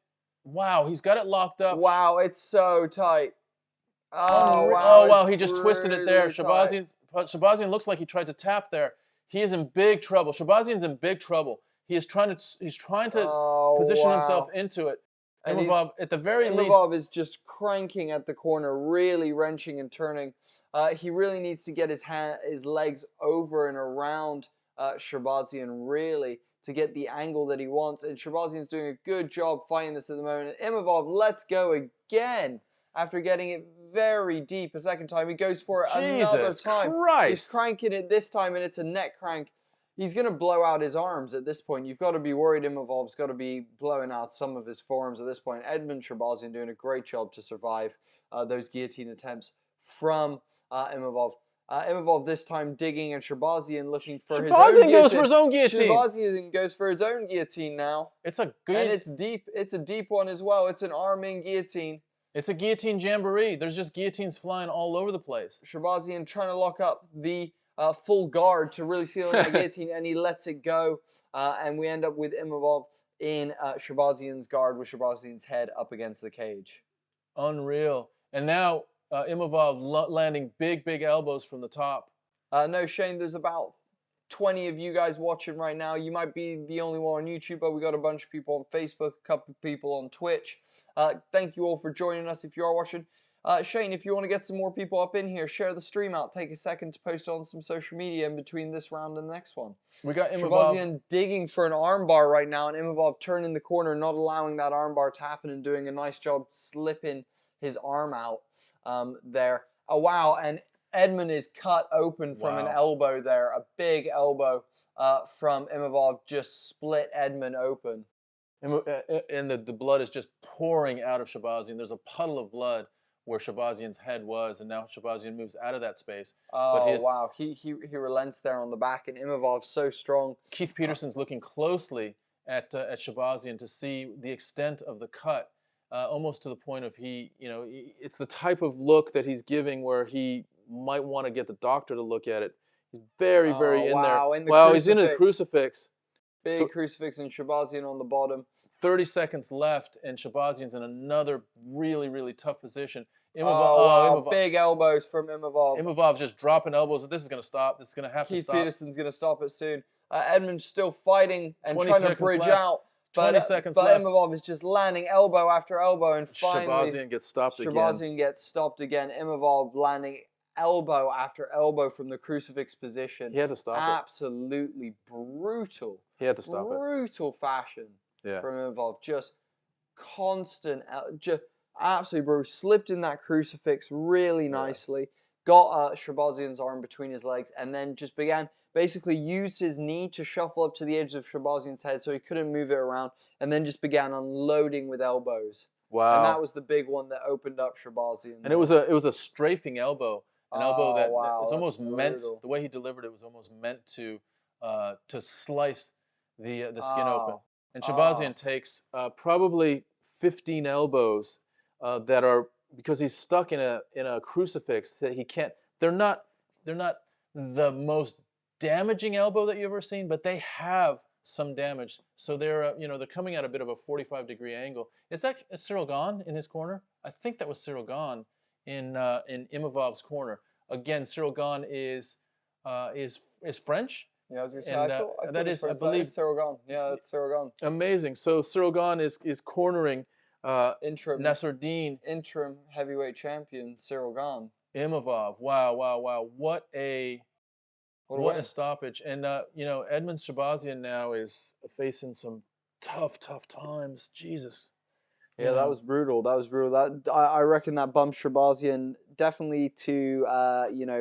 Wow, he's got it locked up. Wow, it's so tight. Oh, wow. Oh, wow, he just twisted it there. Really tight. Shahbazyan looks like he tried to tap there. He is in big trouble. Shahbazyan's in big trouble. He's trying to position himself into it. And Imavov, at the very least... Imavov is just cranking at the corner, really wrenching and turning. He really needs to get his legs over and around Shahbazyan, really, to get the angle that he wants. And Shahbazyan's doing a good job fighting this at the moment. Imavov lets go again after getting it very deep a second time. He goes for it another time. Christ. He's cranking it this time, and it's a neck crank. He's going to blow out his arms at this point. You've got to be worried Imavov's got to be blowing out some of his forearms at this point. Edmund Shahbazyan doing a great job to survive those guillotine attempts from Imavov. Imavov this time digging, and Shahbazyan looking for his own guillotine. Shahbazyan goes for his own guillotine. Shahbazyan goes for his own guillotine now. It's a good... And it's deep. It's a deep one as well. It's an arm-in guillotine. It's a guillotine jamboree. There's just guillotines flying all over the place. Shahbazyan trying to lock up the full guard to really seal in that guillotine, and he lets it go. And we end up with Imavov in Shahbazyan's guard with Shahbazyan's head up against the cage. Unreal. And now Imavov landing big elbows from the top. No, Shane, there's about 20 of you guys watching right now. You might be the only one on YouTube, but we got a bunch of people on Facebook, a couple of people on Twitch. Thank you all for joining us if you are watching. Shane, if you want to get some more people up in here, share the stream out. Take a second to post on some social media in between this round and the next one. We got Imavov Shahbazyan digging for an armbar right now, and Imavov turning the corner, not allowing that armbar to happen, and doing a nice job slipping his arm out there. Oh, wow, and Edmund is cut open from an elbow there. A big elbow from Imavov just split Edmund open. And the blood is just pouring out of Shahbazyan. There's a puddle of blood where Shahbazyan's head was, and now Shahbazyan moves out of that space. Oh, wow. He relents there on the back, and Imavov's so strong. Keith Peterson's looking closely at Shahbazyan to see the extent of the cut, almost to the point of it's the type of look that he's giving where he might want to get the doctor to look at it. He's very in there. He's in a crucifix. Big crucifix, and Shahbazyan on the bottom. 30 seconds left, and Shahbazyan's in another really tough position. Imavov, big elbows from Imavov. Imavov's just dropping elbows. This is going to stop. This is going to have to stop. Keith Peterson's going to stop it soon. Edmund's still fighting and trying to bridge out. But Imavov is just landing elbow after elbow, and finally Shahbazyan gets stopped again. Shahbazyan gets stopped again. Imavov landing elbow after elbow from the crucifix position. He had to stop it. Absolutely brutal. He had to stop it. Brutal fashion from Imavov. Just constant, just absolutely brutal. Slipped in that crucifix really nicely. Got Shahbazyan's arm between his legs, and then just began, basically used his knee to shuffle up to the edge of Shahbazyan's head so he couldn't move it around, and then just began unloading with elbows. Wow. And that was the big one that opened up Shahbazyan. And it was a strafing elbow. An elbow that was almost brutal. meant, the way he delivered it was almost meant to slice the skin open. And Shahbazyan takes probably 15 elbows that are, because he's stuck in a crucifix that he can't. They're not the most damaging elbow that you've ever seen, but they have some damage. So they're they're coming at a bit of a 45-degree angle. Is that Cyril Gane in his corner? I think that was Cyril Gane in Imavov's corner. Again, Cyril Gane is French. Yeah, I was gonna say, and, I thought that is, I believe, Cyril Gane. Yeah, that's Cyril Gane. Amazing. So Cyril Gane is cornering interim Nasruddin, interim heavyweight champion Cyril Gane. Imavov. Wow. What a stoppage. And Edmund Shahbazyan now is facing some tough times. Jesus. Yeah, that was brutal. I reckon that bumped Shahbazyan definitely to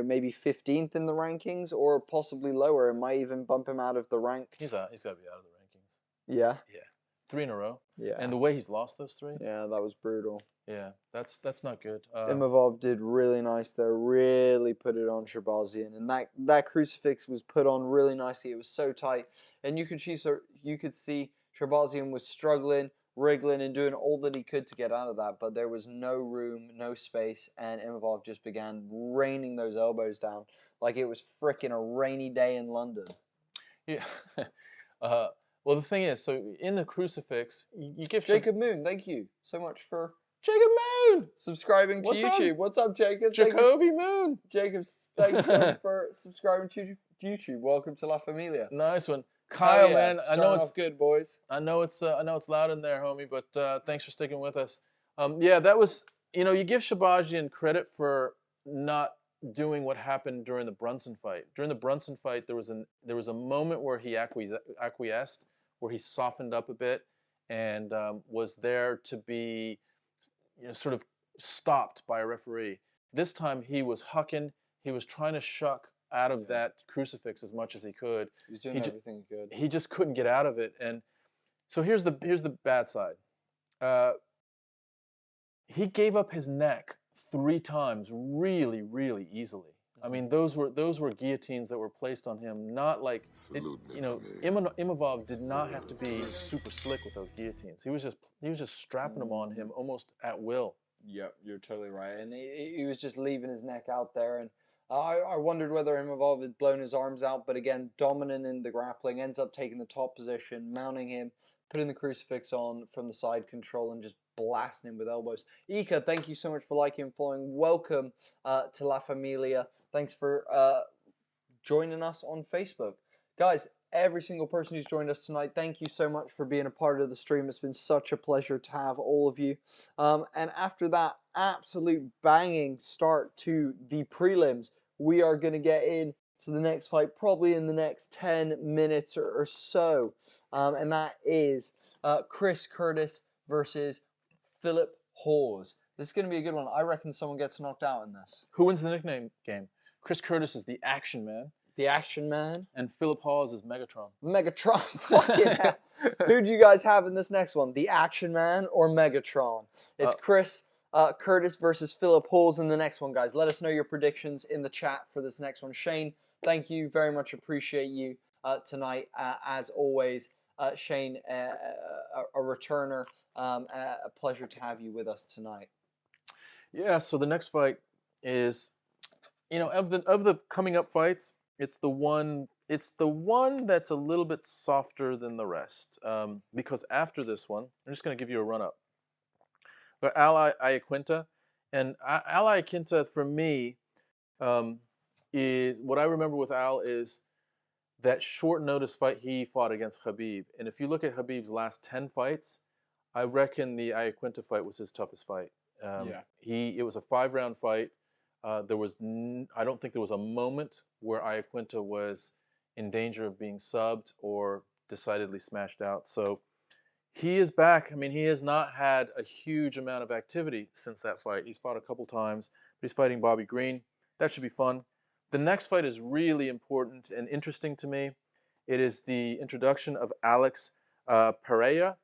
maybe 15th in the rankings, or possibly lower. It might even bump him out of the rank. He's got to be out of the rankings. Yeah. 3 in a row. Yeah. And the way he's lost those 3. Yeah, that was brutal. Yeah, that's not good. Imavov did really nice there. Really put it on Shahbazyan, and that crucifix was put on really nicely. It was so tight, and you could see Shahbazyan was struggling wriggling and doing all that he could to get out of that, but there was no room, no space, and Imavov just began raining those elbows down like it was frickin' a rainy day in London. Yeah. Well, the thing is, so in the crucifix, you give Jacob Moon, thank you so much for Jacob Moon subscribing to YouTube. What's up, Jacob? Jacoby Moon. Jacob, thanks so much for subscribing to YouTube. Welcome to La Familia. Nice one. Kyle, yeah. man, I know it's good, boys. I know it's loud in there, homie, but thanks for sticking with us. Yeah, that was, you give Shabazian credit for not doing what happened during the Brunson fight. During the Brunson fight, there was a moment where he acquiesced, where he softened up a bit, and was there to be, sort of stopped by a referee. This time he was hucking. He was trying to shuck out of that crucifix as much as he could. He was doing everything he could. He just couldn't get out of it. And so here's the bad side. He gave up his neck 3 times really, really easily. I mean, those were guillotines that were placed on him. Not like Imavov did not have to be super slick with those guillotines. He was just strapping them on him almost at will. Yep, you're totally right. And he was just leaving his neck out there. And I wondered whether Imavov had blown his arms out, but again, dominant in the grappling, ends up taking the top position, mounting him, putting the crucifix on from the side control, and just blasting him with elbows. Ika, thank you so much for liking and following. Welcome to La Familia. Thanks for joining us on Facebook. Guys, every single person who's joined us tonight, thank you so much for being a part of the stream. It's been such a pleasure to have all of you. And after that absolute banging start to the prelims, we are going to get in to the next fight probably in the next 10 minutes or so. And that is Chris Curtis versus Philip Hawes. This is going to be a good one. I reckon someone gets knocked out in this. Who wins the nickname game? Chris Curtis is the Action Man. The Action Man. And Philip Hawes is Megatron. Megatron. Fucking hell. Who do you guys have in this next one? The Action Man or Megatron? It's Chris Curtis versus Philip Hawes in the next one, guys. Let us know your predictions in the chat for this next one. Shane, thank you very much. Appreciate you tonight. As always, Shane, a returner. A pleasure to have you with us tonight. Yeah, so the next fight is, of the coming up fights, it's the one that's a little bit softer than the rest. Because after this one, I'm just going to give you a run up. But Al Iaquinta, and Al Iaquinta for me is what I remember with Al is that short notice fight he fought against Khabib. And if you look at Khabib's last 10 fights, I reckon the Iaquinta fight was his toughest fight. It was a 5-round fight. I don't think there was a moment where Iaquinta was in danger of being subbed or decidedly smashed out. So he is back. I mean, he has not had a huge amount of activity since that fight. He's fought a couple times, but he's fighting Bobby Green. That should be fun. The next fight is really important and interesting to me. It is the introduction of Alex Pereira.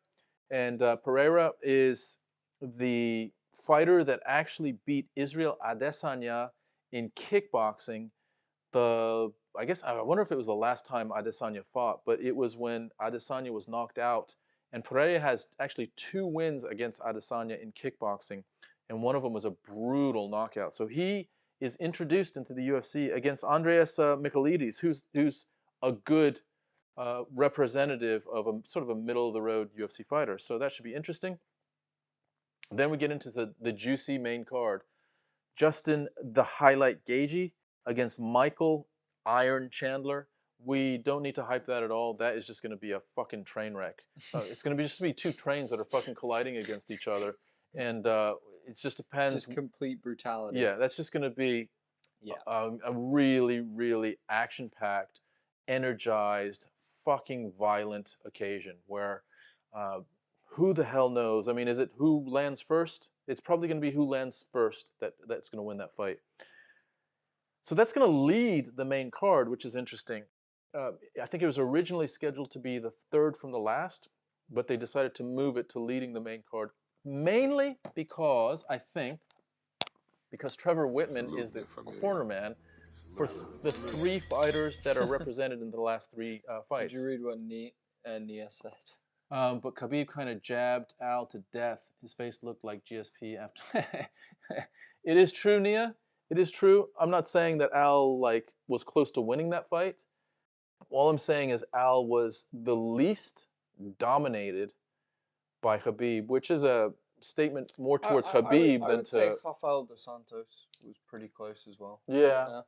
And Pereira is the fighter that actually beat Israel Adesanya in kickboxing. I wonder if it was the last time Adesanya fought, but it was when Adesanya was knocked out. And Pereira has actually 2 wins against Adesanya in kickboxing, and one of them was a brutal knockout. So he is introduced into the UFC against Andreas Michailidis, who's a good representative of a sort of a middle-of-the-road UFC fighter. So that should be interesting. Then we get into the juicy main card. Justin the Highlight Gaethje against Michael Iron Chandler. We don't need to hype that at all. That is just going to be a fucking train wreck. It's going to be just 2 trains that are fucking colliding against each other. And it just depends. Just complete brutality. Yeah, that's just going to be a really, really action-packed, energized, fucking violent occasion where who the hell knows? I mean, is it who lands first? It's probably going to be who lands first that's going to win that fight. So that's going to lead the main card, which is interesting. I think it was originally scheduled to be the 3rd from the last, but they decided to move it to leading the main card, mainly because Trevor Whitman is the corner man for the 3 fighters that are represented in the last 3 fights. Did you read what Nia said? But Khabib kind of jabbed Al to death. His face looked like GSP after. It is true, Nia. It is true. I'm not saying that Al was close to winning that fight. All I'm saying is Al was the least dominated by Khabib, which is a statement more towards Khabib than I would to. say Rafael dos Santos was pretty close as well. Yeah.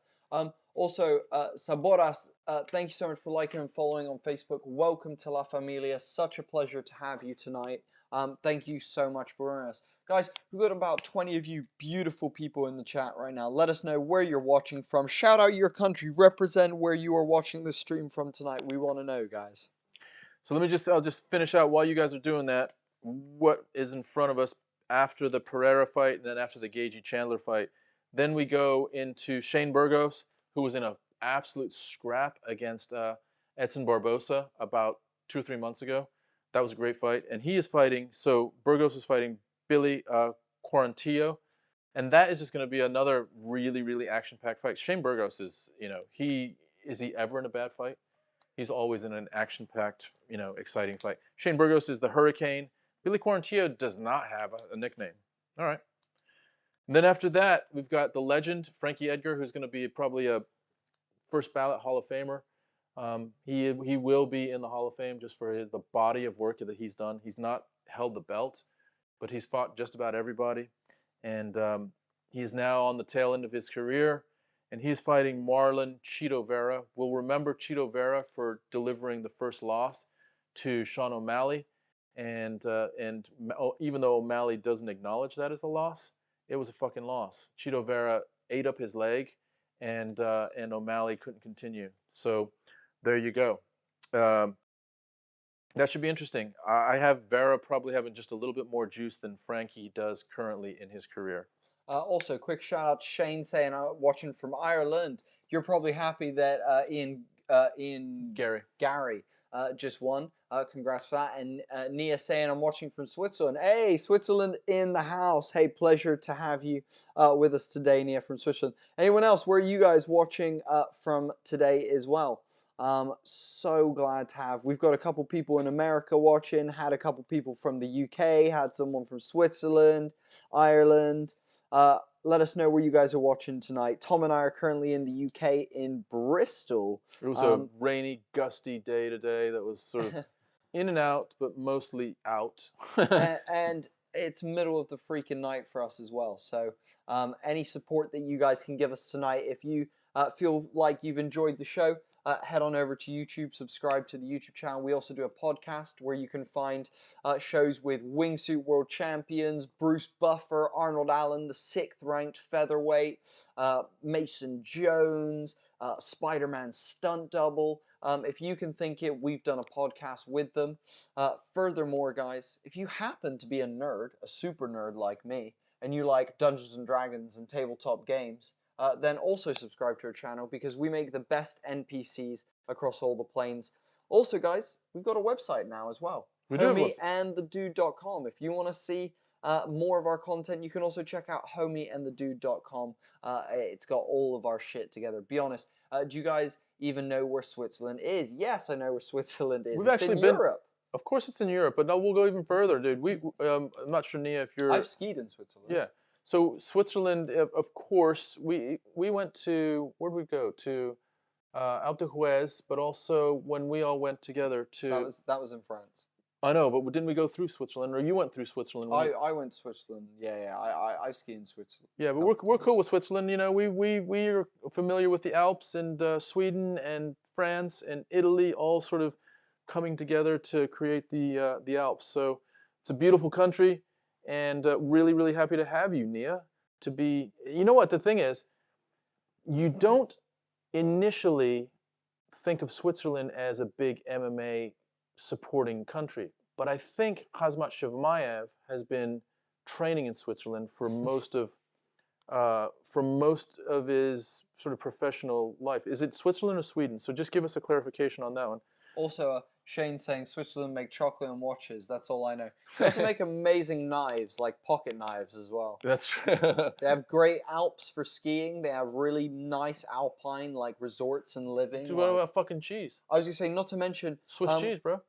Also, Saboras, thank you so much for liking and following on Facebook. Welcome to La Familia. Such a pleasure to have you tonight. Thank you so much for joining us. Guys, we've got about 20 of you beautiful people in the chat right now. Let us know where you're watching from. Shout out your country. Represent where you are watching this stream from tonight. We want to know, guys. So I'll just finish out while you guys are doing that. What is in front of us after the Pereira fight and then after the Gaethje Chandler fight. Then we go into Shane Burgos, who was in an absolute scrap against Edson Barbosa about 2 or 3 months ago. That was a great fight. And he is fighting, so Burgos is fighting Billy Quarantillo. And that is just going to be another really, really action-packed fight. Shane Burgos is, is he ever in a bad fight? He's always in an action-packed, exciting fight. Shane Burgos is the Hurricane. Billy Quarantillo does not have a nickname. All right. And then after that, we've got the legend, Frankie Edgar, who's going to be probably a first ballot Hall of Famer. He will be in the Hall of Fame just for the body of work that he's done. He's not held the belt, but he's fought just about everybody. And he is now on the tail end of his career. And he's fighting Marlon Chito Vera. We'll remember Chito Vera for delivering the first loss to Sean O'Malley. And even though O'Malley doesn't acknowledge that as a loss, it was a fucking loss. Chito Vera ate up his leg, and O'Malley couldn't continue. So there you go. That should be interesting. I have Vera probably having just a little bit more juice than Frankie does currently in his career. Also, quick shout out to Shane saying, watching from Ireland. You're probably happy that Gary just won. Congrats for that. And Nia saying, I'm watching from Switzerland. Hey, Switzerland in the house. Hey, pleasure to have you with us today, Nia from Switzerland. Anyone else? Where are you guys watching from today as well? So glad to have. We've got a couple people in America watching, had a couple people from the UK, had someone from Switzerland, Ireland. Let us know where you guys are watching tonight. Tom and I are currently in the UK in Bristol. It was a rainy, gusty day today that was sort of in and out, but mostly out. and it's middle of the freaking night for us as well. So any support that you guys can give us tonight, if you feel like you've enjoyed the show, head on over to YouTube, subscribe to the YouTube channel. We also do a podcast where you can find shows with Wingsuit World Champions, Bruce Buffer, Arnold Allen, the 6th ranked featherweight, Mason Jones, Spider-Man stunt double. If you can think it, we've done a podcast with them. Furthermore, guys, if you happen to be a nerd, a super nerd like me, and you like Dungeons & Dragons and tabletop games, then also subscribe to our channel because we make the best NPCs across all the planes. Also, guys, we've got a website now as well. HomieandTheDude.com. If you want to see more of our content, you can also check out HomieandTheDude.com. It's got all of our shit together. Be honest, do you guys even know where Switzerland is? Yes, I know where Switzerland is. It's in Europe. Of course it's in Europe, but no, we'll go even further, dude. I'm not sure, Nia, if you're... I've skied in Switzerland. Yeah. So Switzerland, of course, we went to, where'd we go? To Alpe d'Huez, but also when we all went together to... That was in France. I know, but didn't we go through Switzerland, or you went through Switzerland? I went to Switzerland. Yeah. I ski in Switzerland. Yeah, but we're cool with Switzerland. You know, we are familiar with the Alps, and Sweden and France and Italy all sort of coming together to create the Alps. So it's a beautiful country, and really, really happy to have you, Nia. To be, you know what the thing is, you don't initially think of Switzerland as a big MMA supporting country, but I think Khamzat Chimaev has been training in Switzerland for most of his sort of professional life. Is it Switzerland or Sweden? So just give us a clarification on that one. Also, Shane saying Switzerland make chocolate and watches. That's all I know. They also make amazing knives, like pocket knives as well. That's true. They have great Alps for skiing. They have really nice alpine like resorts and living. What about fucking cheese? I was gonna say, not to mention Swiss cheese, bro.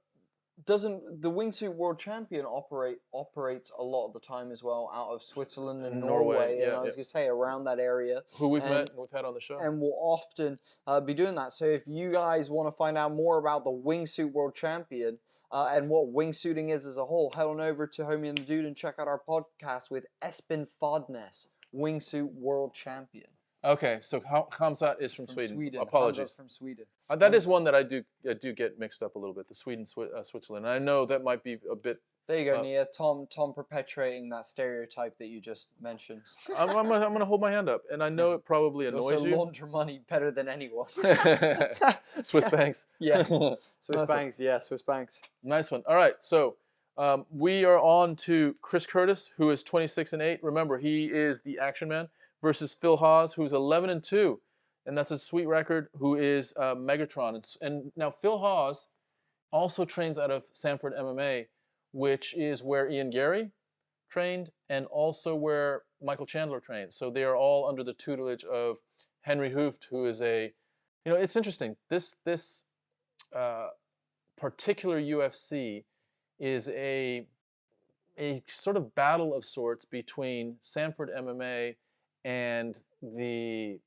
Doesn't the wingsuit world champion operates a lot of the time as well out of Switzerland and Norway, Norway, and yeah, I was yeah. gonna say around that area. Who we've and, had on the show. and will often be doing that. So if you guys want to find out more about the wingsuit world champion and what wingsuiting is as a whole, head on over to Homie and the Dude and check out our podcast with Espen Fodnes, wingsuit world champion. Okay, so Khamzat is from Sweden. Apologies. Khamzat's from Sweden. That is one that I do get mixed up a little bit. The Switzerland. I know that might be a bit. There you go, Nia. Tom perpetuating that stereotype that you just mentioned. I'm gonna hold my hand up, and I know it probably annoys also you. launder money better than anyone. Swiss banks. Yeah, Swiss Nice banks. Yeah, Swiss banks. Nice one. All right, so we are on to Chris Curtis, who is 26-8. Remember, he is the action man, versus Phil Hawes, who's 11-2, and that's a sweet record. Who is Megatron, and now Phil Hawes also trains out of Sanford MMA, which is where Ian Gary trained, and also where Michael Chandler trained. So they are all under the tutelage of Henry Hooft, who is it's interesting. This particular UFC is a sort of battle of sorts between Sanford MMA and the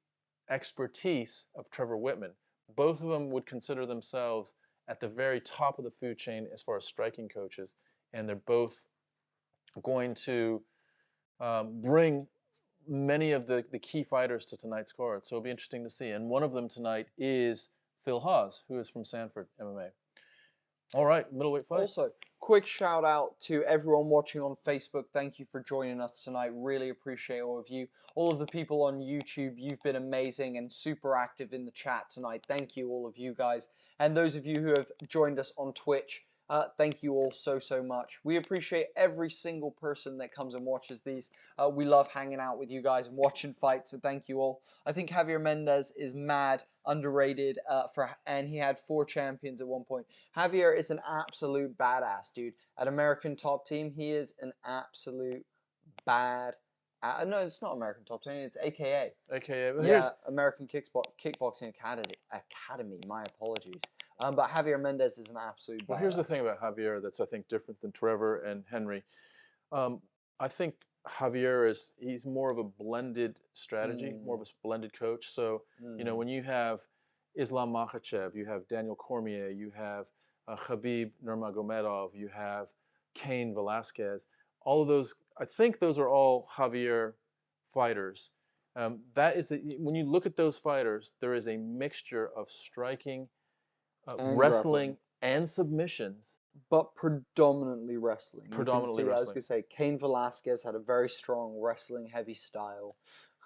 expertise of Trevor Whitman. Both of them would consider themselves at the very top of the food chain as far as striking coaches, and they're both going to bring many of the key fighters to tonight's card. So it'll be interesting to see. And one of them tonight is Phil Hawes, who is from Sanford MMA. All right, middleweight fight. Also, quick shout out to everyone watching on Facebook. Thank you for joining us tonight. Really appreciate all of you. All of the people on YouTube, you've been amazing and super active in the chat tonight. Thank you, all of you guys. And those of you who have joined us on Twitch, thank you all so much. We appreciate every single person that comes and watches these. We love hanging out with you guys and watching fights, so thank you all. I think Javier Mendez is mad underrated, and he had 4 champions at one point. Javier is an absolute badass, dude. At American Top Team, he is an absolute bad. No, it's not American Top Team. It's AKA. AKA. Yeah, American Kickboxing Academy. My apologies. But Javier Mendez is an absolute badass. Well, here's the thing about Javier that's, I think, different than Trevor and Henry. I think Javier he's more of a blended strategy, more of a blended coach. So, when you have Islam Makhachev, you have Daniel Cormier, you have Khabib Nurmagomedov, you have Cain Velasquez, all of those, I think those are all Javier fighters. When you look at those fighters, there is a mixture of striking, wrestling, and submissions. But predominantly wrestling. Predominantly wrestling. I was going to say, Cain Velasquez had a very strong wrestling-heavy style.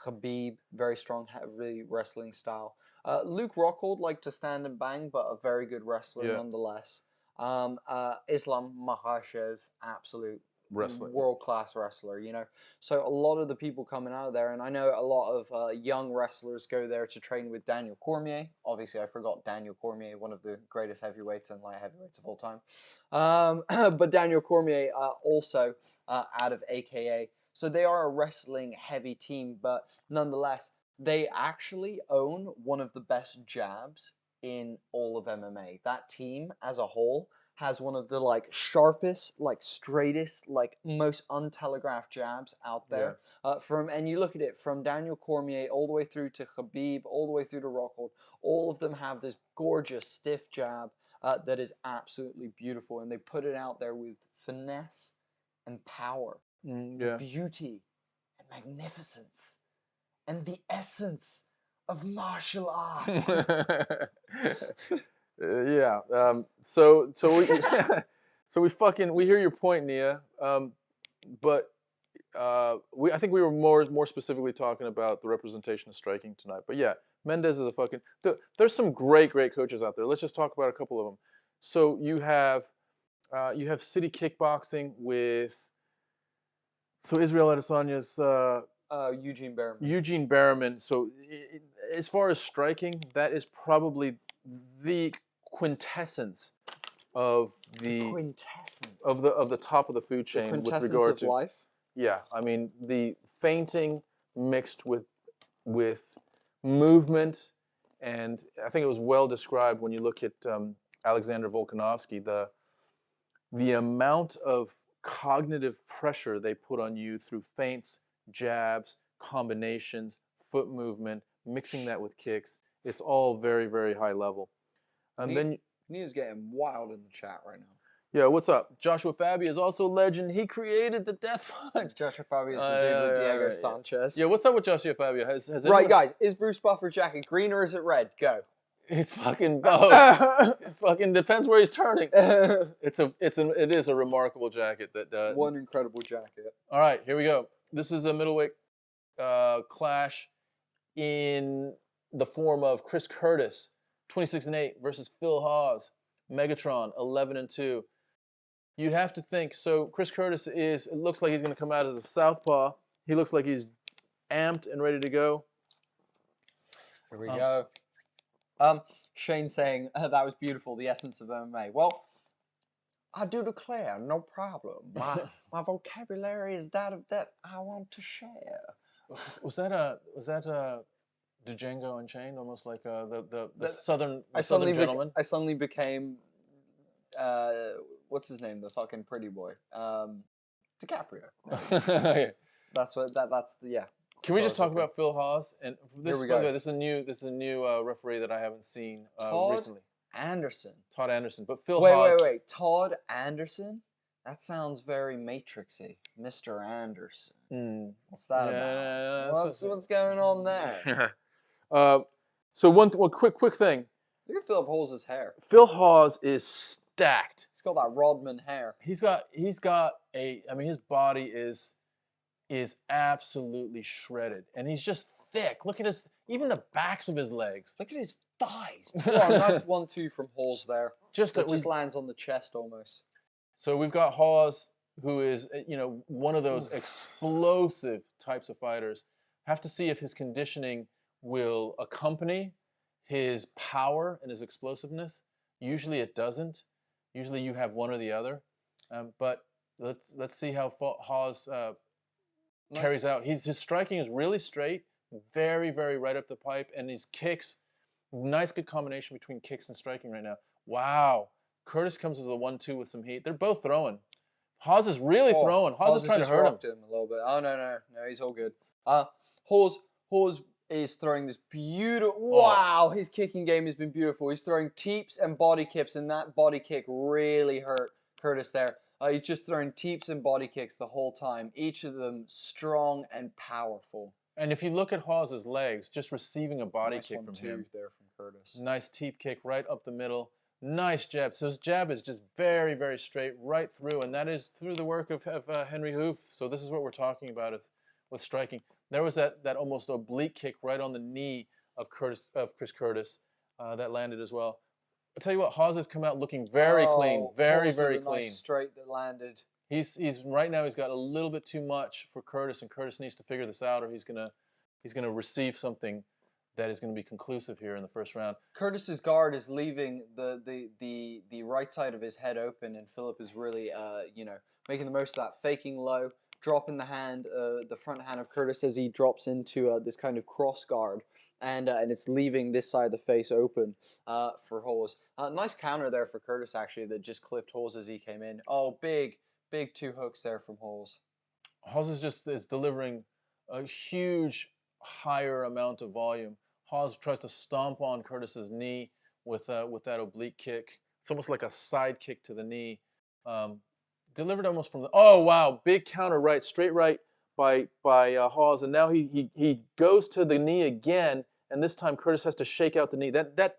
Khabib, very strong, heavy wrestling style. Luke Rockhold liked to stand and bang, but a very good wrestler nonetheless. Islam Makhachev, absolute world-class wrestler, So a lot of the people coming out of there, and I know a lot of young wrestlers go there to train with Daniel Cormier. Obviously, I forgot Daniel Cormier, one of the greatest heavyweights and light heavyweights of all time. But Daniel Cormier also out of AKA. So they are a wrestling-heavy team, but nonetheless, they actually own one of the best jabs in all of MMA. That team as a whole has one of the sharpest, straightest, most untelegraphed jabs out there. And you look at it from Daniel Cormier all the way through to Khabib, all the way through to Rockhold. All of them have this gorgeous stiff jab that is absolutely beautiful, and they put it out there with finesse and power, beauty and magnificence, and the essence of martial arts. We hear your point, Nia. But I think we were more specifically talking about the representation of striking tonight. But yeah, Mendez is there's some great coaches out there. Let's just talk about a couple of them. So you have City Kickboxing with Israel Adesanya's Eugene Berriman. Eugene Berriman. So as far as striking, that is probably the quintessence of the top of the food chain with regard to life. Yeah, I mean the feinting mixed with movement, and I think it was well described when you look at Alexander Volkanovski, the amount of cognitive pressure they put on you through feints, jabs, combinations, foot movement, mixing that with kicks, it's all very, very high level. And then Nia's getting wild in the chat right now. yeah, what's up? Joshua Fabi is also a legend. He created the death punch. Joshua Fabi is the dude with Diego Sanchez. Yeah, what's up with Joshua Fabio? Has Right, anyone... guys, is Bruce Buffer's jacket green or is it red? Go. It's fucking both. It fucking depends where he's turning. It is a remarkable jacket. That one incredible jacket. All right, here we go. This is a middleweight clash in the form of Chris Curtis, 26-8 versus Phil Hawes, Megatron, 11-2. You'd have to think, so Chris Curtis it looks like he's going to come out as a southpaw. He looks like he's amped and ready to go. Here we go. Shane saying, that was beautiful, the essence of MMA. Well, I do declare, no problem. My vocabulary is that I want to share. Was that Django Unchained, almost like the southern gentleman? I suddenly became what's his name? The fucking pretty boy. DiCaprio. Yeah. That's yeah. Can we just talk about Phil Hawes? And here we go. This is a new referee that I haven't seen recently. Todd Anderson. But Phil Hawes. Wait. Todd Anderson? That sounds very Matrixy. Mr. Anderson. What's that about? What's going on there? So one quick thing. Look at Philip Hawes' hair. Phil Hawes is stacked. He's got that Rodman hair. He's got his body is absolutely shredded, and he's just thick. Look at even the backs of his legs. Look at his thighs. Oh, nice 1-2 from Hawes there. Just lands on the chest almost. So we've got Hawes, who is one of those explosive types of fighters. Have to see if his conditioning will accompany his power and his explosiveness. Usually it doesn't. Usually you have one or the other. But let's see how Hawes carries out. His striking is really straight, very, very right up the pipe, and his kicks, nice good combination between kicks and striking right now. Wow. Curtis comes with a 1-2 with some heat. They're both throwing. Hawes is really throwing. Hawes is trying to hurt him. A little bit. Oh, no, he's all good. Hawes is throwing this beautiful... Wow, his kicking game has been beautiful. He's throwing teeps and body kicks, and that body kick really hurt Curtis there. He's just throwing teeps and body kicks the whole time, each of them strong and powerful. And if you look at Hawes' legs, just receiving a body kick from him. There from Curtis. Nice teep kick right up the middle. Nice jab. So his jab is just very, very straight right through, and that is through the work of Henry Hoof. So this is what we're talking about with striking. There was that almost oblique kick right on the knee of Chris Curtis that landed as well. I'll tell you what, Hawes has come out looking very clean, very clean. Nice straight that landed. He's right now he's got a little bit too much for Curtis, and Curtis needs to figure this out, or he's gonna receive something that is going to be conclusive here in the first round. Curtis's guard is leaving the right side of his head open, and Philip is really making the most of that, faking low, dropping the front hand of Curtis as he drops into this kind of cross guard, and it's leaving this side of the face open for Hawes. Nice counter there for Curtis actually that just clipped Hawes as he came in. Oh, big 2 hooks there from Hawes. Hawes is delivering a huge higher amount of volume. Hawes tries to stomp on Curtis's knee with that oblique kick. It's almost like a side kick to the knee. Delivered almost from the... Oh, wow. Big counter right, straight right by Hawes. And now he goes to the knee again, and this time Curtis has to shake out the knee. That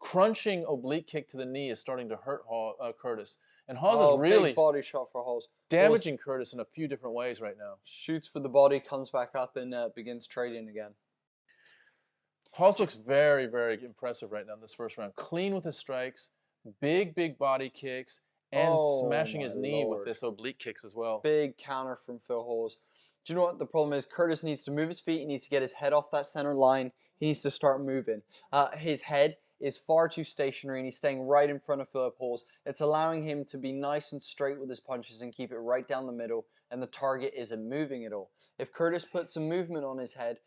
crunching oblique kick to the knee is starting to hurt Curtis. And Hawes is really big body shot for Hawes. Damaging Curtis in a few different ways right now. Shoots for the body, comes back up, and begins trading again. Hawes looks very, very impressive right now in this first round. Clean with his strikes, big body kicks, and smashing his knee with this oblique kicks as well. Big counter from Phil Hawes. Do you know what the problem is? Curtis needs to move his feet. He needs to get his head off that center line. He needs to start moving. His head is far too stationary, and he's staying right in front of Philip Hawes. It's allowing him to be nice and straight with his punches and keep it right down the middle, and the target isn't moving at all. If Curtis put some movement on his head,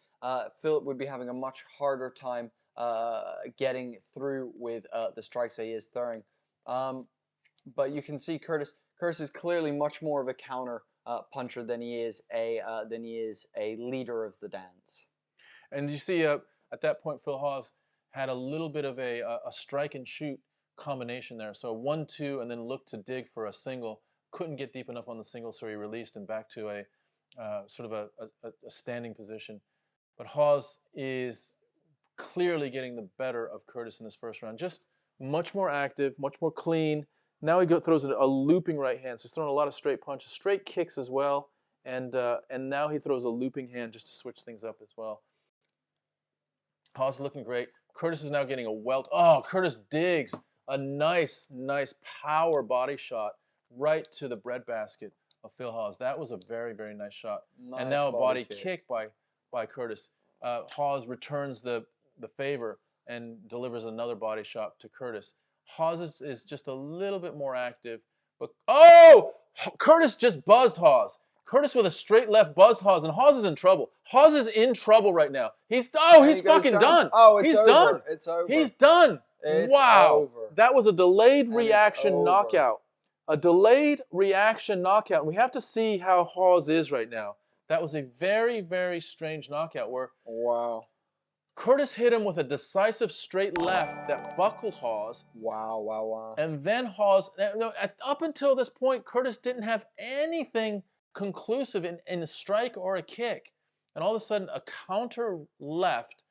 Philip would be having a much harder time getting through with the strikes that he is throwing. But you can see Curtis Curtis is clearly much more of a counter puncher than he is a leader of the dance. And you see, at that point, Phil Hawes had a little bit of a strike and shoot combination there. So 1-2, and then looked to dig for a single. Couldn't get deep enough on the single, so he released and back to a sort of a standing position. But Hawes is clearly getting the better of Curtis in this first round. Just much more active, much more clean. Now he throws a looping right hand. So he's throwing a lot of straight punches, straight kicks as well. And now he throws a looping hand just to switch things up as well. Hawes is looking great. Curtis is now getting a welt. Oh, Curtis digs a nice power body shot right to the breadbasket of Phil Hawes. That was a very, very nice shot. Nice and now a body kick. kick by Curtis. Hawes returns the favor and delivers another body shot to Curtis. Hawes is just a little bit more active. But oh! Curtis just buzzed Hawes. Curtis with a straight left buzzed Hawes, and Hawes is in trouble. Hawes is in trouble right now. He's fucking done. Oh, it's he's over. Done. It's over. He's done. It's wow. over. That was a delayed And reaction knockout. A delayed reaction knockout. And we have to see how Hawes is right now. That was a very, very strange knockout where Curtis hit him with a decisive straight left that buckled Hawes. Wow. And then Hawes, up until this point, Curtis didn't have anything conclusive in a strike or a kick. And all of a sudden, a counter left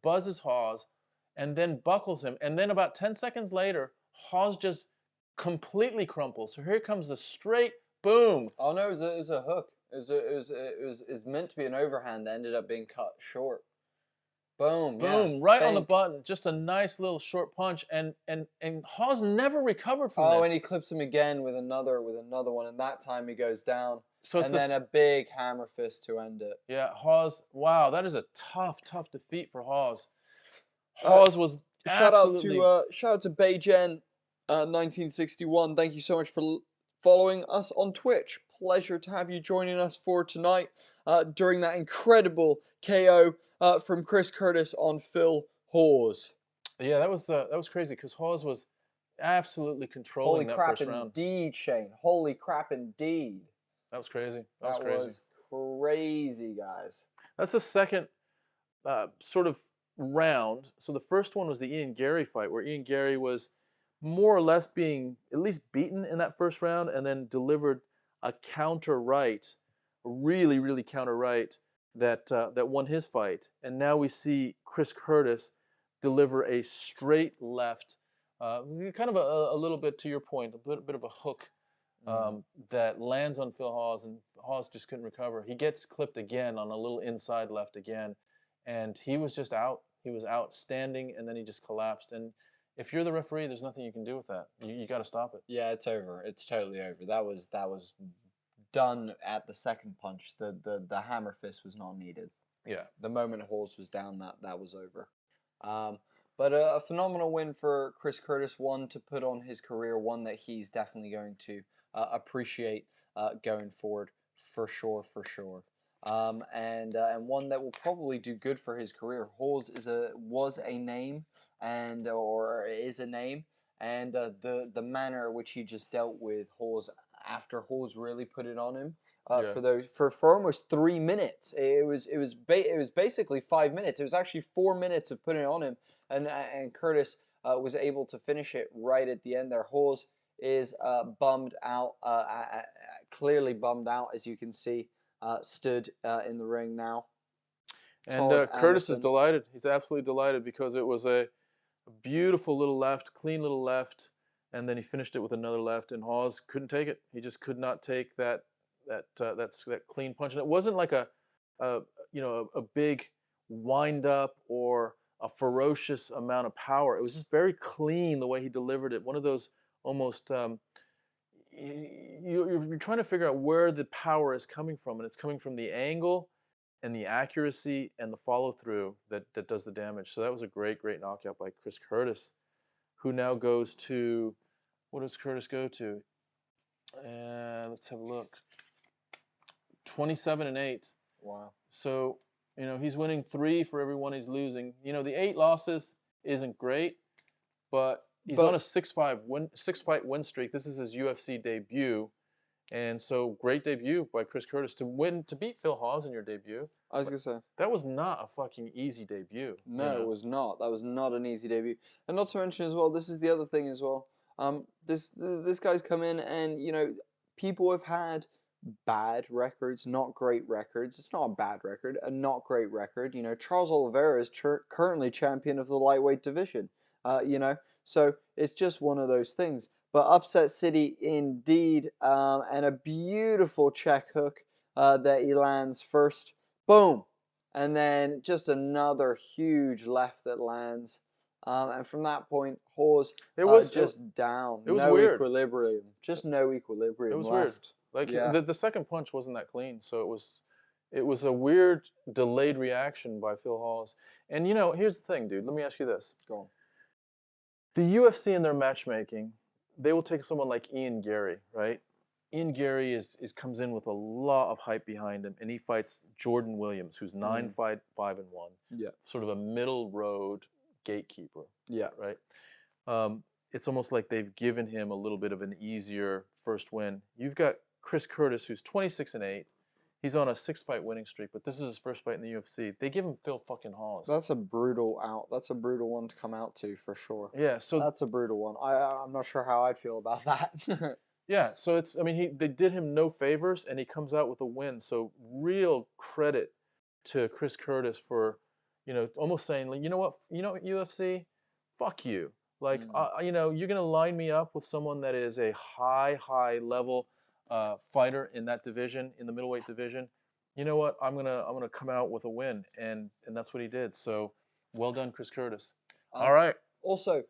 buzzes Hawes and then buckles him. And then about 10 seconds later, Hawes just completely crumples. So here comes the straight boom. Oh no, it was a hook. It was meant to be an overhand that ended up being cut short. Boom. Boom, right on the button. Just a nice little short punch, and Hawes never recovered from this. Oh, and he clips him again with another one, and that time he goes down. So and then a big hammer fist to end it. Yeah, Hawes. Wow, that is a tough defeat for Hawes. Hawes was absolutely... Shout out to Beijen 1961. Thank you so much for following us on Twitch. Pleasure to have you joining us for tonight during that incredible KO from Chris Curtis on Phil Hawes. Yeah, that was crazy because Hawes was absolutely controlling that first round. Holy crap indeed, Shane. Holy crap indeed. That was crazy. That was crazy, guys. That's the second sort of round. So the first one was the Ian Gary fight, where Ian Gary was more or less being at least beaten in that first round, and then delivered a counter right, really counter right that won his fight. And now we see Chris Curtis deliver a straight left, kind of a little bit to your point, a bit of a hook that lands on Phil Hawes, and Hawes just couldn't recover. He gets clipped again on a little inside left again, and he was just out. He was out standing, and then he just collapsed. And if you're the referee, there's nothing you can do with that. You got to stop it. Yeah, it's over. It's totally over. That was done at the second punch. The hammer fist was not needed. Yeah. The moment Hawes was down, that was over. But a phenomenal win for Chris Curtis. One to put on his career. One that he's definitely going to appreciate going forward for sure. And one that will probably do good for his career. Hawes was a name, or is a name, and the manner in which he just dealt with Hawes after Hawes really put it on him for almost 3 minutes. It was basically 5 minutes. It was actually 4 minutes of putting it on him, and Curtis was able to finish it right at the end there. Hawes is bummed out, clearly bummed out, as you can see. Stood in the ring now. And Curtis is delighted. He's absolutely delighted because it was a beautiful little left, clean little left, and then he finished it with another left, and Hawes couldn't take it. He just could not take that clean punch. And it wasn't like a big wind up or a ferocious amount of power. It was just very clean the way he delivered it. One of those almost you're trying to figure out where the power is coming from, and it's coming from the angle and the accuracy and the follow-through that does the damage. So that was a great knockout by Chris Curtis, who now goes to, what does Curtis go to? Let's have a look. 27-8. Wow. So, he's winning 3 for every one he's losing. The 8 losses isn't great, but he's on a 6 fight win streak. This is his UFC debut. And so great debut by Chris Curtis to beat Phil Hawes in your debut. I was gonna say that was not a fucking easy debut. no, it was not. That was not an easy debut, and not to mention as well. This is the other thing as well. This guy's come in, and people have had bad records, not great records. It's not a bad record, a not great record. Charles Oliveira is currently champion of the lightweight division. So it's just one of those things. But upset city indeed, and a beautiful check hook that he lands first. Boom! And then just another huge left that lands. And from that point, Hawes just down. It was no weird. Equilibrium. Just no equilibrium It was left. weird. Like Yeah. the second punch wasn't that clean, so it was a weird delayed reaction by Phil Hawes. And here's the thing, dude. Let me ask you this. Go on. The UFC in their matchmaking, they will take someone like Ian Gary, right? Ian Gary comes in with a lot of hype behind him, and he fights Jordan Williams, who's 9-5-1. Yeah. Sort of a middle road gatekeeper. Yeah. Right. It's almost like they've given him a little bit of an easier first win. You've got Chris Curtis, who's 26-8. He's on a 6-fight winning streak, but this is his first fight in the UFC. They give him Phil fucking Hawes. That's a brutal out. That's a brutal one to come out to for sure. Yeah, so that's a brutal one. I'm not sure how I'd feel about that. Yeah, so they did him no favors, and he comes out with a win. So real credit to Chris Curtis for, almost saying, like, you know what, UFC, fuck you. Like, you're gonna line me up with someone that is a high level fighter in that division, in the middleweight division. You know what? I'm gonna come out with a win, and that's what he did. So well done, Chris Curtis. All right. Also,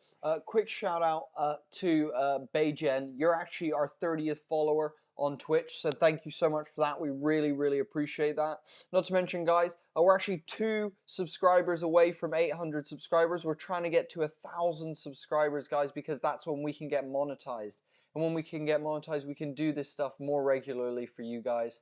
quick shout out to Beijen. You're actually our 30th follower on Twitch, so thank you so much for that. We really appreciate that. Not to mention, guys, we're actually 2 subscribers away from 800 subscribers. We're trying to get to 1,000 subscribers, guys, because that's when we can get monetized. And when we can get monetized, we can do this stuff more regularly for you guys.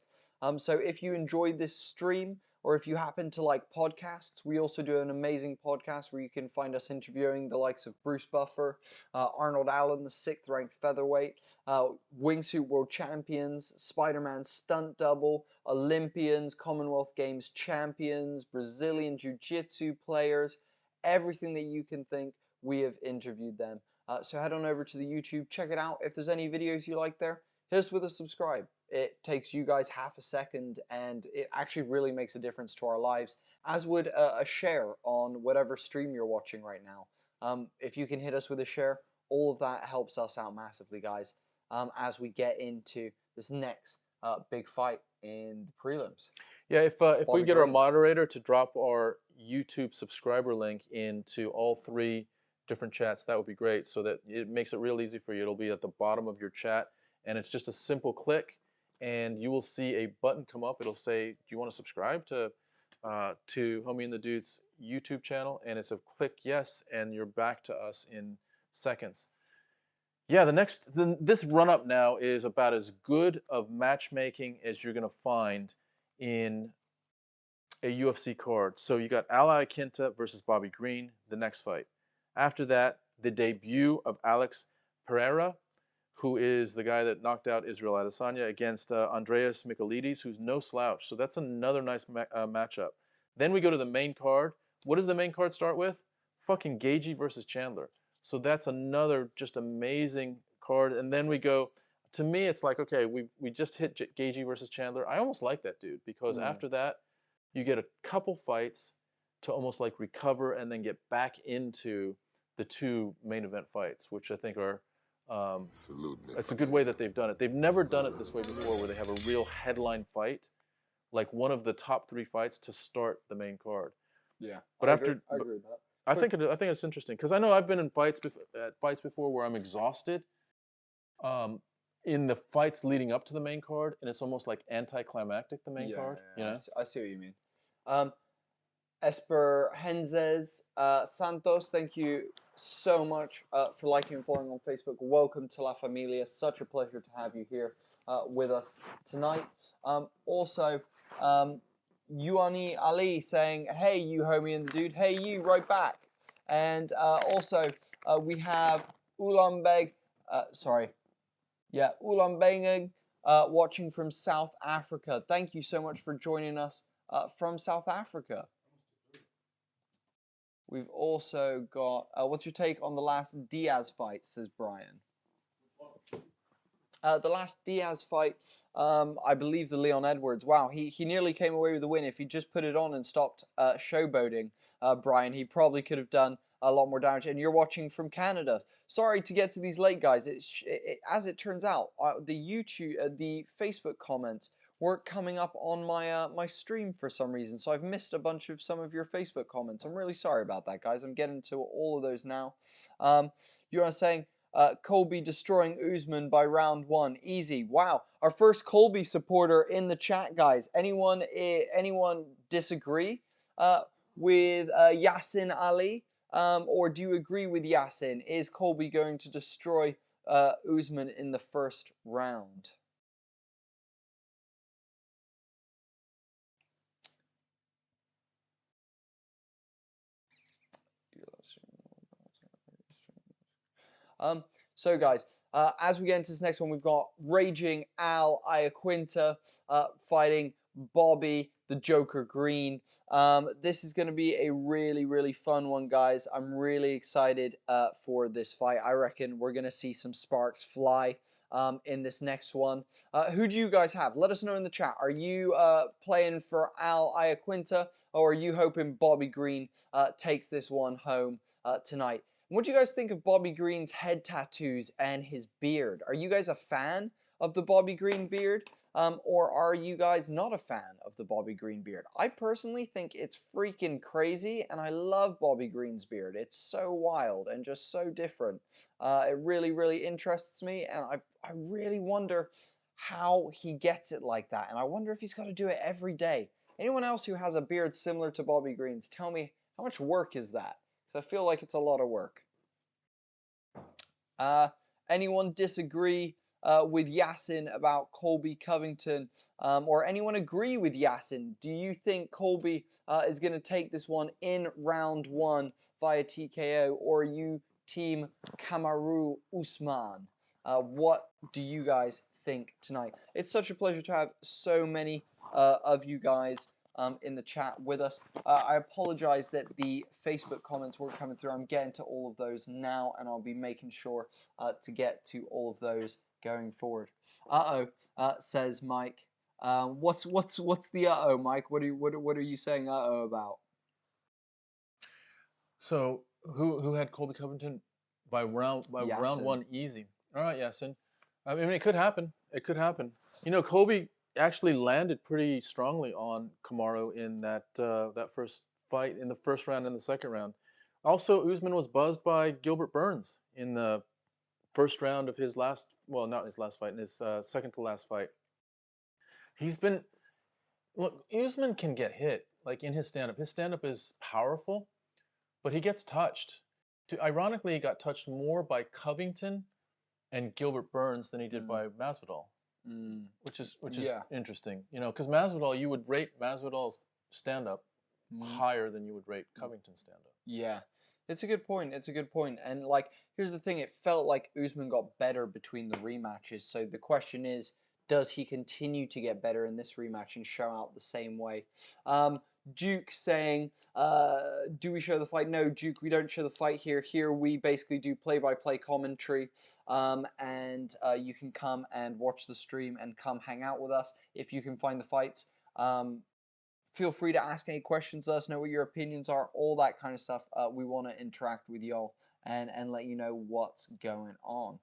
So if you enjoyed this stream, or if you happen to like podcasts, we also do an amazing podcast where you can find us interviewing the likes of Bruce Buffer, Arnold Allen, the 6th ranked featherweight, wingsuit world champions, Spider-Man stunt double, Olympians, Commonwealth Games champions, Brazilian Jiu-Jitsu players, everything that you can think, we have interviewed them. So head on over to the YouTube, check it out. If there's any videos you like there, hit us with a subscribe. It takes you guys half a second, and it actually really makes a difference to our lives, as would a share on whatever stream you're watching right now. If you can hit us with a share, all of that helps us out massively, guys, as we get into this next big fight in the prelims. Yeah, if we get our moderator to drop our YouTube subscriber link into all 3 different chats, that would be great, so that it makes it real easy for you. It'll be at the bottom of your chat, and it's just a simple click, and you will see a button come up. It'll say, do you want to subscribe to Homie and the Dude's YouTube channel? And it's a click yes, and you're back to us in seconds. Yeah, this run-up now is about as good of matchmaking as you're going to find in a UFC card. So you got Al Iaquinta versus Bobby Green, the next fight. After that, the debut of Alex Pereira, who is the guy that knocked out Israel Adesanya, against Andreas Michailidis, who's no slouch. So that's another nice matchup. Then we go to the main card. What does the main card start with? Fucking Gaethje versus Chandler. So that's another just amazing card. And then we go, to me, it's like, okay, we just hit Gaethje versus Chandler. I almost like that, dude, because after that, you get a couple fights to almost like recover and then get back into the 2 main event fights, which I think are it's a good way that they've done it. They've never done it this way before, where they have a real headline fight, like one of the top 3 fights to start the main card. Yeah, but I agree with that. I think it's interesting, because I know I've been in fights before where I'm exhausted in the fights leading up to the main card, and it's almost like anticlimactic, the main card. Yeah, I see what you mean. Esperhenzes Santos, thank you so much for liking and following on Facebook. Welcome to La Familia. Such a pleasure to have you here with us tonight. Also, Yuani Ali saying, hey, you homie and the dude. Hey, you, right back. And also, we have Ulambeg, Ulambeng watching from South Africa. Thank you so much for joining us from South Africa. We've also got, what's your take on the last Diaz fight, says Brian. The last Diaz fight, I believe the Leon Edwards. Wow, he nearly came away with the win. If he just put it on and stopped showboating, Brian, he probably could have done a lot more damage. And you're watching from Canada. Sorry to get to these late, guys. As it turns out, the Facebook comments weren't coming up on my my stream for some reason, so I've missed a bunch of some of your Facebook comments. I'm really sorry about that, guys. I'm getting to all of those now. You're saying Colby destroying Usman by round 1, easy. Wow, our first Colby supporter in the chat, guys. Anyone disagree with Yassin Ali, or do you agree with Yassin? Is Colby going to destroy Usman in the first round? So guys, as we get into this next one, we've got Raging Al Iaquinta fighting Bobby the Joker Green. This is going to be a really, really fun one, guys. I'm really excited for this fight. I reckon we're going to see some sparks fly in this next one. Who do you guys have? Let us know in the chat. Are you playing for Al Iaquinta, or are you hoping Bobby Green takes this one home tonight? What do you guys think of Bobby Green's head tattoos and his beard? Are you guys a fan of the Bobby Green beard? Or are you guys not a fan of the Bobby Green beard? I personally think it's freaking crazy, and I love Bobby Green's beard. It's so wild and just so different. It really, really interests me, and I really wonder how he gets it like that, and I wonder if he's got to do it every day. Anyone else who has a beard similar to Bobby Green's, tell me, how much work is that? Because I feel like it's a lot of work. Anyone disagree with Yassin about Colby Covington, or anyone agree with Yassin? Do you think Colby is going to take this one in round 1 via TKO, or are you team Kamaru Usman? What do you guys think tonight? It's such a pleasure to have so many of you guys in the chat with us. I apologize that the Facebook comments weren't coming through. I'm getting to all of those now, and I'll be making sure to get to all of those going forward. Says Mike. What's the Mike? What are you saying about? So who had Colby Covington by round 1 easy? All right, Yassin. I mean, it could happen. It could happen. You know, Colby actually landed pretty strongly on Kamaru in that first fight, in the first round and the second round. Also, Usman was buzzed by Gilbert Burns in the first round of his last, well, not his last fight, in his second to last fight. He's been, look, Usman can get hit, like in his stand-up. His stand-up is powerful, but he gets touched. Ironically, he got touched more by Covington and Gilbert Burns than he did by Masvidal. Which is interesting, you know, because Masvidal, you would rate Masvidal's stand-up higher than you would rate Covington's stand-up. Yeah, it's a good point. It's a good point. And like, here's the thing: it felt like Usman got better between the rematches. So the question is, does he continue to get better in this rematch and show out the same way? Duke saying, do we show the fight? No, Duke, we don't show the fight here. Here we basically do play-by-play commentary, and you can come and watch the stream and come hang out with us if you can find the fights. Feel free to ask any questions, let us know what your opinions are, all that kind of stuff. We want to interact with y'all and let you know what's going on.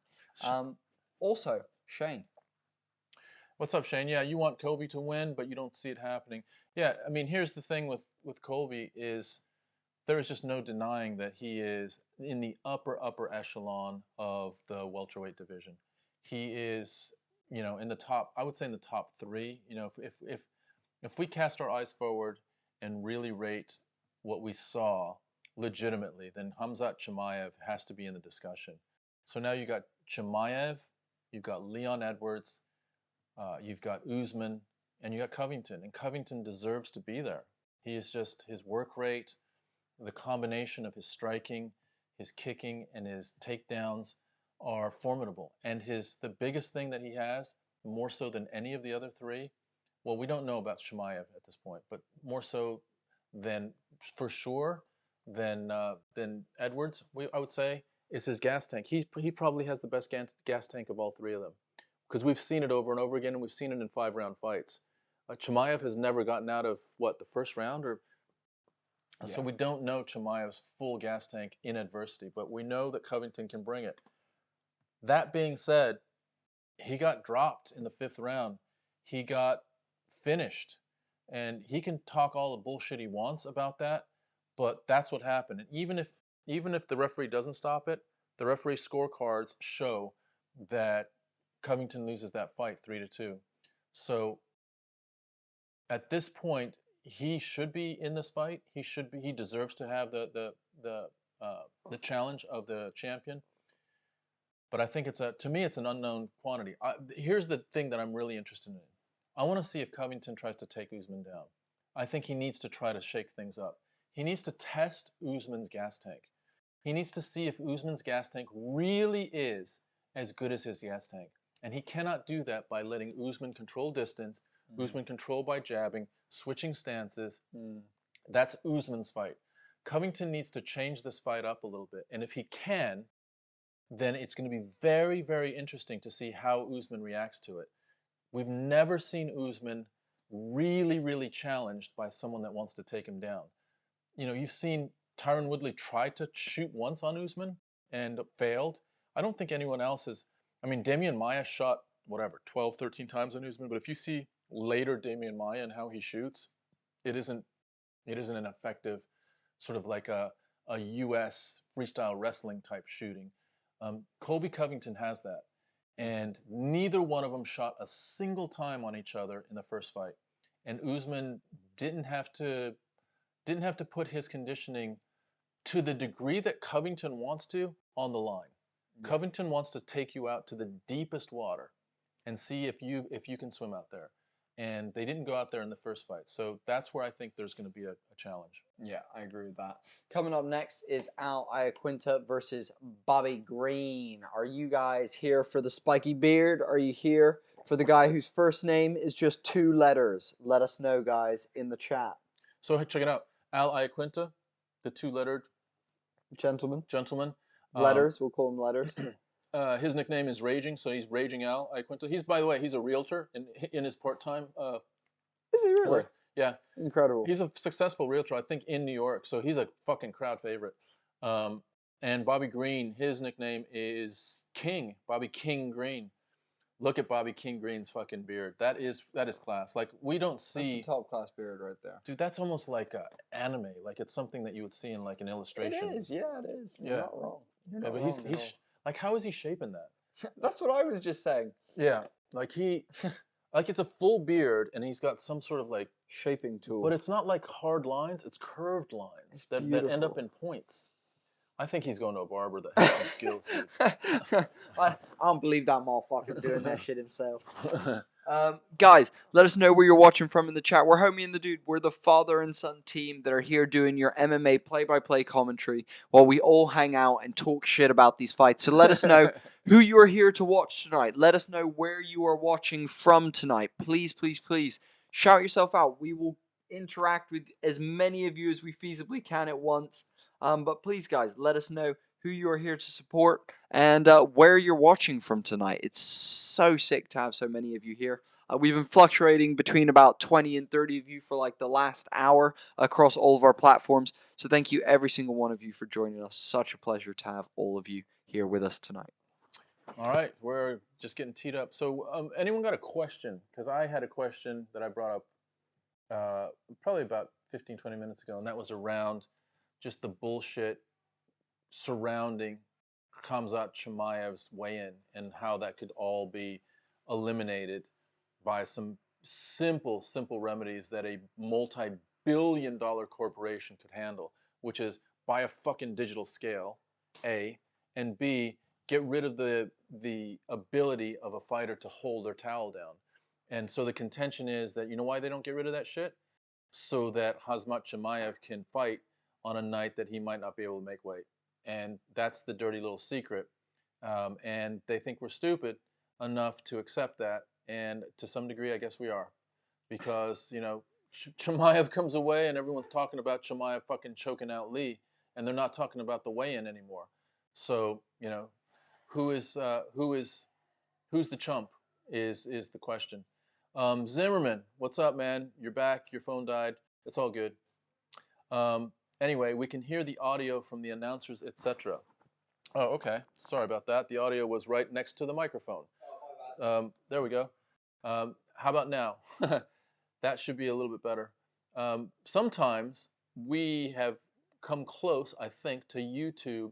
Also, Shane. What's up, Shane? Yeah, you want Colby to win, but you don't see it happening. Yeah, I mean, here's the thing with Colby is there is just no denying that he is in the upper echelon of the welterweight division. He is, you know, in the top, I would say in the top 3. You know, if we cast our eyes forward and really rate what we saw legitimately, then Khamzat Chimaev has to be in the discussion. So now you got Chimaev, you've got Leon Edwards, you've got Usman, and you got Covington, and Covington deserves to be there. He is just, his work rate, the combination of his striking, his kicking, and his takedowns are formidable. And the biggest thing that he has more so than any of the other three. Well, we don't know about Chimaev at this point, but more so than for sure than Edwards, I would say, is his gas tank. He probably has the best gas tank of all three of them, because we've seen it over and over again, and we've seen it in 5-round fights. Chimaev has never gotten out of what, the first round, or so we don't know Chimaev's full gas tank in adversity, but we know that Covington can bring it. That being said, he got dropped in the 5th round. He got finished, and he can talk all the bullshit he wants about that, but that's what happened. And even if the referee doesn't stop it, the referee scorecards show that Covington loses that fight 3-2. So at this point, he should be in this fight. He deserves to have the challenge of the champion. But I think to me it's an unknown quantity. Here's the thing that I'm really interested in. I want to see if Covington tries to take Usman down. I think he needs to try to shake things up. He needs to test Usman's gas tank. He needs to see if Usman's gas tank really is as good as his gas tank. And he cannot do that by letting Usman control distance, Usman control by jabbing, switching stances. That's Usman's fight. Covington needs to change this fight up a little bit. And if he can, then it's going to be very, very interesting to see how Usman reacts to it. We've never seen Usman really, really challenged by someone that wants to take him down. You know, you've seen Tyron Woodley try to shoot once on Usman and failed. I don't think anyone else has. I mean, Damian Maia shot, 12, 13 times on Usman, but if you see later Damian Maia and how he shoots, it isn't an effective sort of like a US freestyle wrestling type shooting. Colby Covington has that. And neither one of them shot a single time on each other in the first fight. And Usman didn't have to put his conditioning to the degree that Covington wants to on the line. Covington wants to take you out to the deepest water and see if you can swim out there. And they didn't go out there in the first fight. So that's where I think there's going to be a challenge. Yeah, I agree with that. Coming up next is Al Iaquinta versus Bobby Green. Are you guys here for the spiky beard? Are you here for the guy whose first name is just 2 letters? Let us know, guys, in the chat. So check it out. Al Iaquinta, the 2-lettered gentleman. Letters, we'll call him letters. His nickname is Raging, so he's Raging Al Iaquinta. He's, by the way, he's a realtor in his part-time. Is he really? Work. Yeah. Incredible. He's a successful realtor, I think, in New York, so he's a fucking crowd favorite. And Bobby Green, his nickname is King, Bobby King Green. Look at Bobby King Green's fucking beard. That is class. Like, we don't see... That's a top-class beard right there. Dude, that's almost like anime. Like, it's something that you would see in, like, an illustration. It is, yeah, it is. You're not wrong. You're not but wrong he's like, how is he shaping that? That's what I was just saying. Yeah, like like it's a full beard, and he's got some sort of like shaping tool. But it's not like hard lines; it's curved lines that end up in points. I think he's going to a barber that has some skills. I don't believe that motherfucker's doing that shit himself. Guys, let us know where you're watching from in the chat. We're Homie and the Dude. We're the father and son team that are here doing your MMA play-by-play commentary while we all hang out and talk shit about these fights. So let us know who you are here to watch tonight. Let us know where you are watching from tonight. Please, please, please shout yourself out. We will interact with as many of you as we feasibly can at once. But please, guys, let us know who you are here to support and where you're watching from tonight. It's so sick to have so many of you here. We've been fluctuating between about 20 and 30 of you for like the last hour across all of our platforms. So thank you, every single one of you, for joining us. Such a pleasure to have all of you here with us tonight. All right, we're just getting teed up. So anyone got a question? Because I had a question that I brought up probably about 15, 20 minutes ago, and that was around just the bullshit surrounding Khamzat Chimaev's weigh-in and how that could all be eliminated by some simple remedies that a multi-billion-dollar corporation could handle, which is buy a fucking digital scale, A, and B, get rid of the ability of a fighter to hold their towel down. And so the contention is that, you know why they don't get rid of that shit? So that Khamzat Chimaev can fight on a night that he might not be able to make weight. And that's the dirty little secret. And they think we're stupid enough to accept that and to some degree, I guess we are, because Chimaev comes away and everyone's talking about Chimaev fucking choking out Lee, and they're not talking about the weigh-in anymore. So who's the chump is the question. Zimmerman, what's up, man? You're back. Your phone died. It's all good. Anyway, we can hear the audio from the announcers, etc. Oh, okay. Sorry about that. The audio was right next to the microphone. There we go. How about now? That should be a little bit better. Sometimes we have come close, I think, to YouTube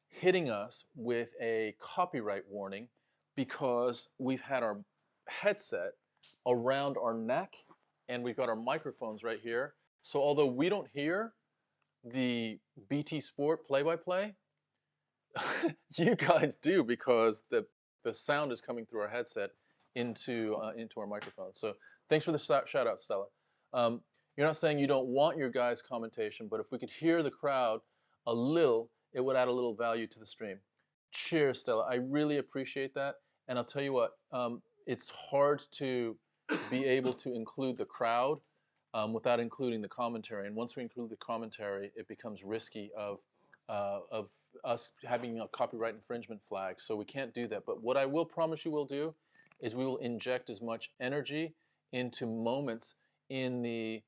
hitting us with a copyright warning because we've had our headset around our neck and we've got our microphones right here. So although we don't hear the BT Sport play-by-play, you guys do, because the sound is coming through our headset into our microphone. So thanks for the shout out, Stella. You're not saying you don't want your guys' commentation, but if we could hear the crowd a little, it would add a little value to the stream. Cheers, Stella. I really appreciate that. And I'll tell you what, it's hard to be able to include the crowd without including the commentary. And once we include the commentary, it becomes risky of us having a copyright infringement flag. So we can't do that. But what I will promise you we'll do is we will inject as much energy into moments in the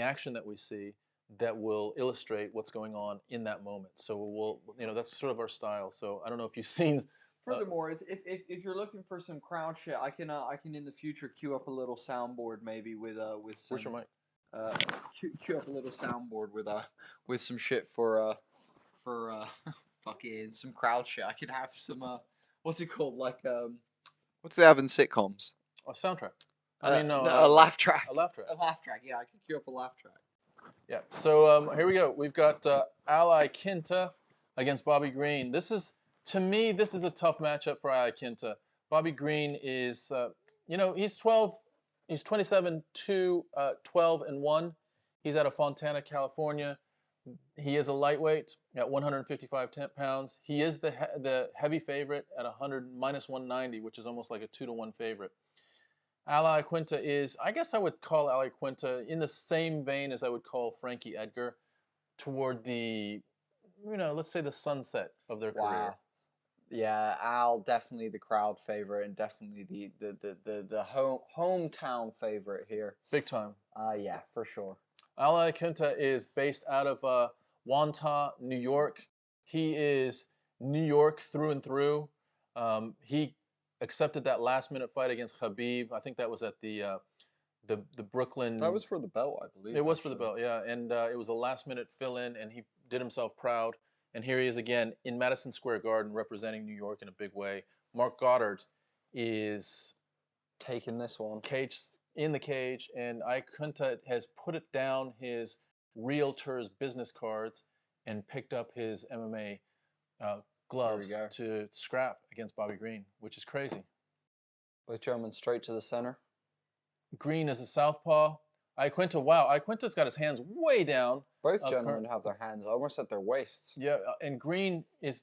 action that we see that will illustrate what's going on in that moment. So we'll, that's sort of our style. So I don't know if you've seen. Furthermore, if you're looking for some crowd shit, I can in the future queue up a little soundboard maybe with some. Where's your mic? Queue up a little soundboard with some shit for fucking some crowd shit. I could have some what's it called, like what's they have in sitcoms? A soundtrack. A laugh track. A laugh track. A laugh track. Yeah, I could queue up a laugh track. Yeah. So here we go. We've got Ally Quinta against Bobby Green. To me, this is a tough matchup for Ally Quinta. Bobby Green is, he's 27-2, 12-1. He's out of Fontana, California. He is a lightweight at 155 pounds. He is the heavy favorite at minus 190, which is almost like a 2-to-1 favorite. Ally Quinta is, I guess I would call Ally Quinta in the same vein as I would call Frankie Edgar, toward the, let's say the sunset of their career. Yeah, Al definitely the crowd favorite and definitely the hometown favorite here. Big time. Yeah, for sure. Ally Quinta is based out of Wantagh, New York. He is New York through and through. He accepted that last-minute fight against Khabib. I think that was at the Brooklyn. That was for the belt, I believe. It was for the belt, yeah. And it was a last-minute fill-in, and he did himself proud. And here he is again in Madison Square Garden, representing New York in a big way. Mark Goddard is taking this one. In the cage, and Quinta has put it down his realtor's business cards and picked up his MMA gloves to scrap against Bobby Green, which is crazy. Both gentlemen straight to the center. Green is a southpaw. Quinta, wow, Quinta's got his hands way down. Both gentlemen have their hands almost at their waists. Yeah, and Green is